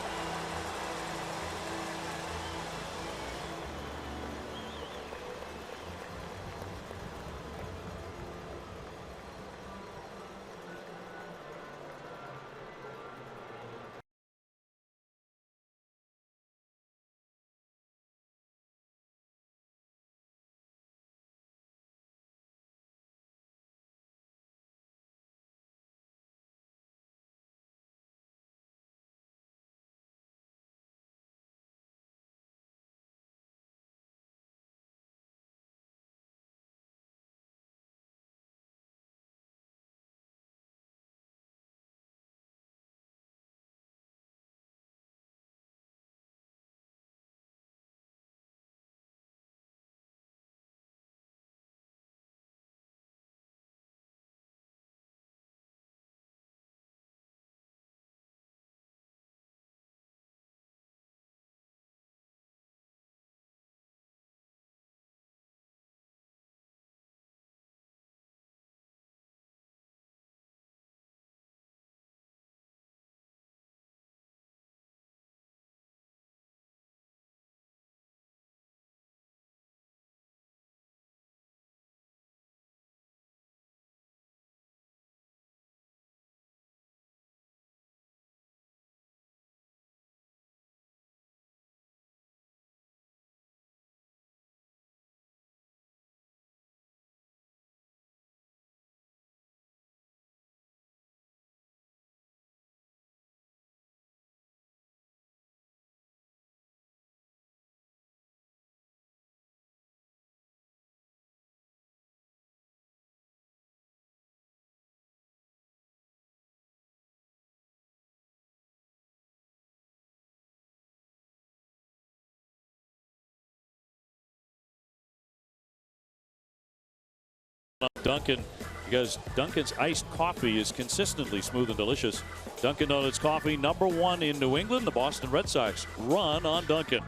Dunkin', because Dunkin's iced coffee is consistently smooth and delicious. Dunkin' Donuts coffee, #1 in New England. The Boston Red Sox run on Dunkin'.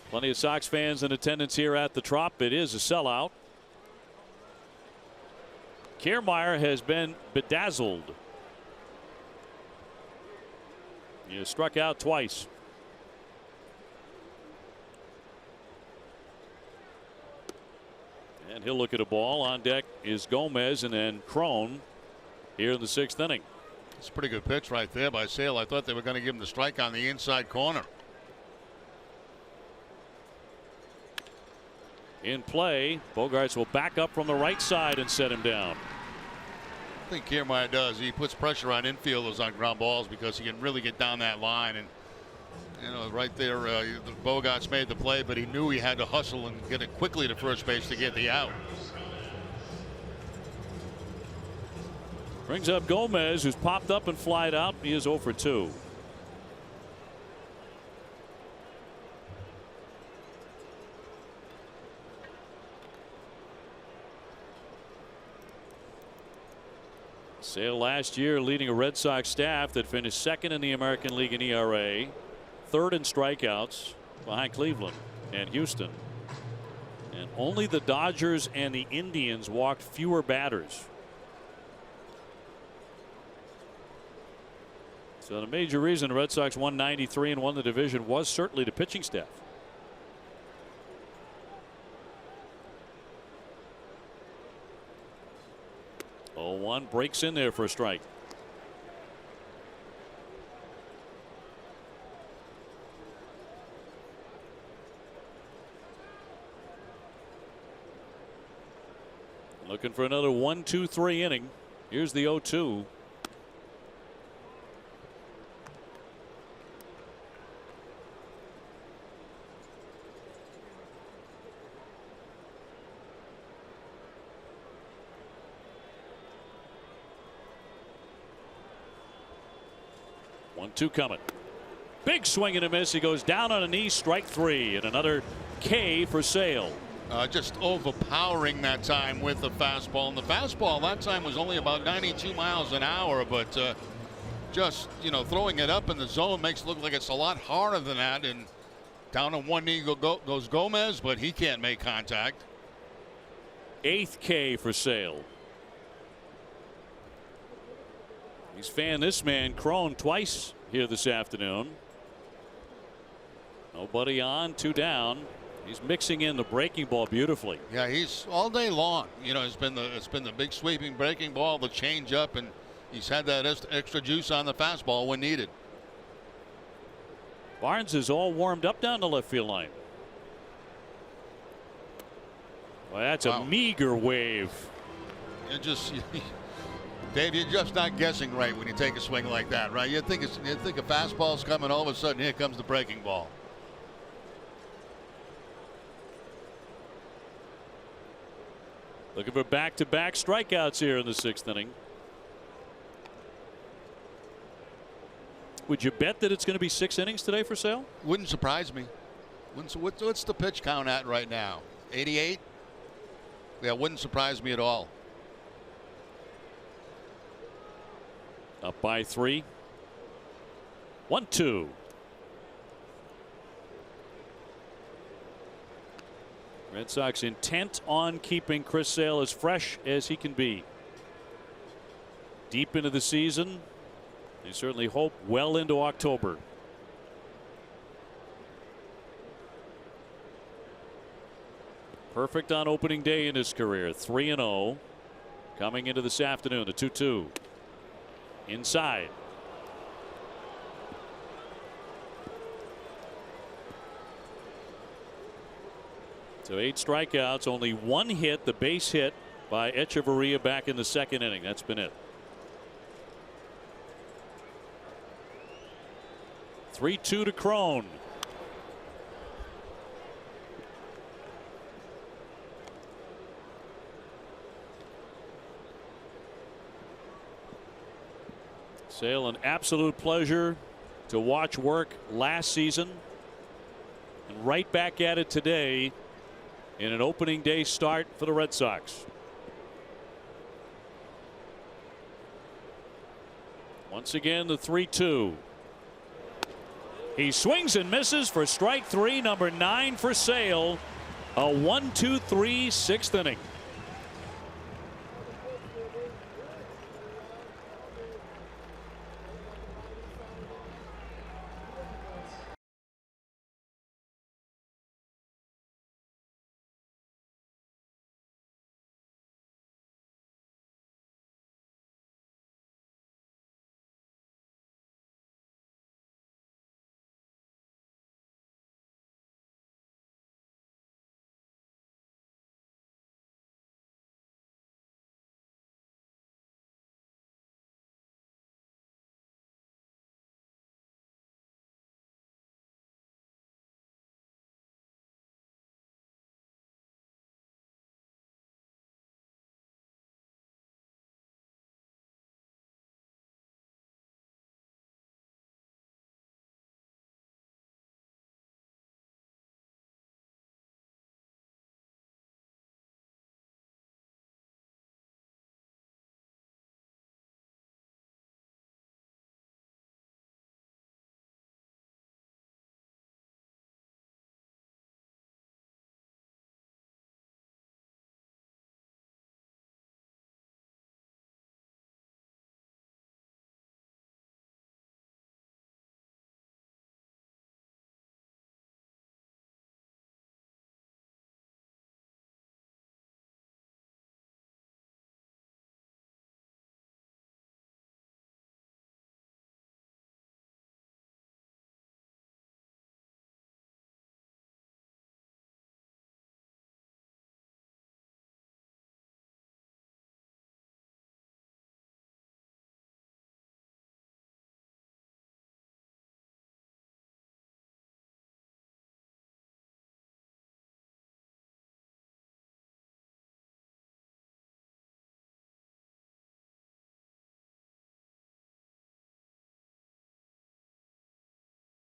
Plenty of Sox fans in attendance here at the Trop. It is a sellout. Kiermaier has been bedazzled. He struck out twice. And he'll look at a ball. On deck is Gomez and then Crone here in the 6th inning. It's a pretty good pitch right there by Sale. I thought they were going to give him the strike on the inside corner. In play, Bogaerts will back up from the right side and set him down. I think Kiermaier does. He puts pressure on infielders on ground balls because he can really get down that line. And you know, right there, Bogaerts made the play, but he knew he had to hustle and get it quickly to first base to get the out. Brings up Gomez, who's popped up and flied out. He is 0 for 2. Sale last year leading a Red Sox staff that finished 2nd in the American League in ERA, 3rd in strikeouts behind Cleveland and Houston. And only the Dodgers and the Indians walked fewer batters. So the major reason the Red Sox won 93 and won the division was certainly the pitching staff. 0-1 breaks in there for a strike. Looking for another 1-2-3 inning. Here's the 0-2. Two coming. Big swing and a miss. He goes down on a knee. Strike 3 and another K for Sale. Just overpowering that time with the fastball. And the fastball that time was only about 92 miles an hour, but just, you know, throwing it up in the zone makes it look like it's a lot harder than that. And down on one knee goes Gomez, but he can't make contact. 8th K for Sale. He's fanned this man Crone twice here this afternoon. Nobody on, 2 down. He's mixing in the breaking ball beautifully. Yeah, he's all day long. You know, it's been the big sweeping breaking ball, the change up, and he's had that extra juice on the fastball when needed. Barnes is all warmed up down the left field line. Well, that's a meager wave. It just Dave, you're just not guessing right when you take a swing like that, right? You think a fastball's coming, all of a sudden here comes the breaking ball. Looking for back-to-back strikeouts here in the 6th inning. Would you bet that it's going to be 6 innings today for Sale? Wouldn't surprise me. What's the pitch count at right now? 88? Yeah, wouldn't surprise me at all. Up by 3. 1-2. Red Sox intent on keeping Chris Sale as fresh as he can be. Deep into the season. They certainly hope well into October. Perfect on opening day in his career. 3-0. Coming into this afternoon, the 2-2. Inside. So 8 strikeouts, only 1 hit, the base hit by Echeverria back in the 2nd inning. That's been it. 3-2 to Crone. Sale, an absolute pleasure to watch work last season and right back at it today in an opening day start for the Red Sox. Once again, the 3-2. He swings and misses for strike 3, number 9 for Sale. A 1-2-3 sixth inning.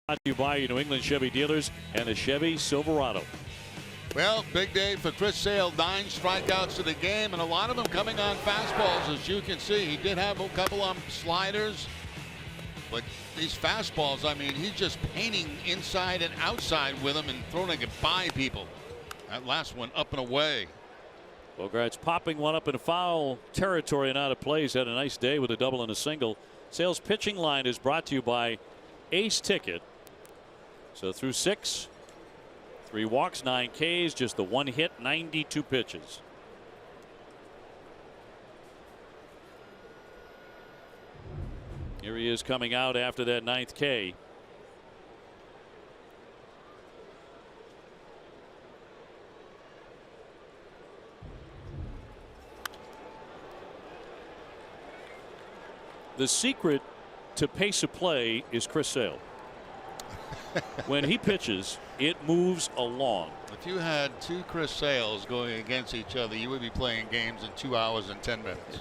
Brought to you by your New England Chevy dealers and the Chevy Silverado. Well, big day for Chris Sale. 9 strikeouts to the game, and a lot of them coming on fastballs, as you can see. He did have a couple on sliders, but these fastballs, I mean, he's just painting inside and outside with them and throwing it by people. That last one up and away. Bogart's popping one up in foul territory and out of place. Had a nice day with a double and a single. Sale's pitching line is brought to you by Ace Ticket. So through 6, 3 walks, 9 Ks, just the 1 hit, 92 pitches. Here he is coming out after that 9th K. The secret to pace of play is Chris Sale. When he pitches, it moves along. If you had 2 Chris Sales going against each other, you would be playing games in 2 hours and 10 minutes.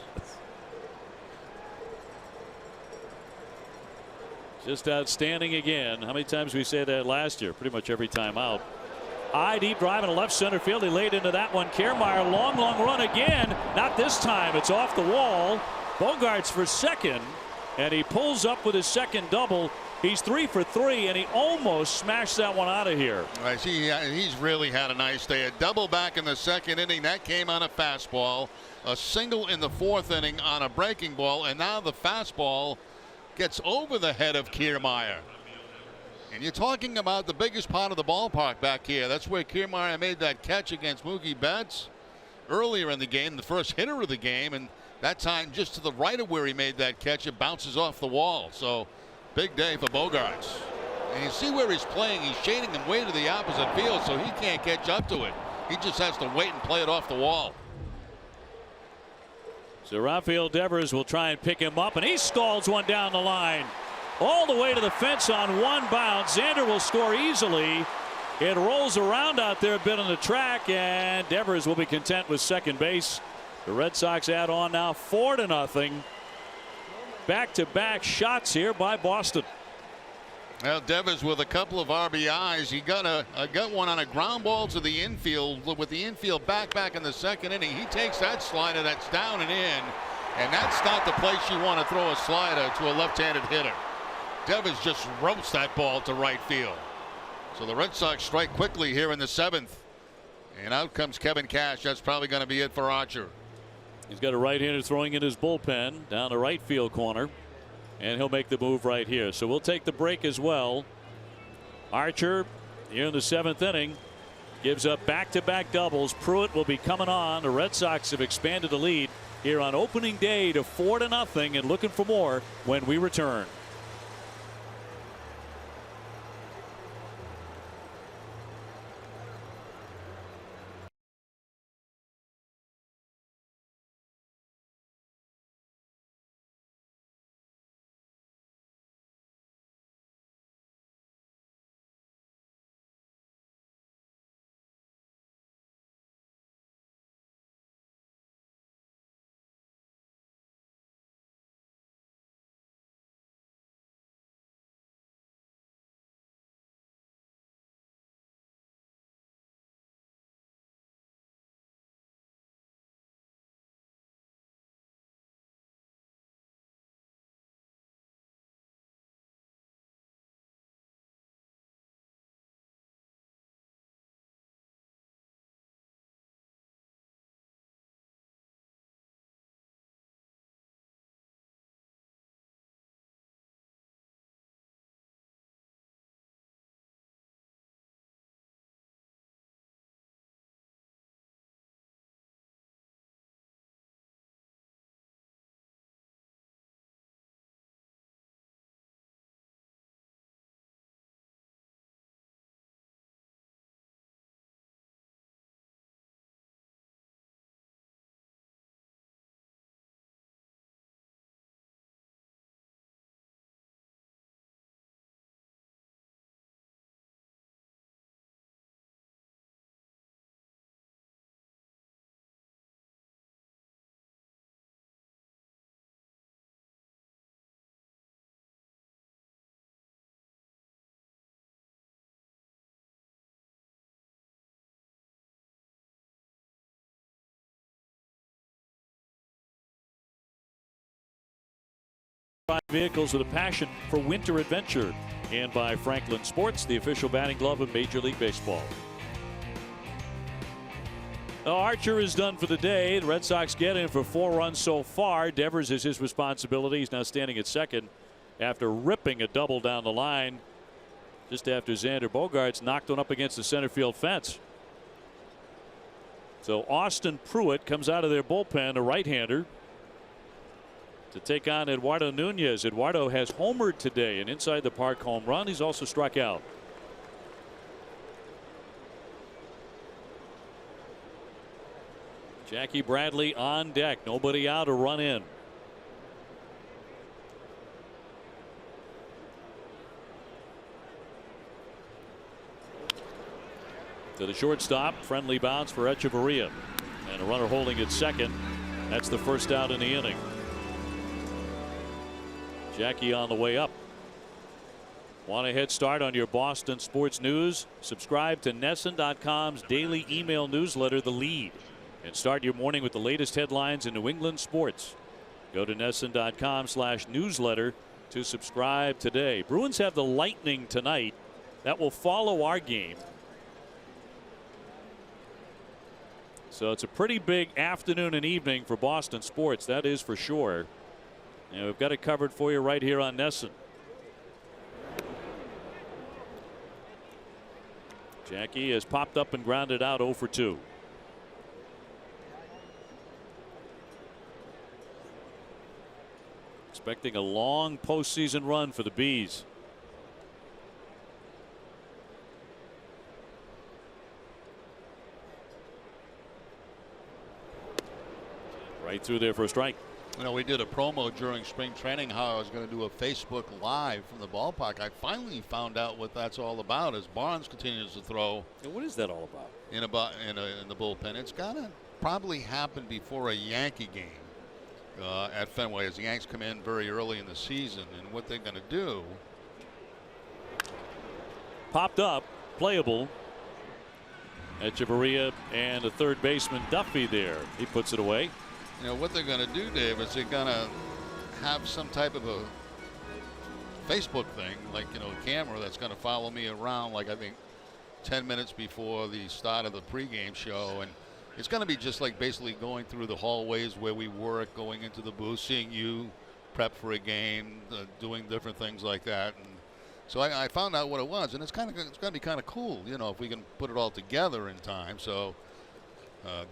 Just outstanding again. How many times we say that last year? Pretty much every time out. High deep drive in left center field. He laid into that one. Kiermaier, long run again. Not this time. It's off the wall. Bogart's for second, and he pulls up with his second double. He's 3 for 3, and he almost smashed that one out of here. I see he's really had a nice day. A double back in the second inning. That came on a fastball. A single in the 4th inning on a breaking ball, and now the fastball gets over the head of Kiermaier. And you're talking about the biggest part of the ballpark back here. That's where Kiermaier made that catch against Mookie Betts earlier in the game, the first hitter of the game, and that time just to the right of where he made that catch, it bounces off the wall. So big day for Bogarts. And you see where he's playing. He's shading him way to the opposite field, so he can't catch up to it. He just has to wait and play it off the wall. So Rafael Devers will try and pick him up, and he scalds one down the line. All the way to the fence on one bounce. Xander will score easily. It rolls around out there a bit on the track, and Devers will be content with second base. The Red Sox add on now 4-0. Back-to-back shots here by Boston. Well, Devers with a couple of RBIs. He got one on a ground ball to the infield with the infield back in the second inning. He takes that slider that's down and in, and that's not the place you want to throw a slider to a left-handed hitter. Devers just roasts that ball to right field. So the Red Sox strike quickly here in the 7th. And out comes Kevin Cash. That's probably going to be it for Archer. He's got a right-hander throwing in his bullpen down the right field corner. And he'll make the move right here. So we'll take the break as well. Archer here in the 7th inning gives up back-to-back doubles. Pruitt will be coming on. The Red Sox have expanded the lead here on opening day to 4-0 and looking for more when we return. Vehicles with a passion for winter adventure, and by Franklin Sports, the official batting glove of Major League Baseball. Archer is done for the day. The Red Sox get in for 4 runs so far. Devers is his responsibility. He's now standing at second after ripping a double down the line just after Xander Bogaerts knocked one up against the center field fence. So Austin Pruitt comes out of their bullpen, a right-hander, to take on Eduardo Nunez. Eduardo has homered today, an inside the park home run. He's also struck out. Jackie Bradley on deck. Nobody out, a run in. To the shortstop, friendly bounce for Echeverria, and a runner holding at second. That's the first out in the inning. Jackie on the way up. Want a head start on your Boston sports news? Subscribe to NESN.com's daily email newsletter, The Lead, and start your morning with the latest headlines in New England sports. Go to NESN.com/newsletter to subscribe today. Bruins have the Lightning tonight. That will follow our game. So it's a pretty big afternoon and evening for Boston sports, that is for sure. And we've got it covered for you right here on NESN. Jackie has popped up and grounded out 0 for 2. Expecting a long postseason run for the Bees. Right through there for a strike. You know, we did a promo during spring training how I was going to do a Facebook Live from the ballpark. I finally found out what that's all about as Barnes continues to throw. And what is that all about? In the bullpen. It's got to probably happen before a Yankee game at Fenway as the Yanks come in very early in the season. And what they're going to do popped up, playable. Echeverria and the third baseman Duffy there. He puts it away. You know what they're going to do, Dave, is they're going to have some type of a Facebook thing, like, you know, a camera that's going to follow me around, like I think 10 minutes before the start of the pregame show, and it's going to be just like basically going through the hallways where we work, going into the booth, seeing you prep for a game, doing different things like that. And so I found out what it was, and it's going to be kind of cool, you know, if we can put it all together in time. So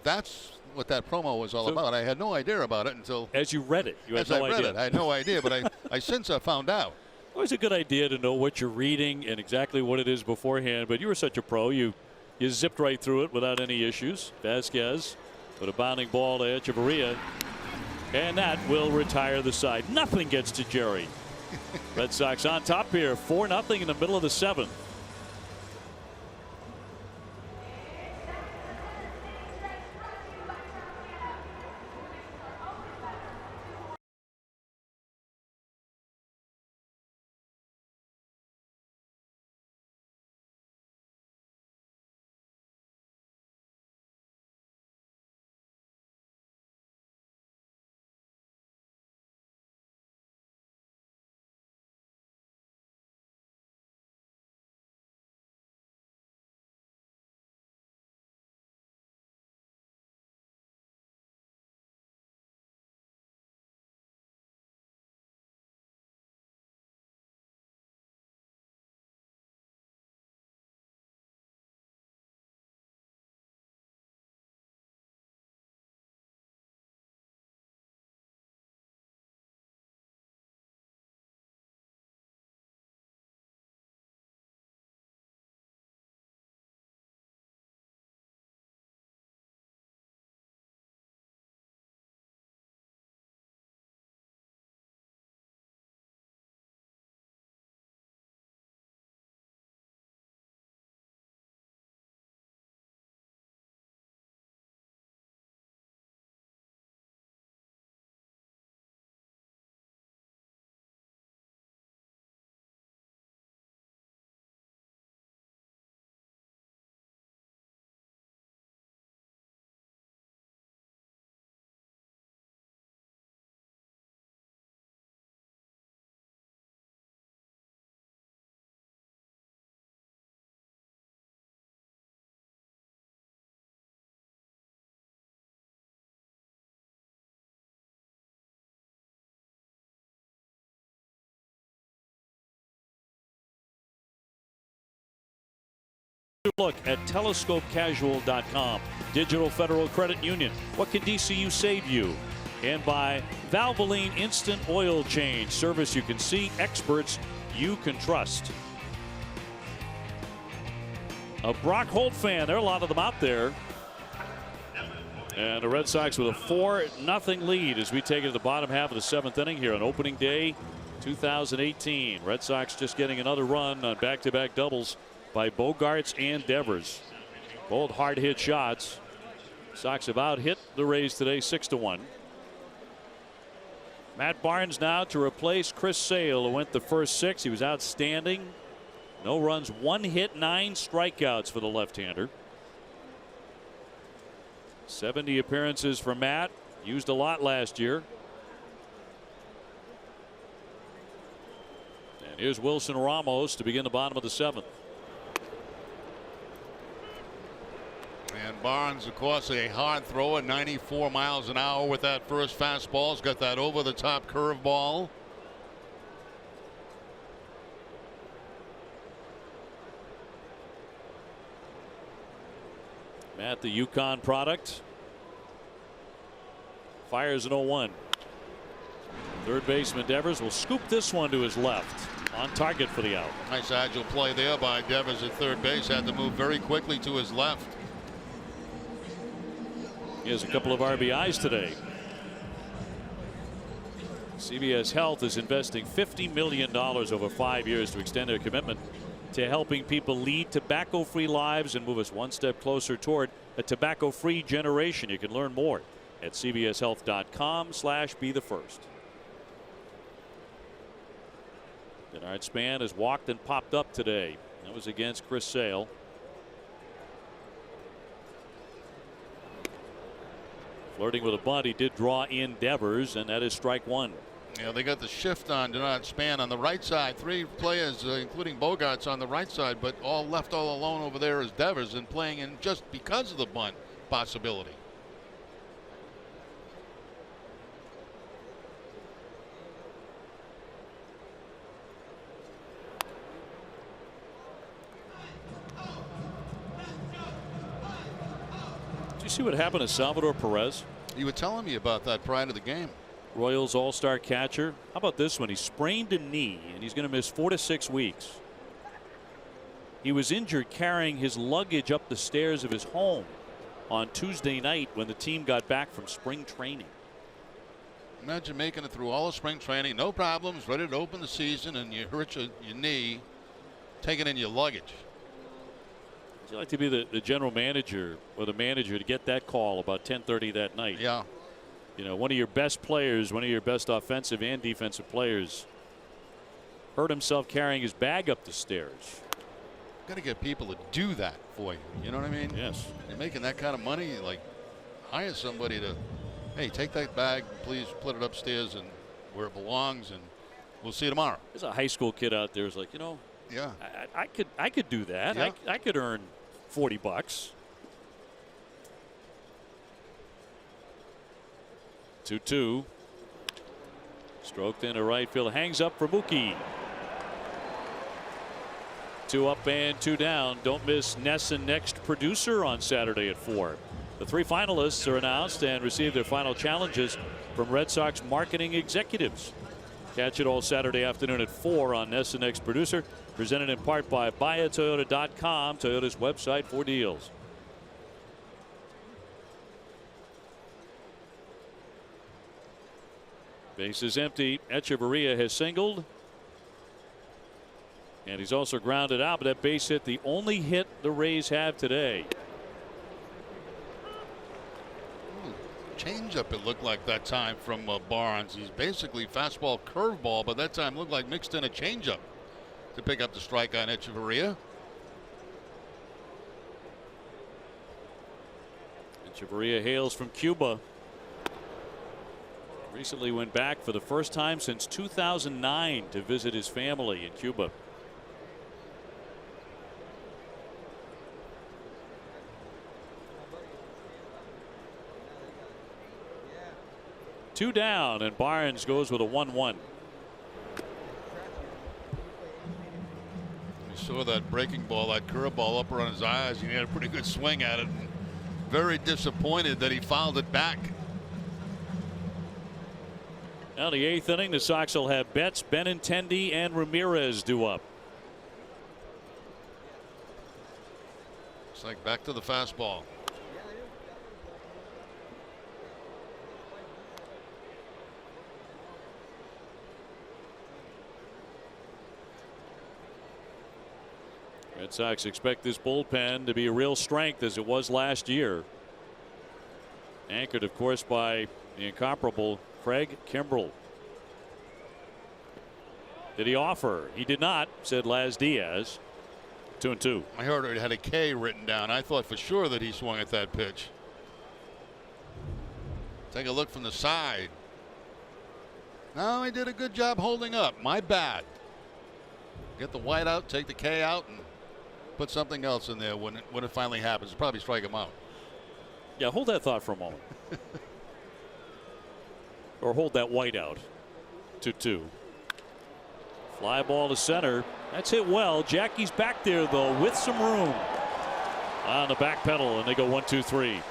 that's what that promo was all about. I had no idea about it until as you read it. You had no idea. I had no idea, but I since I found out. Always a good idea to know what you're reading and exactly what it is beforehand. But you were such a pro, you zipped right through it without any issues. Vasquez with a bounding ball to Echeverria, and that will retire the side. Nothing gets to Jerry. Red Sox on top here, 4-0 in the middle of the 7th. Look at telescopecasual.com. Digital Federal Credit Union. What can DCU save you? And by Valvoline Instant Oil Change. Service you can see, experts you can trust. A Brock Holt fan. There are a lot of them out there. And the Red Sox with a 4-0 lead as we take it to the bottom half of the 7th inning here on opening day 2018. Red Sox just getting another run on back-to-back doubles by Bogarts and Devers. Both hard hit shots. Sox have out hit the Rays today 6-1. Matt Barnes now to replace Chris Sale, who went the first 6. He was outstanding. No runs, 1 hit, 9 strikeouts for the left-hander. 70 appearances for Matt. Used a lot last year. And here's Wilson Ramos to begin the bottom of the 7th. And Barnes, of course, a hard thrower, 94 miles an hour with that first fastball. He's got that over-the-top curveball. Matt, the Yukon product, fires an 0-1. Third baseman Devers will scoop this one to his left. On target for the out. Nice agile play there by Devers at third base. Had to move very quickly to his left. He has a couple of RBIs today. CVS Health is investing $50 million over 5 years to extend their commitment to helping people lead tobacco-free lives and move us one step closer toward a tobacco-free generation. You can learn more at cvshealth.com/be-the-first. Bernard Span has walked and popped up today. That was against Chris Sale. Flirting with a bunt. He did draw in Devers, and that is strike one. Yeah, they got the shift on, do not span on the right side. 3 players, including Bogarts, on the right side, but all left all alone over there is Devers, and playing in just because of the bunt possibility. Did you see what happened to Salvador Perez? You were telling me about that prior to the game. Royals all-star catcher. How about this one? He sprained a knee, and he's going to miss 4 to 6 weeks. He was injured carrying his luggage up the stairs of his home on Tuesday night when the team got back from spring training. Imagine making it through all of spring training, no problems, ready to open the season, and you hurt your knee, taking in your luggage. Would you like to be the general manager or the manager to get that call about 10:30 that night? Yeah. You know, one of your best players, one of your best offensive and defensive players, hurt himself carrying his bag up the stairs. Got to get people to do that for you. You know what I mean? Yes. You're making that kind of money, like hire somebody to, hey, take that bag, please put it upstairs and where it belongs, and we'll see you tomorrow. There's a high school kid out there who's like, you know, yeah, I could do that. Yeah. I could earn $40. 2-2. Stroked into right field. Hangs up for Mookie. 2 up and 2 down. Don't miss Nesson Next Producer on Saturday at 4. The 3 finalists are announced and receive their final challenges from Red Sox marketing executives. Catch it all Saturday afternoon at 4 on Nesson Next Producer. Presented in part by buyatoyota.com, Toyota's website for deals. Base is empty. Echeverria has singled. And he's also grounded out, but that base hit, the only hit the Rays have today. Changeup it looked like that time from Barnes. He's basically fastball curveball, but that time looked like mixed in a changeup to pick up the strike on Echeverria. Echeverria hails from Cuba. Recently went back for the first time since 2009 to visit his family in Cuba. Two down, and Barnes goes with a 1-1. You saw that breaking ball, that curveball up around his eyes. He had a pretty good swing at it. Very disappointed that he fouled it back. Now the 8th inning, the Sox will have Betts, Benintendi, and Ramirez due up. It's like back to the fastball. Red Sox expect this bullpen to be a real strength as it was last year. Anchored, of course, by the incomparable Craig Kimbrell. Did he offer? He did not, said Laz Diaz. 2-2. I heard it had a K written down. I thought for sure that he swung at that pitch. Take a look from the side. No, he did a good job holding up. My bad. Get the white out, take the K out, and put something else in there when it finally happens. Probably strike him out. Yeah, hold that thought for a moment. Or hold that white out. 2-2. Fly ball to center. That's hit well. Jackie's back there, though, with some room on the back pedal, and they go 1-2-3.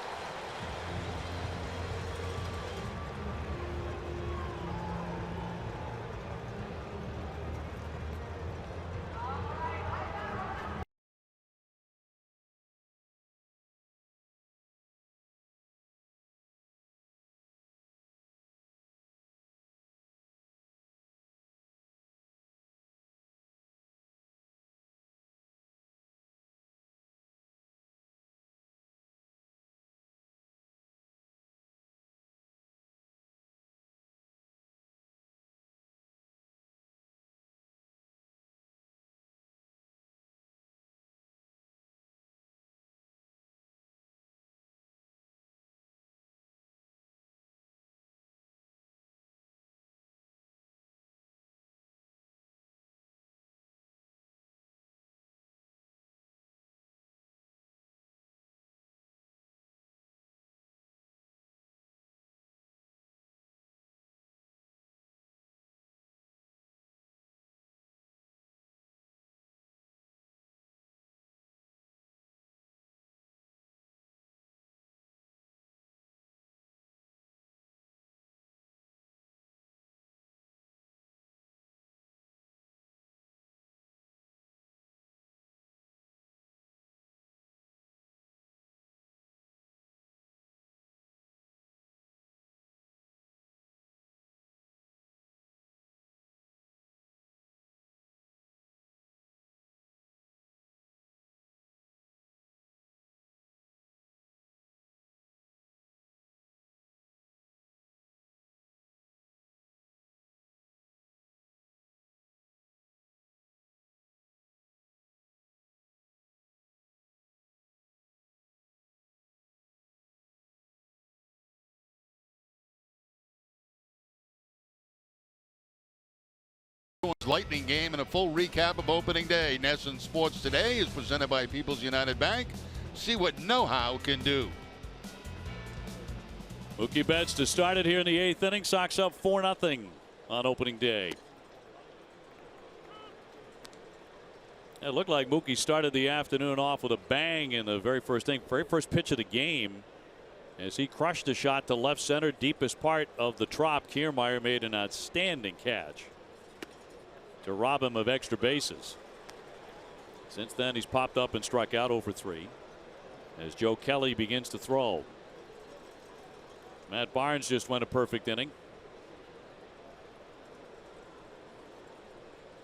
Lightning game and a full recap of opening day. NESN Sports Today is presented by People's United Bank. See what know-how can do. Mookie Betts to start it here in the 8th inning. Sox up 4-0 on opening day. It looked like Mookie started the afternoon off with a bang in the very first pitch of the game, as he crushed a shot to left center, deepest part of the drop. Kiermaier made an outstanding catch to rob him of extra bases. Since then, he's popped up and struck out over 3 as Joe Kelly begins to throw. Matt Barnes just went a perfect inning.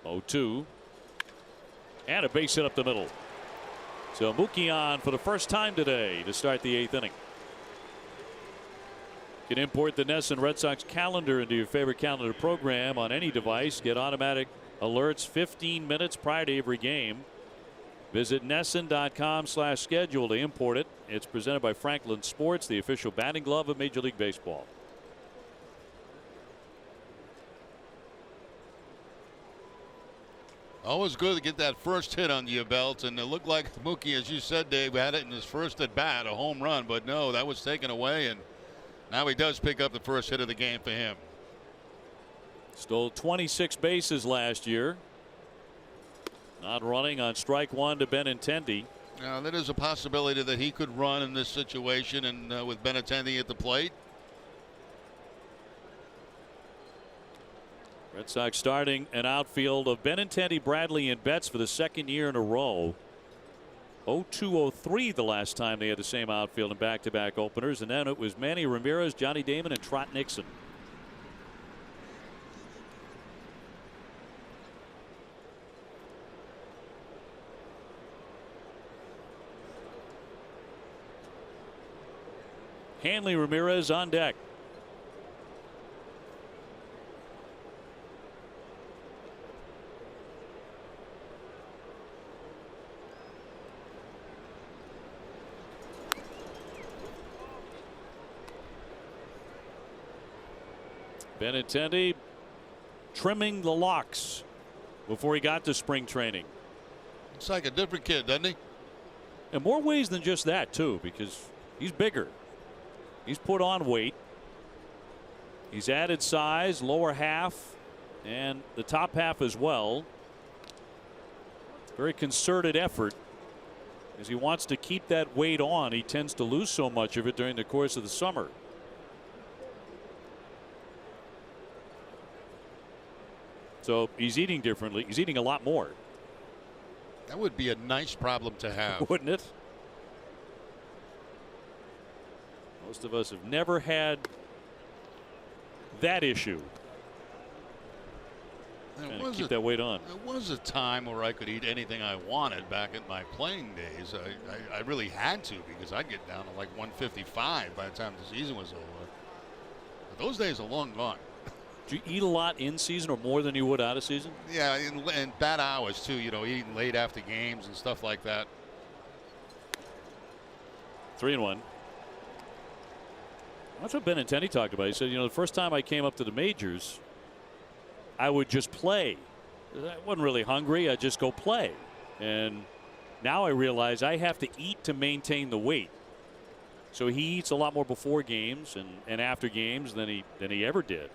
0-2. And a base hit up the middle. So Mookie on for the first time today to start the 8th inning. You can import the NESN Red Sox calendar into your favorite calendar program on any device. Get automatic alerts 15 minutes prior to every game. Visit NESN.com/schedule to import it. It's presented by Franklin Sports, the official batting glove of Major League Baseball. Always good to get that first hit under your belt, and it looked like Mookie, as you said, Dave, had it in his first at bat, a home run, but no, that was taken away, and now he does pick up the first hit of the game for him. Stole 26 bases last year. Not running on strike 1 to Benintendi. Now, there is a possibility that he could run in this situation, and with Benintendi at the plate. Red Sox starting an outfield of Benintendi, Bradley, and Betts for the second year in a row. 0-2-0-3 the last time they had the same outfield in back-to-back openers, and then it was Manny Ramirez, Johnny Damon, and Trot Nixon. Hanley Ramirez on deck. Benintendi trimming the locks before he got to spring training. Looks like a different kid, doesn't he? In more ways than just that, too, because he's bigger. He's put on weight. He's added size, lower half, and the top half as well. Very concerted effort as he wants to keep that weight on. He tends to lose so much of it during the course of the summer. So he's eating differently. He's eating a lot more. That would be a nice problem to have. Wouldn't it? Most of us have never had that issue. Keep that weight on. There was a time where I could eat anything I wanted back in my playing days. I really had to, because I'd get down to like 155 by the time the season was over. But those days are long gone. Do you eat a lot in season or more than you would out of season? Yeah, and bad hours too, eating late after games and stuff like that. 3-1. That's what Benintendi talked about. He said, the first time I came up to the majors, I would just play. I wasn't really hungry. I'd just go play. And now I realize I have to eat to maintain the weight. So he eats a lot more before games and after games than he ever did.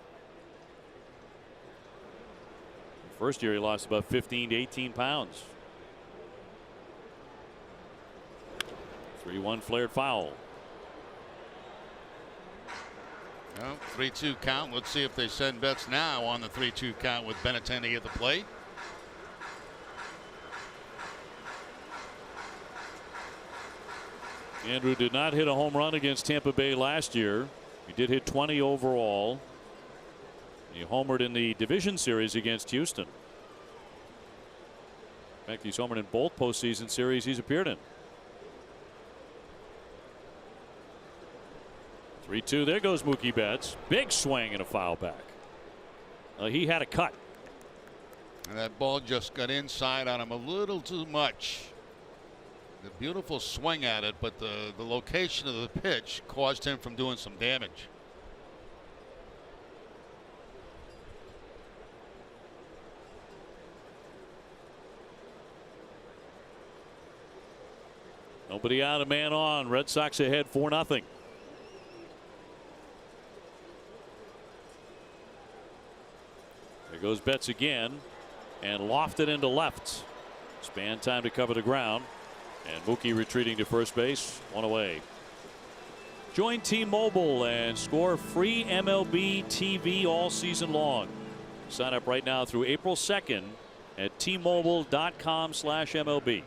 First year he lost about 15 to 18 pounds. 3-1 flared foul. 3-2 count. Let's see if they send Betts now on the 3-2 count with Benintendi at the plate. Andrew did not hit a home run against Tampa Bay last year. He did hit 20 overall. He homered in the division series against Houston. In fact, he's homered in both postseason series he's appeared in. 3-2. There goes Mookie Betts. Big swing and a foul back. He had a cut. And that ball just got inside on him a little too much. The beautiful swing at it, but the location of the pitch caused him from doing some damage. Nobody out, a man on. Red Sox ahead 4-0. There goes Betts again, and lofted into left. Span time to cover the ground, and Mookie retreating to first base, one away. Join T-Mobile and score free MLB TV all season long. Sign up right now through April 2nd at T-Mobile.com/MLB.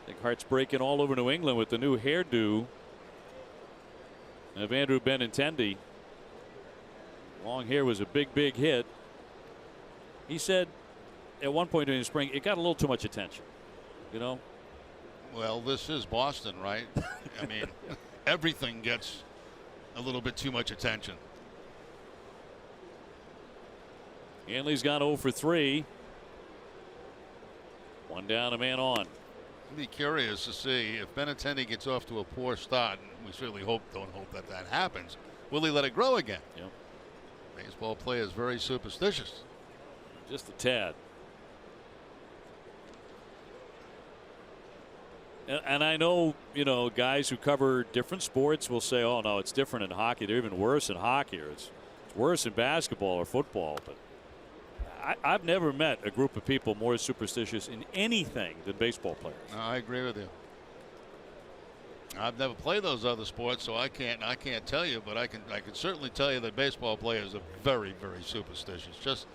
I think hearts breaking all over New England with the new hairdo of Andrew Benintendi. Long hair was a big hit. He said at one point during the spring it got a little too much attention. You know? Well, this is Boston, right? I mean, everything gets a little bit too much attention. Hanley's gone 0 for 3. One down, a man on. I'd be curious to see if Benintendi gets off to a poor start, and we certainly don't hope that happens. Will he let it grow again? Yep. Baseball players very superstitious. Just a tad. And I know, you know, guys who cover different sports will say, oh, no, it's different in hockey. They're even worse in hockey, or it's worse in basketball or football. But I've never met a group of people more superstitious in anything than baseball players. No, I agree with you. I've never played those other sports, so I can't tell you, but I can certainly tell you that baseball players are very superstitious. Just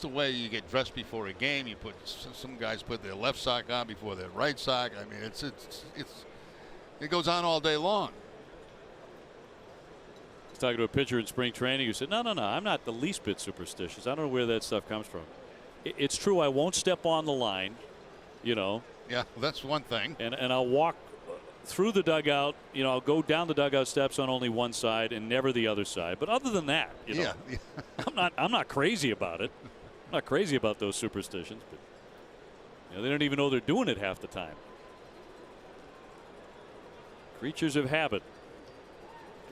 the way you get dressed before a game, you put some guys put their left sock on before their right sock. I mean, it goes on all day long. I was talking to a pitcher in spring training who said, no, I'm not the least bit superstitious. I don't know where that stuff comes from. It's true, I won't step on the line, you know. Yeah, well, that's one thing. And I'll walk through the dugout, you know, I'll go down the dugout steps on only one side and never the other side. But other than that, you know, I'm not crazy about it. I'm not crazy about those superstitions, but you know, they don't even know they're doing it half the time. Creatures of habit.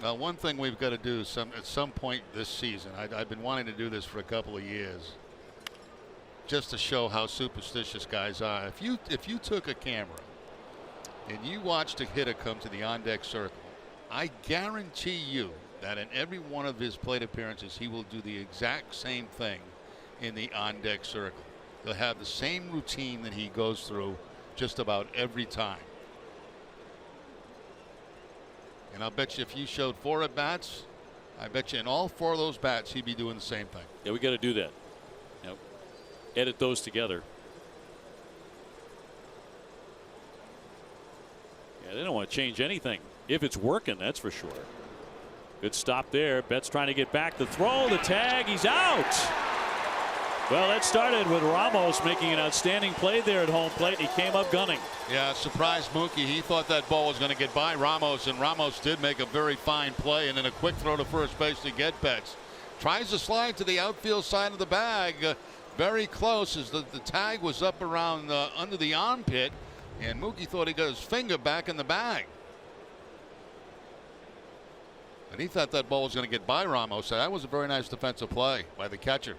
Well, one thing we've got to do at some point this season, I've been wanting to do this for a couple of years, just to show how superstitious guys are. If you took a camera and you watched a hitter come to the on-deck circle, I guarantee you that in every one of his plate appearances, he will do the exact same thing in the on-deck circle. He'll have the same routine that he goes through just about every time. And I'll bet you if you showed 4 at-bats, I bet you in all 4 of those bats, he'd be doing the same thing. Yeah, we got to do that. You know, edit those together. Yeah, they don't want to change anything. If it's working, that's for sure. Good stop there. Betts trying to get back. The throw, the tag, he's out. Well, that started with Ramos making an outstanding play there at home plate. He came up gunning. Yeah, surprised Mookie. He thought that ball was going to get by Ramos, and Ramos did make a very fine play, and then a quick throw to first base to get Betts. Tries to slide to the outfield side of the bag. Very close as the tag was up around under the armpit, and Mookie thought he got his finger back in the bag. And he thought that ball was going to get by Ramos. That was a very nice defensive play by the catcher.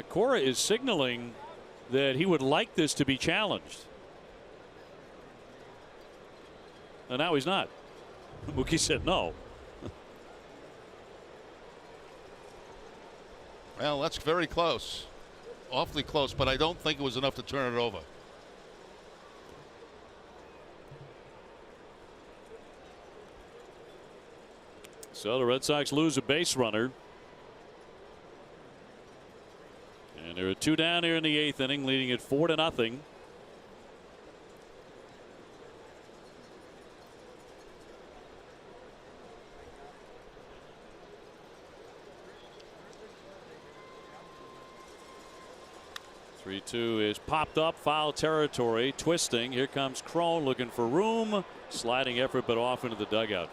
Cora is signaling that he would like this to be challenged. And now he's not. Mookie said no. Well, that's very close. Awfully close, but I don't think it was enough to turn it over. So the Red Sox lose a base runner. And there are 2 down here in the 8th inning, leading it 4-0. Three-two is popped up, foul territory, twisting. Here comes Crone looking for room, sliding effort, but off into the dugout.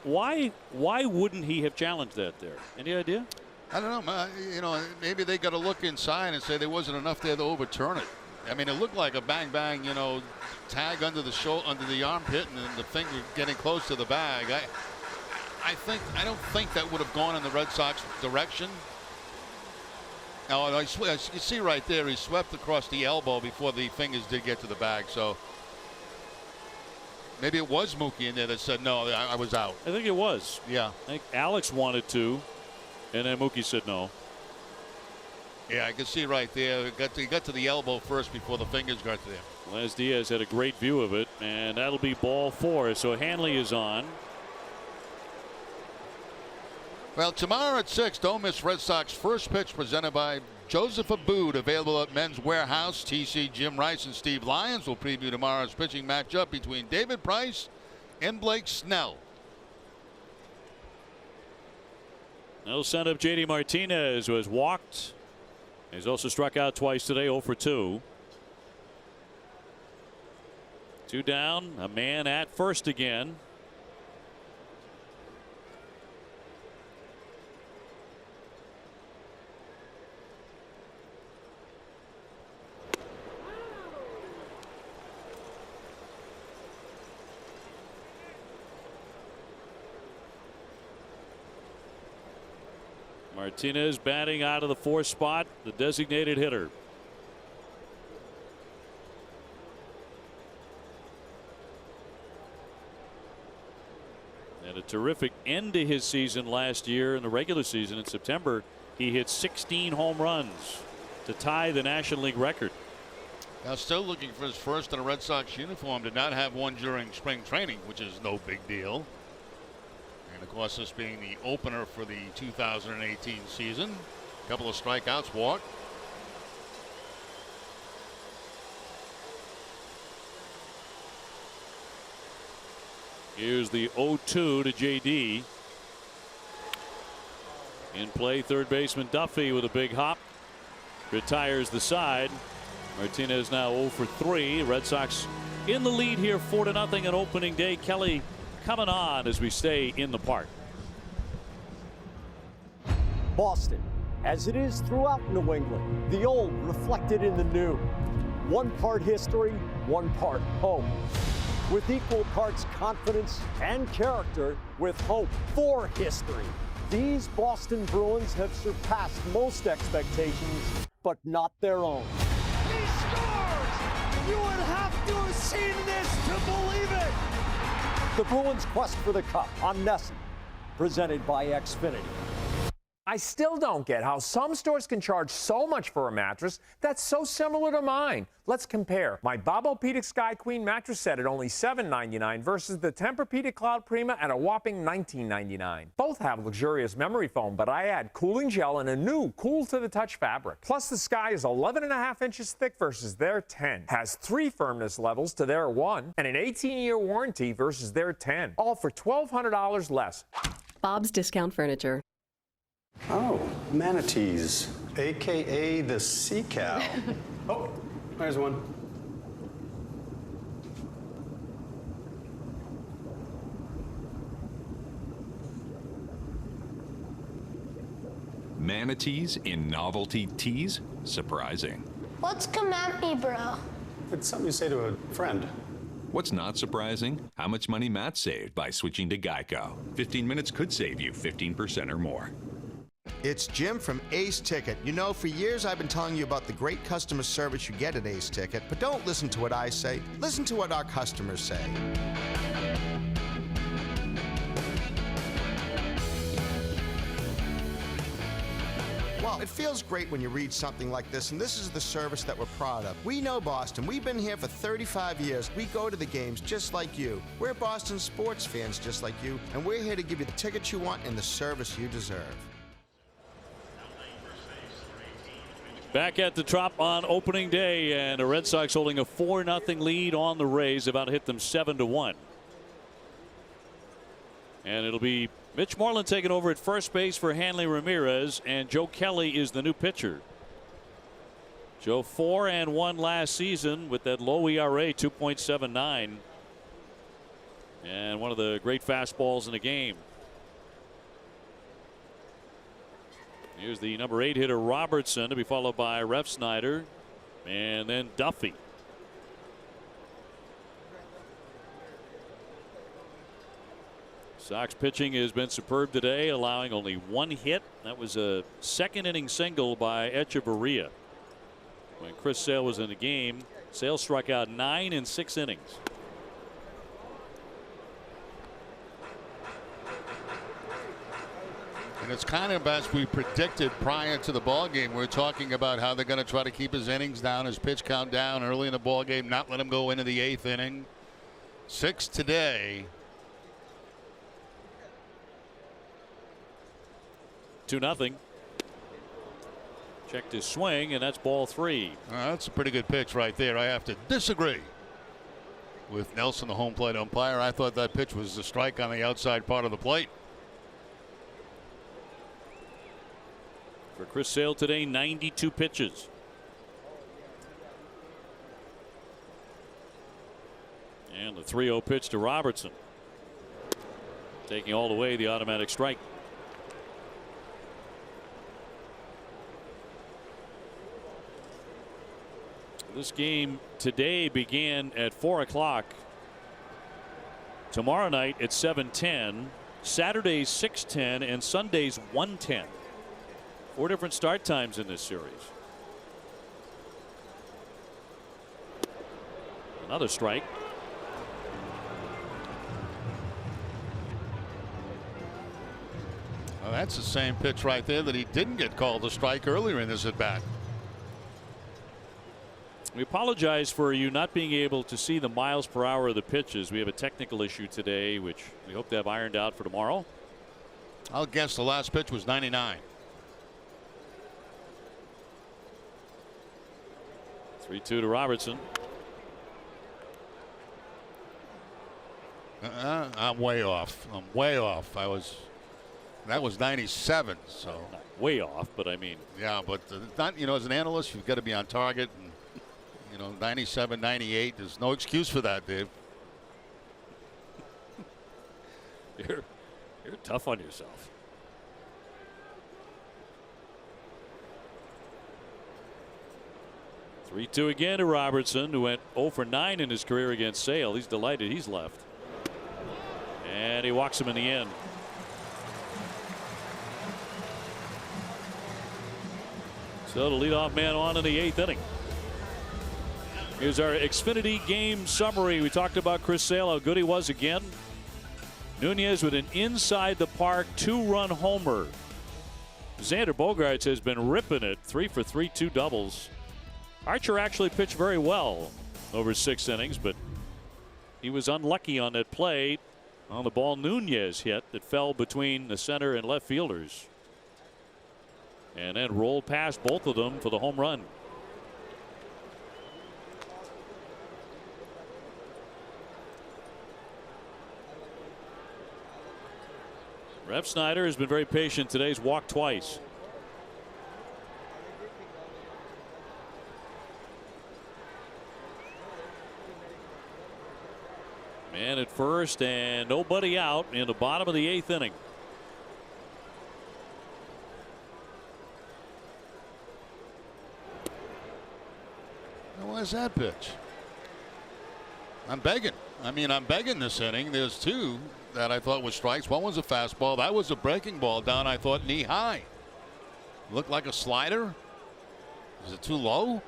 Why wouldn't he have challenged that there? Any idea? I don't know. You know, maybe they got to look inside and say there wasn't enough there to overturn it. I mean, it looked like a bang, you know, tag under the shoulder, under the armpit, and then the finger getting close to the bag. I don't think that would have gone in the Red Sox direction. Oh, no, you see right there, he swept across the elbow before the fingers did get to the bag. So maybe it was Mookie in there that said, no, I was out. I think it was. Yeah. I think Alex wanted to, and then Mookie said no. Yeah, I can see right there. He got to the elbow first before the fingers got there. Les Diaz had a great view of it, and that'll be ball 4. So Hanley is on. Well, tomorrow at 6, don't miss Red Sox first pitch presented by Joseph Abood, available at Men's Warehouse. TC, Jim Rice, and Steve Lyons will preview tomorrow's pitching matchup between David Price and Blake Snell. They'll send up J.D. Martinez, who has walked. He's also struck out twice today, 0 for 2. 2 down, a man at first again. Martinez batting out of the 4th spot, the designated hitter. And a terrific end to his season last year in the regular season. In September, he hit 16 home runs to tie the National League record. Now still looking for his first in a Red Sox uniform. Did not have one during spring training, which is no big deal. And of course, this being the opener for the 2018 season. A couple of strikeouts, walk. Here's the 0-2 to JD. In play, third baseman Duffy with a big hop. Retires the side. Martinez now 0 for 3. Red Sox in the lead here 4-0 on opening day. Kelly coming on as we stay in the park. Boston, as it is throughout New England, the old reflected in the new. One part history, one part hope. With equal parts confidence and character, with hope for history. These Boston Bruins have surpassed most expectations, but not their own. He scores! You would have to have seen this to believe it! The Bruins' quest for the cup on NESN, presented by Xfinity. I still don't get how some stores can charge so much for a mattress that's so similar to mine. Let's compare. My Bob-O-Pedic Sky Queen mattress set at only $7.99 versus the Tempur-Pedic Cloud Prima at a whopping $19.99. Both have luxurious memory foam, but I add cooling gel and a new cool-to-the-touch fabric. Plus, the Sky is 11.5 inches thick versus their 10. Has 3 firmness levels to their 1, and an 18-year warranty versus their 10. All for $1,200 less. Bob's Discount Furniture. Oh, manatees, a.k.a. the sea cow. Oh, there's one. Manatees in novelty tees? Surprising. What's come at me, bro? It's something you say to a friend. What's not surprising? How much money Matt saved by switching to Geico. 15 minutes could save you 15% or more. It's Jim from Ace Ticket. You know, for years I've been telling you about the great customer service you get at Ace Ticket, but don't listen to what I say. Listen to what our customers say. Well, it feels great when you read something like this, and this is the service that we're proud of. We know Boston. We've been here for 35 years. We go to the games just like you. We're Boston sports fans just like you, and we're here to give you the tickets you want and the service you deserve. Back at the Trop on opening day, and the Red Sox holding a 4-0 lead on the Rays. About to hit them 7-1. And it'll be Mitch Moreland taking over at first base for Hanley Ramirez, and Joe Kelly is the new pitcher. Joe 4-1 last season with that low ERA, 2.79, and one of the great fastballs in the game. Here's the number 8 hitter Robertson, to be followed by Refsnyder and then Duffy. Sox pitching has been superb today, allowing only one hit. That was a second inning single by Echeverria. When Chris Sale was in the game, Sale struck out 9 in 6 innings. And it's kind of as we predicted prior to the ball game. We're talking about how they're going to try to keep his innings down, his pitch count down early in the ball game, not let him go into the 8th inning. 6 today. 2-0. Checked his swing, and that's ball 3. That's a pretty good pitch right there. I have to disagree with Nelson, the home plate umpire. I thought that pitch was a strike on the outside part of the plate. For Chris Sale today, 92 pitches. And the 3-0 pitch to Robertson. Taking all the way the automatic strike. This game today began at 4 o'clock. Tomorrow night at 7:10. Saturdays 6:10 and Sundays 1:10. 4 different start times in this series. Another strike. Well, that's the same pitch right there that he didn't get called a strike earlier in this at bat. We apologize for you not being able to see the miles per hour of the pitches. We have a technical issue today, which we hope to have ironed out for tomorrow. I'll guess the last pitch was 99. 3-2 to Robertson. I'm way off. I'm way off. That was 97. So not way off, but I mean. Yeah, but not, as an analyst, you've got to be on target. And, 97, 98. There's no excuse for that, Dave. You're tough on yourself. Three-2 again to Robertson, who went 0 for 9 in his career against Sale. He's delighted he's left. And he walks him in the end. So the leadoff man on in the 8th inning. Here's our Xfinity game summary. We talked about Chris Sale, how good he was again. Nunez with an inside the park 2-run homer. Xander Bogaerts has been ripping it, 3 for 3, 2 doubles. Archer actually pitched very well over 6 innings, but he was unlucky on that play on the ball Nunez hit that fell between the center and left fielders. And then rolled past both of them for the home run. Rev Snyder has been very patient today. He's walked twice. Man at first and nobody out in the bottom of the 8th inning. What's that pitch? I'm begging. I'm begging this inning. There's 2 that I thought was strikes. One was a fastball. That was a breaking ball down, I thought, knee high. Looked like a slider. Is it too low?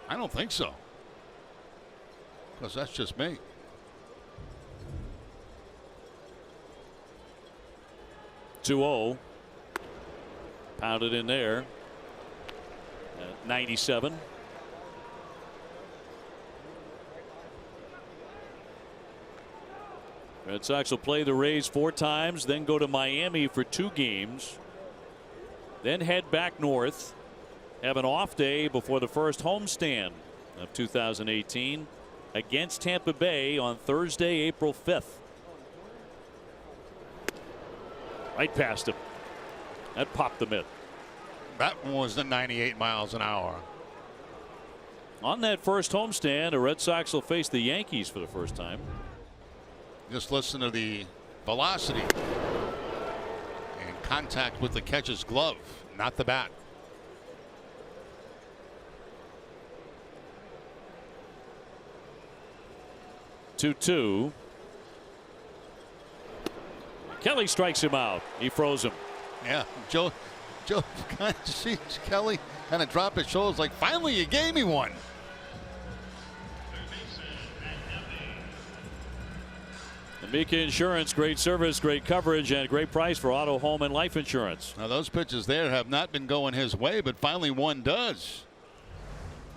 I don't think so. Because that's just me. .20. Pounded in there. 97. Red Sox will play the Rays 4 times, then go to Miami for 2 games, then head back north, have an off day before the first homestand of 2018 against Tampa Bay on Thursday, April 5th. Right past him. That popped the mid. That one was the 98 miles an hour. On that first homestand, the Red Sox will face the Yankees for the first time. Just listen to the velocity and contact with the catcher's glove, not the bat. Kelly strikes him out. He froze him. Yeah, Joe kind of sees Kelly kind of drop his shoulders like, finally you gave me one. Amica Insurance, great service, great coverage, and great price for auto, home, and life insurance. Now those pitches there have not been going his way, but finally one does.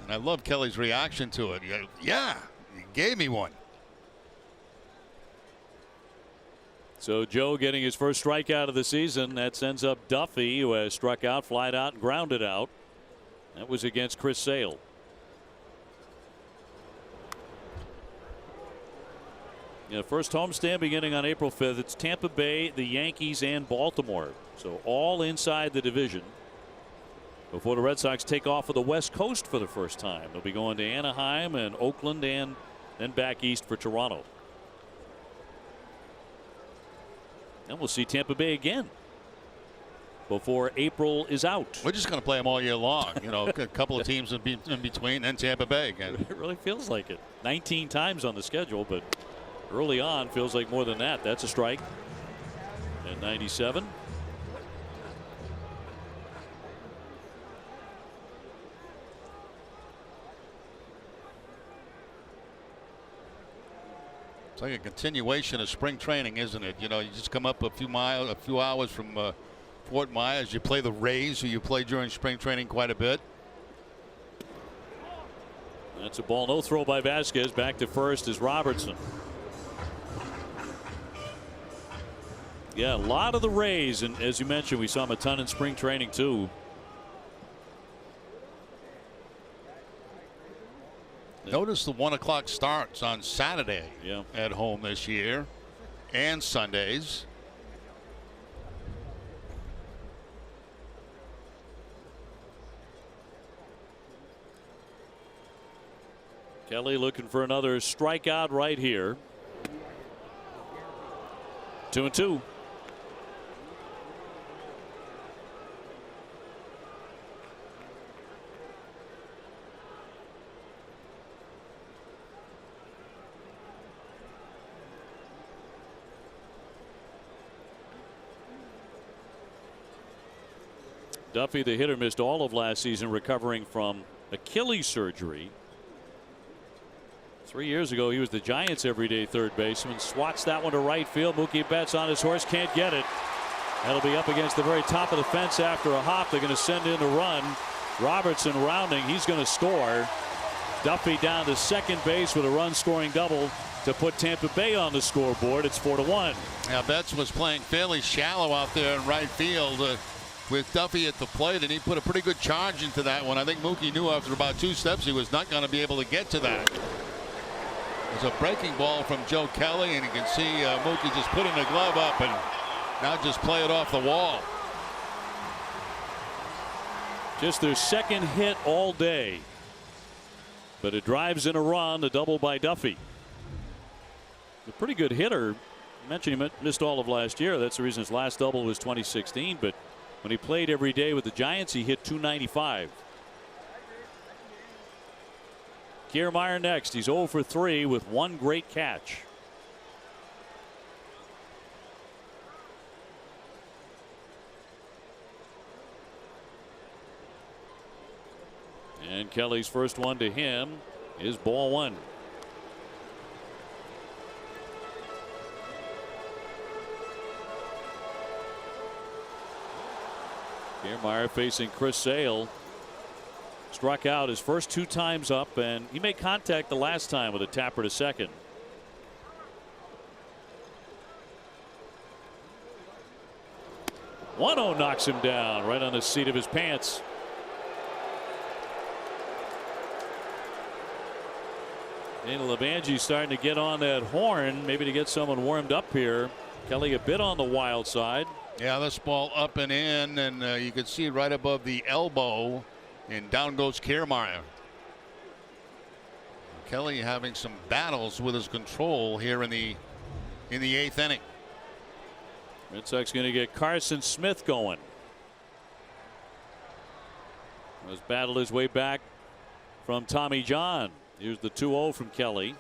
And I love Kelly's reaction to it. Yeah, you gave me one. So Joe getting his first strikeout of the season. That sends up Duffy, who has struck out, flied out, and grounded out. That was against Chris Sale. First homestand beginning on April 5th. It's Tampa Bay, the Yankees, and Baltimore. So all inside the division before the Red Sox take off for the West Coast for the first time. They'll be going to Anaheim and Oakland and then back east for Toronto. And we'll see Tampa Bay again before April is out. We're just going to play them all year long. A couple of teams in between, and Tampa Bay again. It really feels like it. 19 times on the schedule, but early on feels like more than that. That's a strike. At 97. It's like a continuation of spring training, isn't it? You just come up a few hours from Fort Myers. You play the Rays, who you play during spring training quite a bit. That's a ball, no throw by Vasquez. Back to first is Robertson. Yeah, a lot of the Rays, and as you mentioned, we saw them a ton in spring training too. Notice the 1 o'clock starts on Saturday at home this year, and Sundays. Kelly looking for another strikeout right here. 2-2. Duffy, the hitter, missed all of last season recovering from Achilles surgery. 3 years ago, he was the Giants' everyday third baseman. Swats that one to right field. Mookie Betts on his horse, can't get it. That'll be up against the very top of the fence after a hop. They're going to send in a run. Robertson rounding. He's going to score. Duffy down to second base with a run-scoring double to put Tampa Bay on the scoreboard. It's 4-1. Now, Betts was playing fairly shallow out there in right field with Duffy at the plate, and he put a pretty good charge into that one. I think Mookie knew after about 2 steps he was not going to be able to get to that. There's a breaking ball from Joe Kelly, and you can see Mookie just putting the glove up and now just play it off the wall. Just their second hit all day. But it drives in a run, a double by Duffy. A pretty good hitter. I mentioned he missed all of last year. That's the reason his last double was 2016. But when he played every day with the Giants, he hit .295. Kiermaier next. He's 0 for 3 with one great catch. And Kelly's first one to him is ball 1. Kiermaier facing Chris Sale. Struck out his first 2 times up, and he made contact the last time with a tapper to second. .10 knocks him down right on the seat of his pants. And Levangi's starting to get on that horn, maybe to get someone warmed up here. Kelly a bit on the wild side. Yeah, this ball up and in, and you can see right above the elbow, and down goes Kiermaier. Kelly having some battles with his control here in the 8th inning. Red Sox going to get Carson Smith going. Has battled his way back from Tommy John. Here's the 2-0 from Kelly.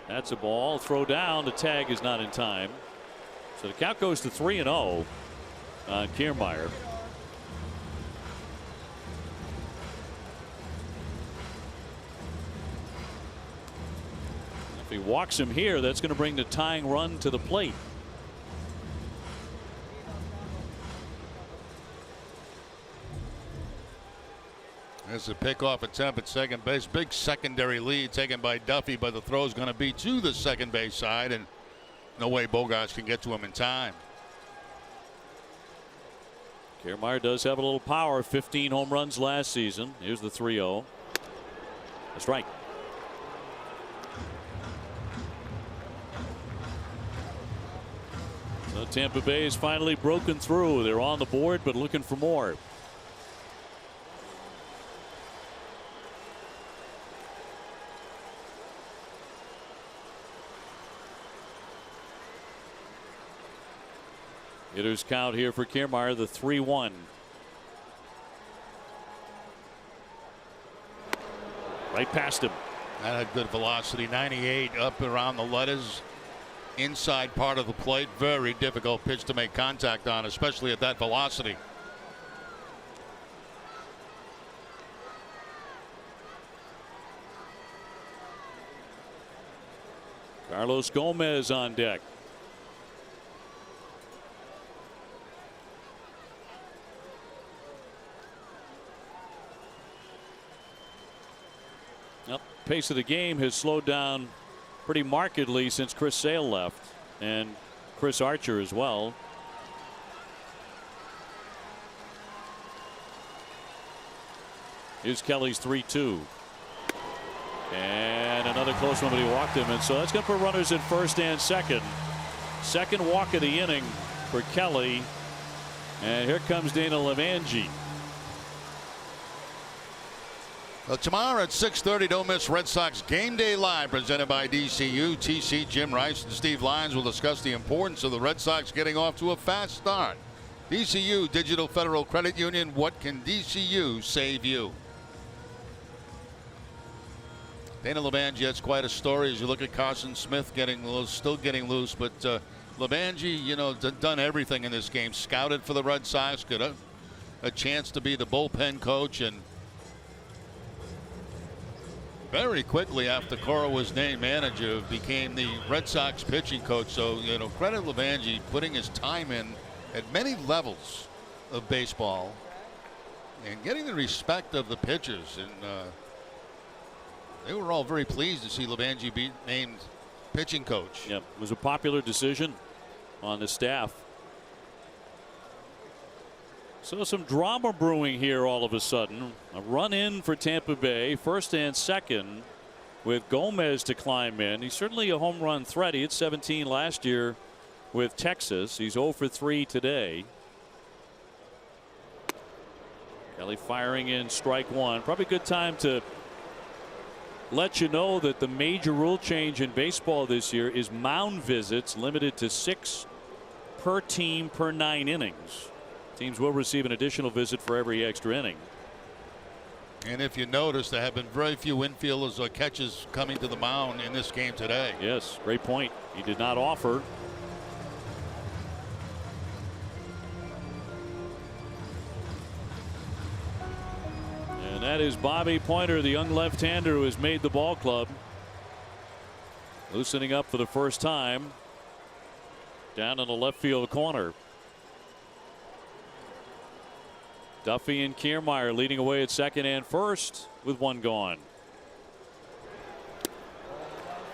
That's a ball. Throw down. The tag is not in time. So the count goes to 3-0 on Kiermaier. If he walks him here, that's going to bring the tying run to the plate. There's a pickoff attempt at second base. Big secondary lead taken by Duffy, but the throw is going to be to the second base side, and no way Bogarts can get to him in time. Kiermaier does have a little power. 15 home runs last season. Here's the 3-0. That's right. So Tampa Bay has finally broken through. They're on the board, but looking for more. Hitters count here for Kiermaier, the 3-1. Right past him. That had good velocity. 98 up around the letters. Inside part of the plate. Very difficult pitch to make contact on, especially at that velocity. Carlos Gomez on deck. Pace of the game has slowed down pretty markedly since Chris Sale left, and Chris Archer as well. Here's Kelly's 3-2. And another close one, but he walked him. And so that's going to put runners in first and second. Second walk of the inning for Kelly. And here comes Dana Levangie. Tomorrow at 6:30, don't miss Red Sox Game Day Live, presented by DCU. TC, Jim Rice, and Steve Lyons will discuss the importance of the Red Sox getting off to a fast start. DCU, Digital Federal Credit Union. What can DCU save you? Dana Levangie, that's quite a story. As you look at Carson Smith getting loose, still getting loose, but Levangie, you know, done everything in this game. Scouted for the Red Sox, got a chance to be the bullpen coach, and very quickly after Cora was named manager, became the Red Sox pitching coach. So, you know, credit Levangie putting his time in at many levels of baseball and getting the respect of the pitchers. And they were all very pleased to see Levangie be named pitching coach. Yep, it was a popular decision on the staff. So some drama brewing here all of a sudden. A run in for Tampa Bay, first and second, with Gomez to climb in. He's certainly a home run threat. He hit 17 last year with Texas. He's 0 for 3 today. Kelly firing in strike one. Probably a good time to let you know that the major rule change in baseball this year is mound visits limited to 6 per team per 9 innings. Teams will receive an additional visit for every extra inning. And if you notice, there have been very few infielders or catches coming to the mound in this game today. Yes, great point. He did not offer. And that is Bobby Pointer, the young left-hander who has made the ball club. Loosening up for the first time down in the left field corner. Duffy and Kiermaier leading away at second and first with one gone.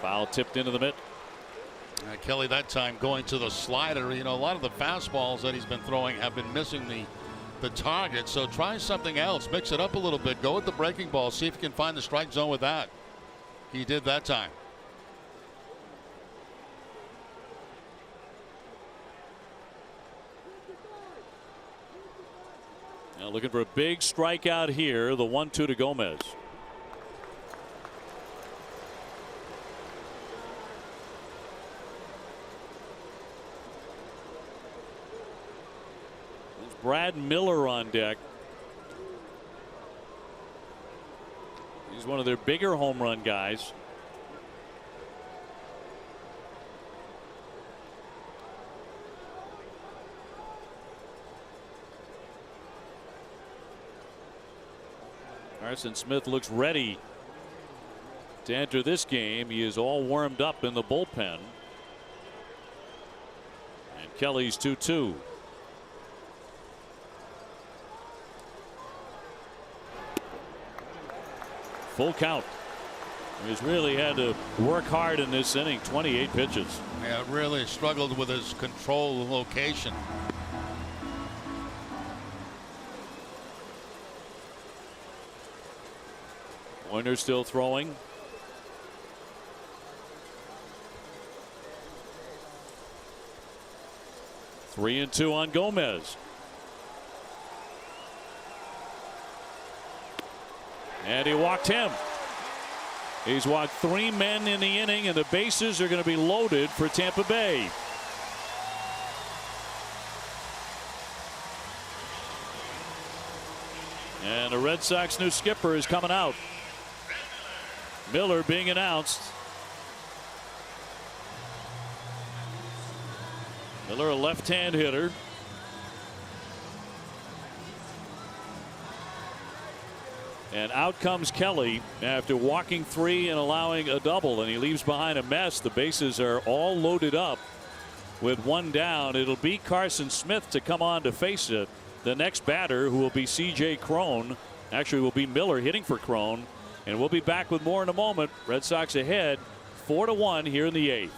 Foul tipped into the mitt. Kelly that time going to the slider. You know, a lot of the fastballs that he's been throwing have been missing the target. So try something else. Mix it up a little bit. Go with the breaking ball. See if you can find the strike zone with that. He did that time. Now looking for a big strikeout here. The 1-2 to Gomez. There's Brad Miller on deck. He's one of their bigger home run guys. Carson Smith looks ready to enter this game. He is all warmed up in the bullpen. And Kelly's 2-2. Full count. He's really had to work hard in this inning. 28 pitches. Yeah, really struggled with his control location. Warner still throwing. Three and two on Gomez. And he walked him. He's walked 3 men in the inning, and the bases are going to be loaded for Tampa Bay. And the Red Sox new skipper is coming out. Miller being announced. Miller, a left-hand hitter. And out comes Kelly after walking 3 and allowing a double, and he leaves behind a mess. The bases are all loaded up with 1 down. It'll be Carson Smith to come on to face it. The next batter, who will be C.J. Cron, actually will be Miller hitting for Cron. And we'll be back with more in a moment. Red Sox ahead 4-1 here in the 8th.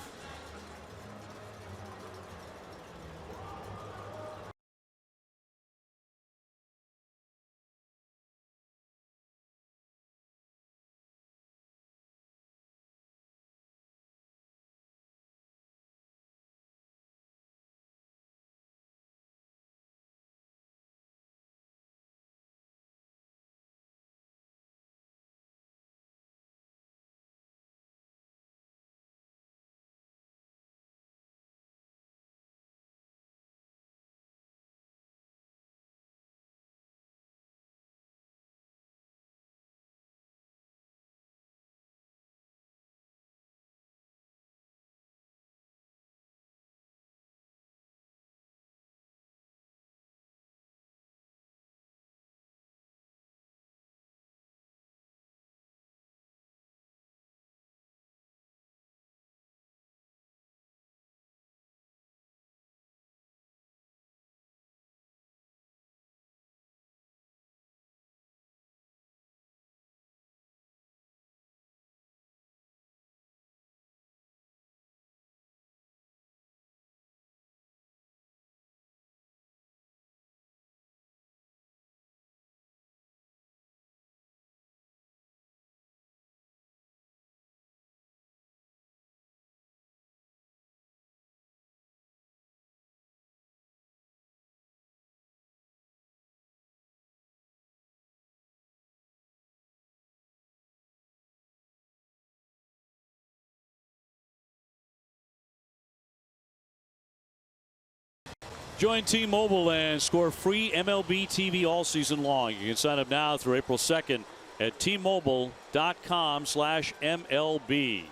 Join T-Mobile and score free MLB TV all season long. You can sign up now through April 2nd at T-Mobile.com/MLB.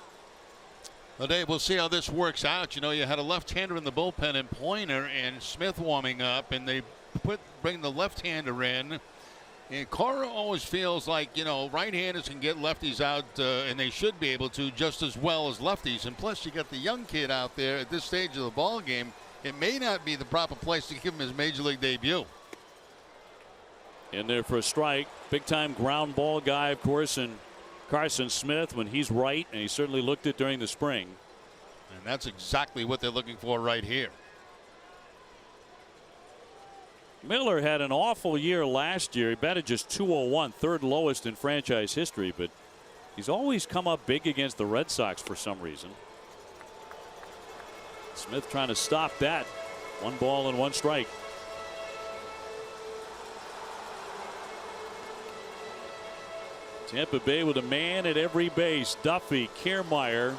Well, Dave, we'll see how this works out. You know, you had a left-hander in the bullpen in Pointer and Smith warming up, and they bring the left-hander in. And Cora always feels like, you know, right-handers can get lefties out, and they should be able to just as well as lefties. And plus, you got the young kid out there at this stage of the ball game. It may not be the proper place to give him his major league debut. In there for a strike. Big time ground ball guy, of course, and Carson Smith when he's right, and he certainly looked it during the spring. And that's exactly what they're looking for right here. Miller had an awful year last year. He batted just .201, 3rd lowest in franchise history, but he's always come up big against the Red Sox for some reason. Smith trying to stop that. 1 ball and 1 strike. Tampa Bay with a man at every base. Duffy, Kiermaier,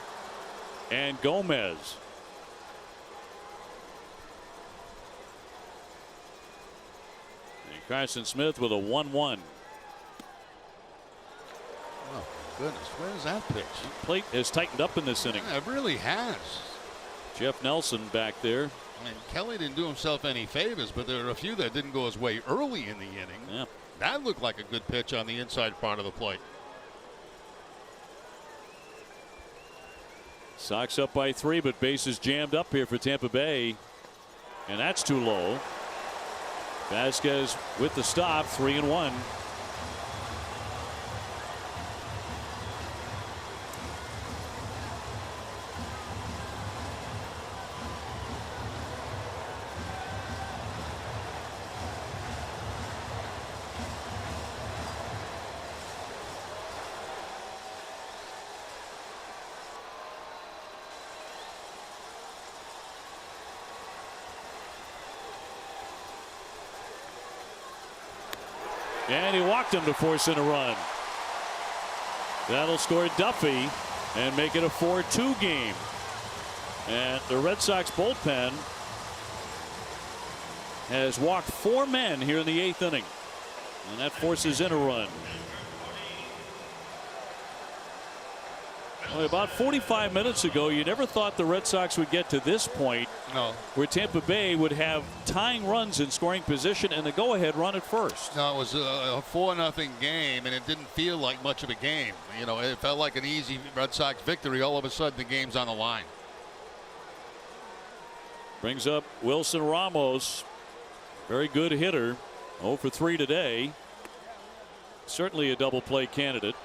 and Gomez. And Carson Smith with a 1-1. Oh, goodness. Where's that pitch? The plate has tightened up in this inning. Yeah, it really has. Jeff Nelson back there. I mean, Kelly didn't do himself any favors, but there are a few that didn't go his way early in the inning. Yeah. That looked like a good pitch on the inside part of the plate. Sox up by 3, but bases jammed up here for Tampa Bay. And that's too low. Vasquez with the stop, 3-1. And he walked him to force in a run. That'll score Duffy and make it a 4-2 game. And the Red Sox bullpen has walked 4 men here in the 8th inning. And that forces in a run. Well, about 45 minutes ago, you never thought the Red Sox would get to this point. No. Where Tampa Bay would have tying runs in scoring position and the go-ahead run at first. No, it was a 4-0 game, and it didn't feel like much of a game. You know, it felt like an easy Red Sox victory. All of a sudden, the game's on the line. Brings up Wilson Ramos. Very good hitter. 0 for 3 today. Certainly a double play candidate.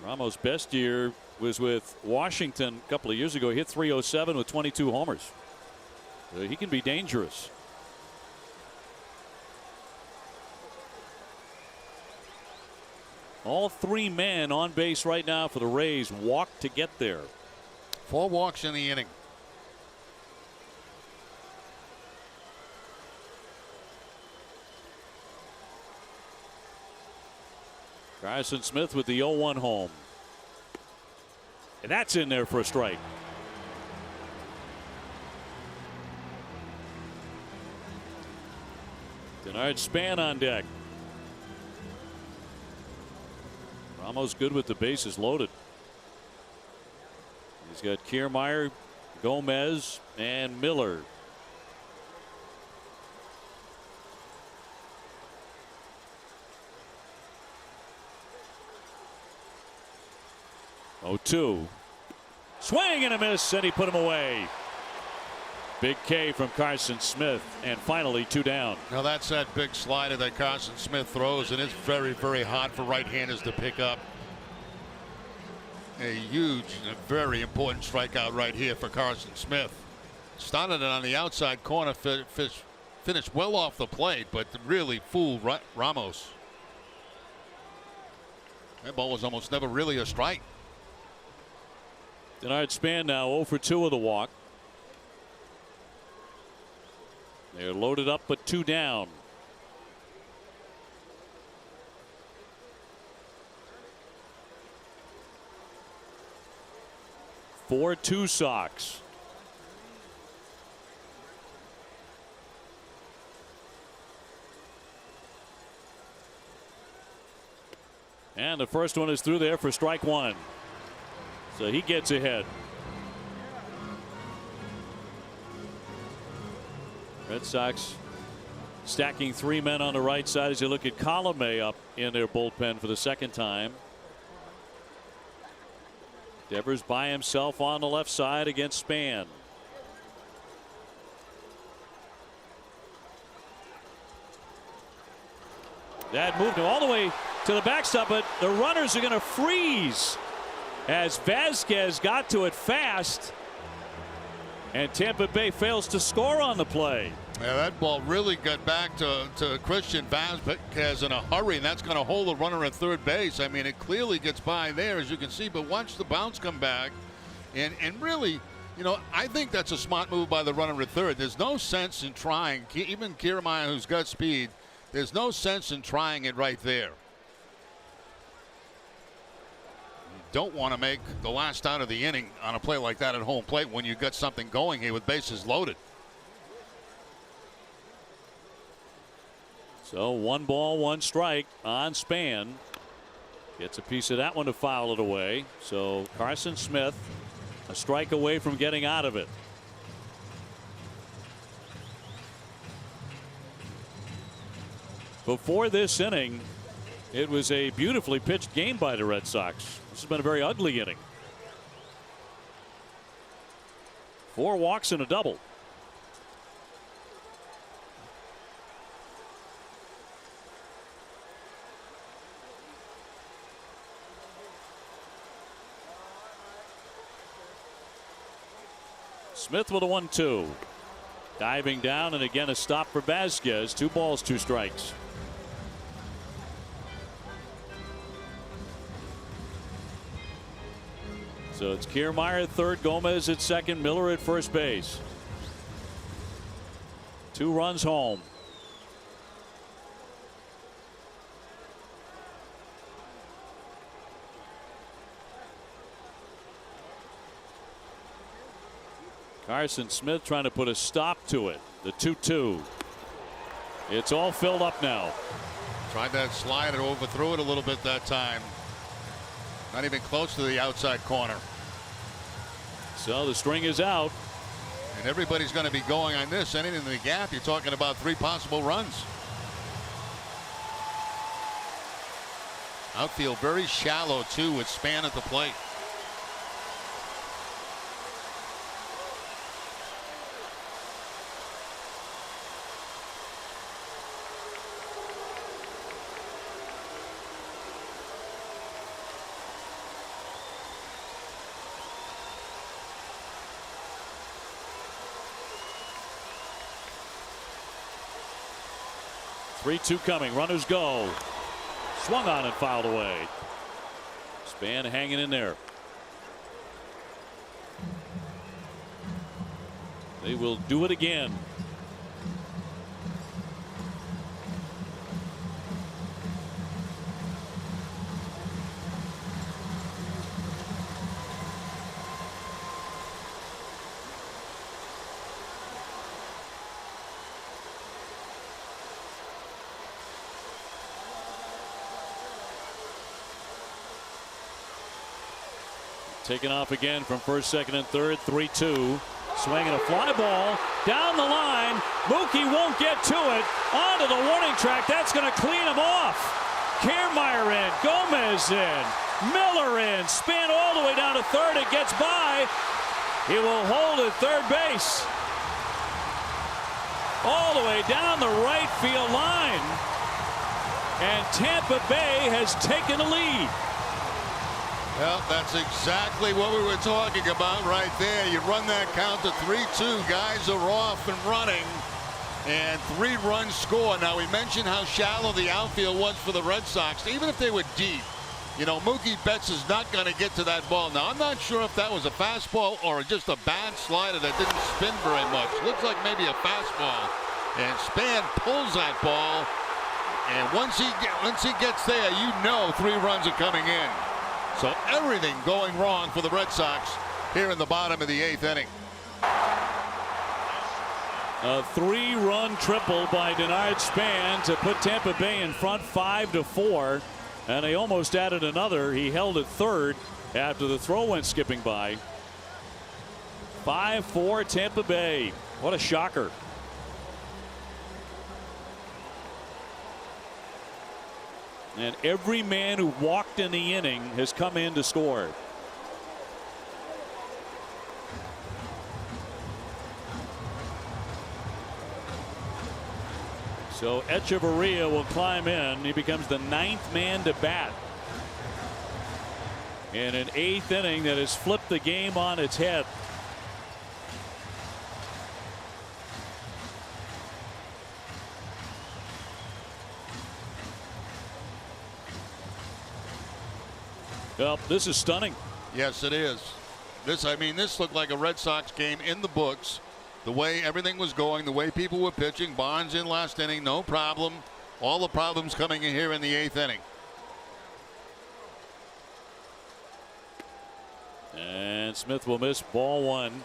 Ramos' best year was with Washington a couple of years ago. He hit .307 with 22 homers. So he can be dangerous. All 3 men on base right now for the Rays walked to get there. 4 walks in the inning. Carson Smith with the 0-1 home. And that's in there for a strike. Denard Span on deck. Ramos good with the bases loaded. He's got Kiermaier, Gomez, and Miller. Oh, 2. Swing and a miss, and he put him away. Big K from Carson Smith, and finally 2 down. Now that's that big slider that Carson Smith throws, and it's very, very hard for right-handers to pick up. A huge, very important strikeout right here for Carson Smith. Started it on the outside corner, finished well off the plate, but really fooled Ramos. That ball was almost never really a strike. Denard Span now 0 for 2 of the walk. They're loaded up but 2 down. Four 2 Sox. And the first one is through there for strike 1. So he gets ahead. Red Sox stacking 3 men on the right side as you look at Colomé up in their bullpen for the 2nd time. Devers by himself on the left side against Span. That moved him all the way to the backstop, but the runners are going to freeze as Vasquez got to it fast, and Tampa Bay fails to score on the play. Yeah, that ball really got back to Christian Vasquez in a hurry, and that's going to hold the runner at third base. I mean, it clearly gets by there, as you can see, but watch the bounce come back. And really, you know, I think that's a smart move by the runner at third. There's no sense in trying, even Kiermaier, who's got speed, there's no sense in trying it right there. Don't want to make the last out of the inning on a play like that at home plate when you've got something going here with bases loaded. So 1 ball, 1 strike on Span. Gets a piece of that one to foul it away. So Carson Smith a strike away from getting out of it. Before this inning, it was a beautifully pitched game by the Red Sox. This has been a very ugly inning. 4 walks and a double. Smith with a 1-2. Diving down, and again a stop for Vasquez. 2 balls, 2 strikes. So it's Kiermaier at third, Gomez at second, Miller at first base. 2 runs home. Carson Smith trying to put a stop to it. The 2-2. It's all filled up now. Tried that slide and overthrew it a little bit that time. Not even close to the outside corner. So the string is out. And everybody's going to be going on this. Anything in the gap, you're talking about 3 possible runs. Outfield very shallow too, with Span at the plate. Three-two coming. Runners go. Swung on and fouled away. Span hanging in there. They will do it again. Taken off again from first, second, and third. 3-2. Swinging a fly ball down the line. Mookie won't get to it. Onto the warning track. That's going to clean him off. Kiermaier in. Gomez in. Miller in. Span all the way down to third. It gets by. He will hold at third base. All the way down the right field line. And Tampa Bay has taken the lead. Well, that's exactly what we were talking about right there. You run that count to 3-2. Guys are off and running. And 3 runs score. Now, we mentioned how shallow the outfield was for the Red Sox. Even if they were deep, you know, Mookie Betts is not going to get to that ball. Now, I'm not sure if that was a fastball or just a bad slider that didn't spin very much. Looks like maybe a fastball. And Span pulls that ball. And once he gets there, you know 3 runs are coming in. So everything going wrong for the Red Sox here in the bottom of the 8th inning. A 3-run triple by Denard Span to put Tampa Bay in front 5-4. And they almost added another. He held at third after the throw went skipping by. 5-4 Tampa Bay. What a shocker. And every man who walked in the inning has come in to score. So Echeverria will climb in. He becomes the 9th man to bat in an 8th inning that has flipped the game on its head. Well, this is stunning. Yes, it is. This looked like a Red Sox game in the books. The way everything was going, the way people were pitching. Barnes in last inning, no problem. All the problems coming in here in the 8th inning. And Smith will miss ball 1.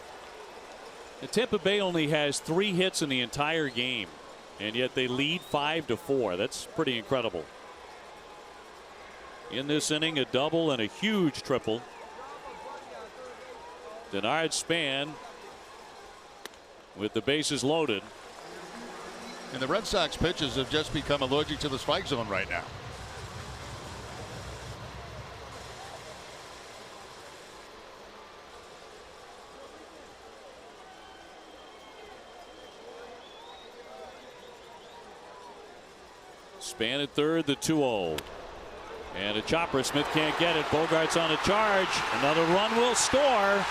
And Tampa Bay only has 3 hits in the entire game, and yet they lead 5-4. That's pretty incredible. In this inning, a double and a huge triple. Denard Span with the bases loaded. And the Red Sox pitchers have just become allergic to the strike zone right now. Span at third, the 2-0. And a chopper. Smith can't get it. Bogart's on a charge. Another run will score.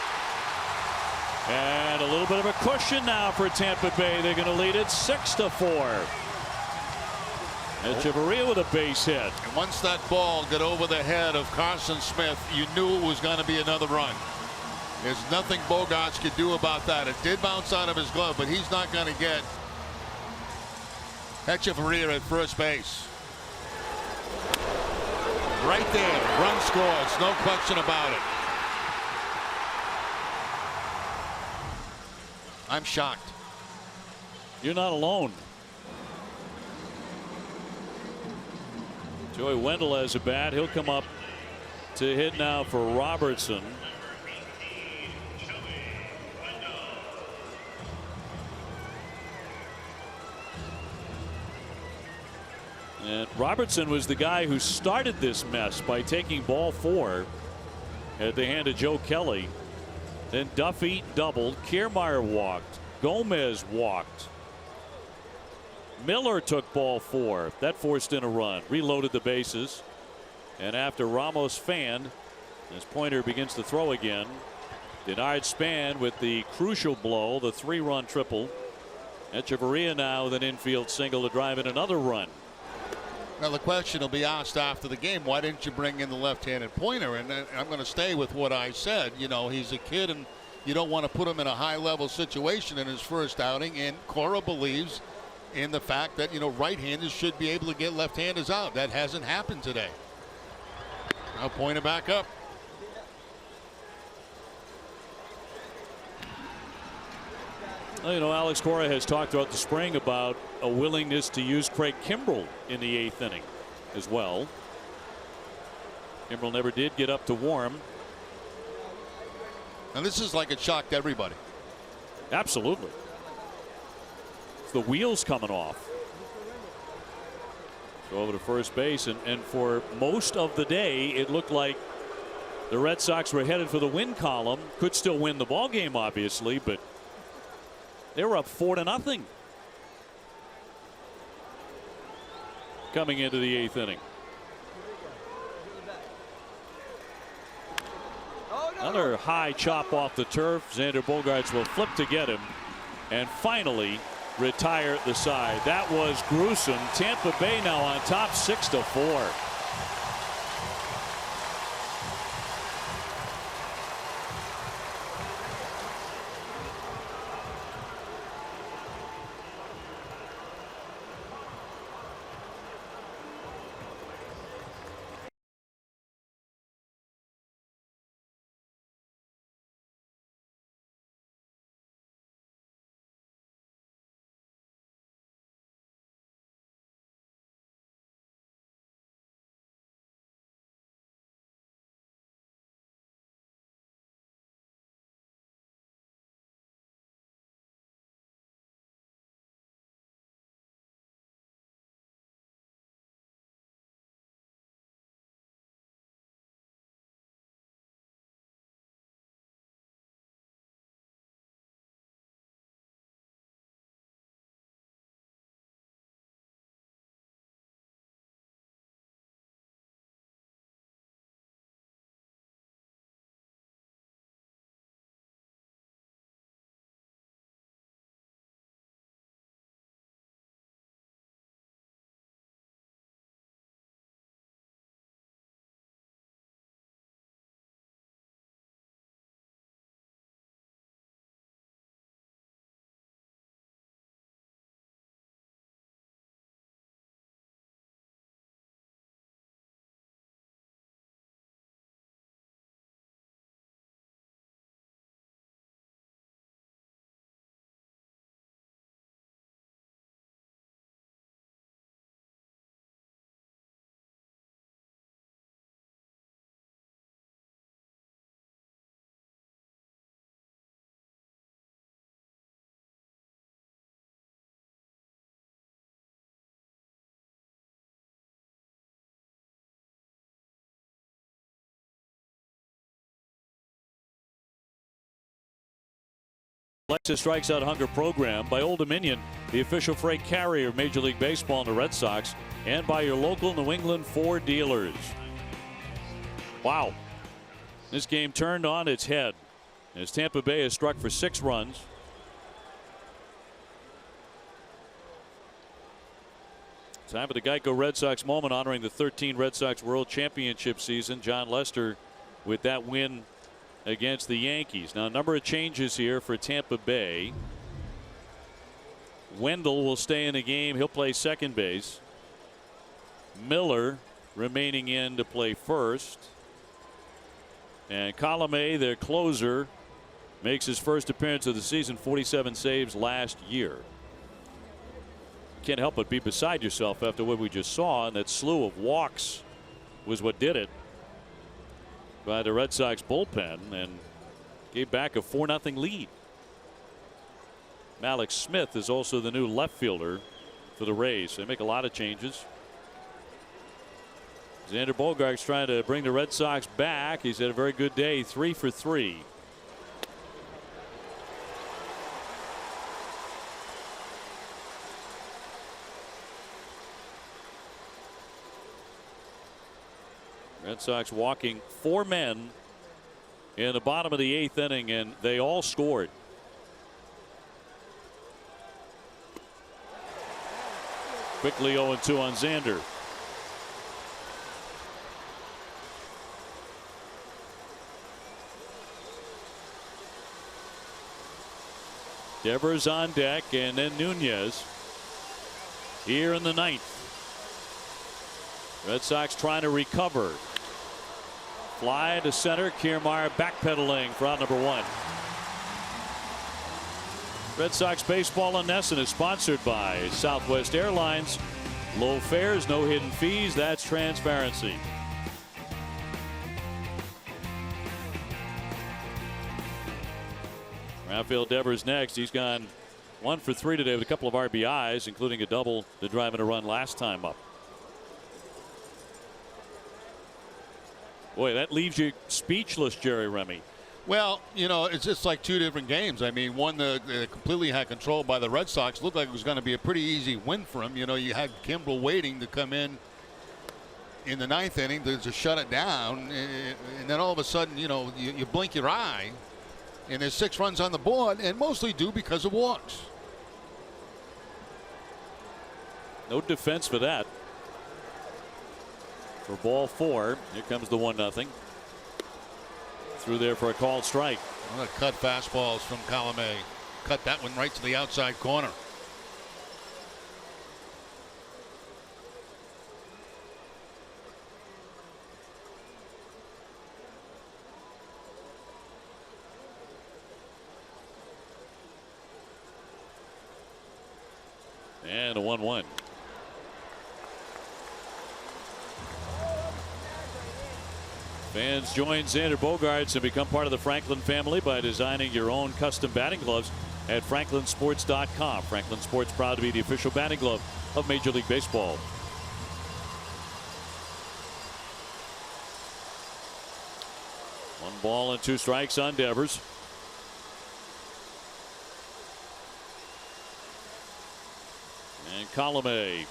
And a little bit of a cushion now for Tampa Bay. They're going to lead it 6-4. Echeverria with a base hit. And once that ball got over the head of Carson Smith, you knew it was going to be another run. There's nothing Bogarts could do about that. It did bounce out of his glove, but he's not going to get Echeverria at first base. Right there, run scores, no question about it. I'm shocked. You're not alone. Joey Wendell has a bat. He'll come up to hit now for Robertson. And Robertson was the guy who started this mess by taking ball 4 at the hand of Joe Kelly. Then Duffy doubled. Kiermaier walked. Gomez walked. Miller took ball 4. That forced in a run. Reloaded the bases. And after Ramos fanned, as Pointer begins to throw again, Denard Span with the crucial blow, the 3-run triple. Echeverria now with an infield single to drive in another run. Now the question will be asked after the game, why didn't you bring in the left-handed Pointer? And I'm going to stay with what I said. You know, he's a kid and you don't want to put him in a high-level situation in his first outing. And Cora believes in the fact that, you know, right-handers should be able to get left-handers out. That hasn't happened today. Now Pointer back up. Well, you know, Alex Cora has talked throughout the spring about a willingness to use Craig Kimbrell in the 8th inning as well. Kimbrell never did get up to warm. And this is like it shocked everybody. Absolutely. It's the wheels coming off. So over to first base, and for most of the day it looked like the Red Sox were headed for the win column. Could still win the ball game, obviously, but they were up 4-0 coming into the 8th inning. Another high chop off the turf. Xander Bogaerts will flip to get him and finally retire the side. That was gruesome. Tampa Bay now on top 6-4. Alexa Strikes Out Hunger program by Old Dominion, the official freight carrier of Major League Baseball and the Red Sox, and by your local New England Ford dealers. Wow. This game turned on its head as Tampa Bay has struck for 6 runs. Time for the Geico Red Sox moment, honoring the 13 Red Sox World Championship season. John Lester with that win against the Yankees. Now, a number of changes here for Tampa Bay. Wendell will stay in the game. He'll play second base. Miller remaining in to play first. And Colomé, their closer, makes his first appearance of the season, 47 saves last year. Can't help but be beside yourself after what we just saw, and that slew of walks was what did it by the Red Sox bullpen and gave back a 4-0 lead. Malik Smith is also the new left fielder for the Rays. They make a lot of changes. Xander Bogaerts trying to bring the Red Sox back. He's had a very good day, 3 for 3. Red Sox walking 4 men in the bottom of the 8th inning, and they all scored. Quickly 0-2 on Xander. Devers on deck, and then Nunez here in the 9th. Red Sox trying to recover. Fly to center. Kiermaier backpedaling for out number 1. Red Sox baseball in NESN is sponsored by Southwest Airlines. Low fares, no hidden fees. That's transparency. Rafael Devers next. He's gone 1 for 3 today with a couple of RBIs, including a double to drive in a run last time up. Boy, that leaves you speechless, Jerry Remy. Well, you know, it's just like 2 different games. I mean, one that completely had control by the Red Sox. Looked like it was going to be a pretty easy win for him. You know, you had Kimbrel waiting to come in the 9th inning to shut it down. And then all of a sudden, you know, you blink your eye, and there's 6 runs on the board, and mostly due because of walks. No defense for that. For ball 4, here comes the 1-0. Through there for a called strike. Well, cut fastballs from Colomé. Cut that one right to the outside corner. And a 1-1. Fans join Xander Bogaerts and become part of the Franklin family by designing your own custom batting gloves at franklinsports.com. Franklin Sports, proud to be the official batting glove of Major League Baseball. One ball and 2 strikes on Devers. And Colomé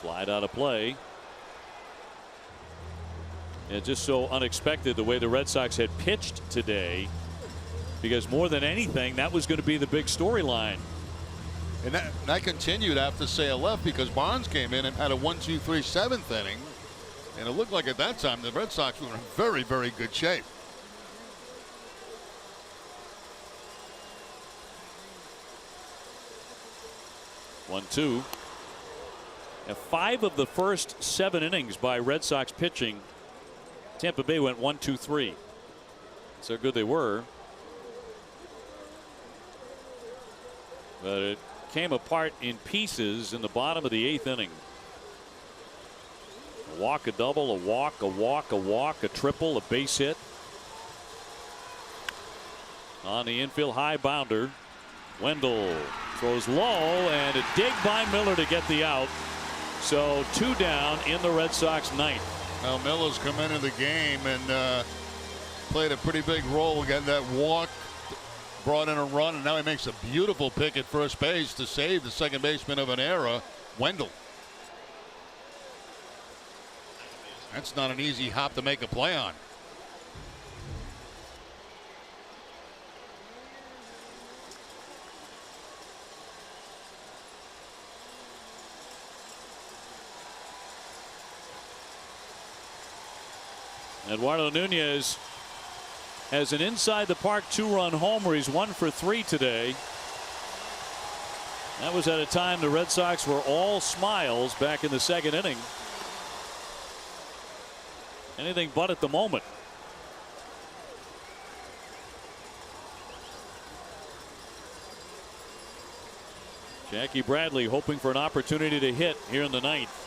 flied out of play. And just so unexpected the way the Red Sox had pitched today, because more than anything, that was going to be the big storyline. And that continued after Sale left, because Barnes came in and had a 1-2-3 7th inning. And it looked like at that time the Red Sox were in very, very good shape. One, 2. And 5 of the first 7 innings by Red Sox pitching, Tampa Bay went 1-2-3. That's how good they were. But it came apart in pieces in the bottom of the 8th inning. A walk, a double, a walk, a walk, a walk, a triple, a base hit. On the infield, high bounder. Wendell throws low, and a dig by Miller to get the out. So 2 down in the Red Sox 9th. Now Miller's come into the game and played a pretty big role. Getting that walk brought in a run, and now he makes a beautiful pick at first base to save the second baseman of an era, Wendell. That's not an easy hop to make a play on. Eduardo Nunez has an inside the park 2-run homer. He's 1 for 3 today. That was at a time the Red Sox were all smiles back in the second inning. Anything but at the moment. Jackie Bradley hoping for an opportunity to hit here in the ninth.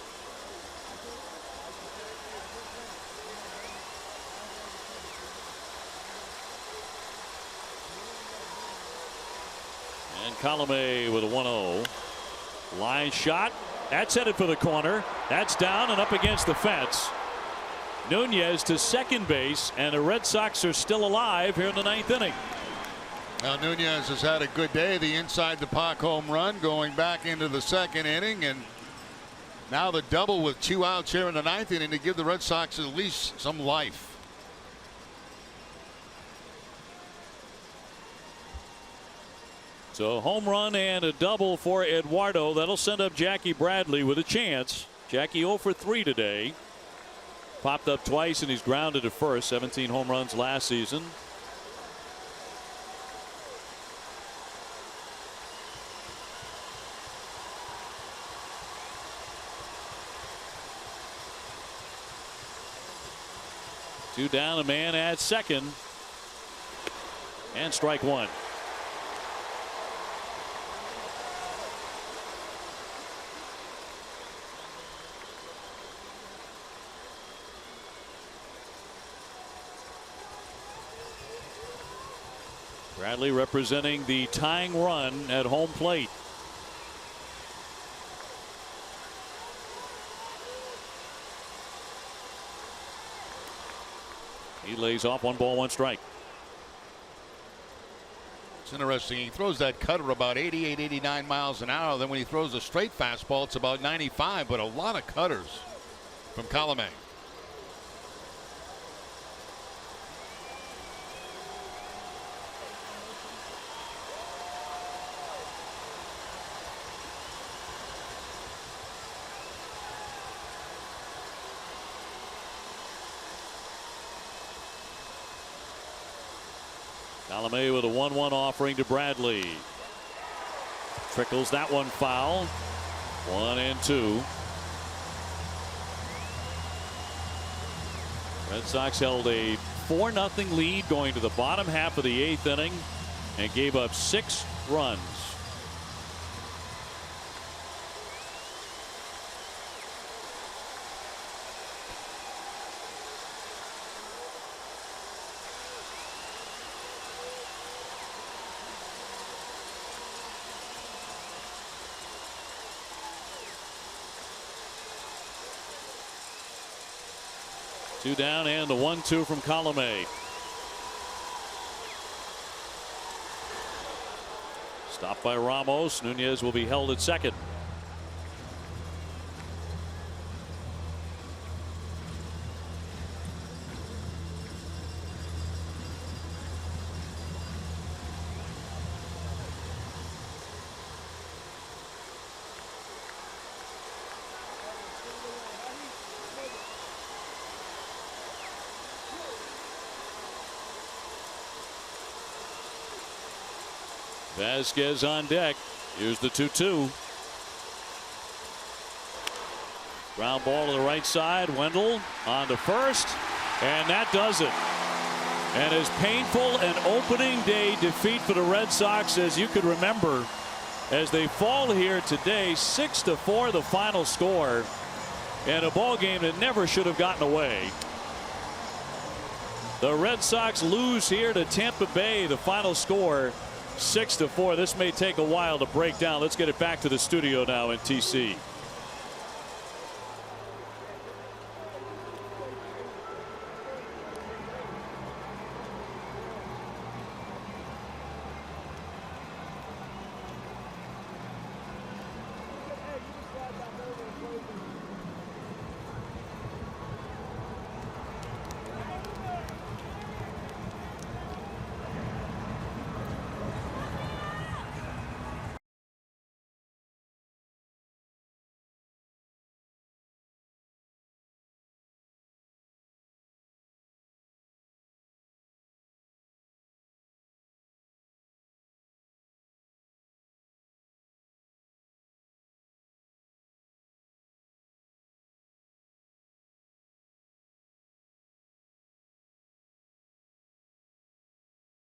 And Colomé with a 1-0. Line shot. That's headed for the corner. That's down and up against the fence. Nunez to second base, and the Red Sox are still alive here in the ninth inning. Now Nunez has had a good day. The inside the park home run going back into the second inning, and now the double with 2 outs here in the ninth inning to give the Red Sox at least some life. So home run and a double for Eduardo. That'll send up Jackie Bradley with a chance. Jackie 0 for 3 today. Popped up twice and he's grounded at first. 17 home runs last season. Two down, a man at second. And strike one. Bradley representing the tying run at home plate. He lays off 1 ball, 1 strike. It's interesting. He throws that cutter about 88, 89 miles an hour. Then when he throws a straight fastball, it's about 95, but a lot of cutters from Colomé. Colomé with a 1-1 offering to Bradley. Trickles that one foul. 1-2. Red Sox held a 4-0 lead going to the bottom half of the 8th inning and gave up 6 runs. Two down and the 1-2 from Colomé. Stopped by Ramos. Nunez will be held at second. Vasquez on deck. Here's the 2-2. Ground ball to the right side. Wendell on to first, and that does it. And as painful an opening day defeat for the Red Sox as you could remember, as they fall here today, 6-4 the final score, and a ball game that never should have gotten away. The Red Sox lose here to Tampa Bay. The final score 6-4. This may take a while to break down. Let's get it back to the studio now in TC.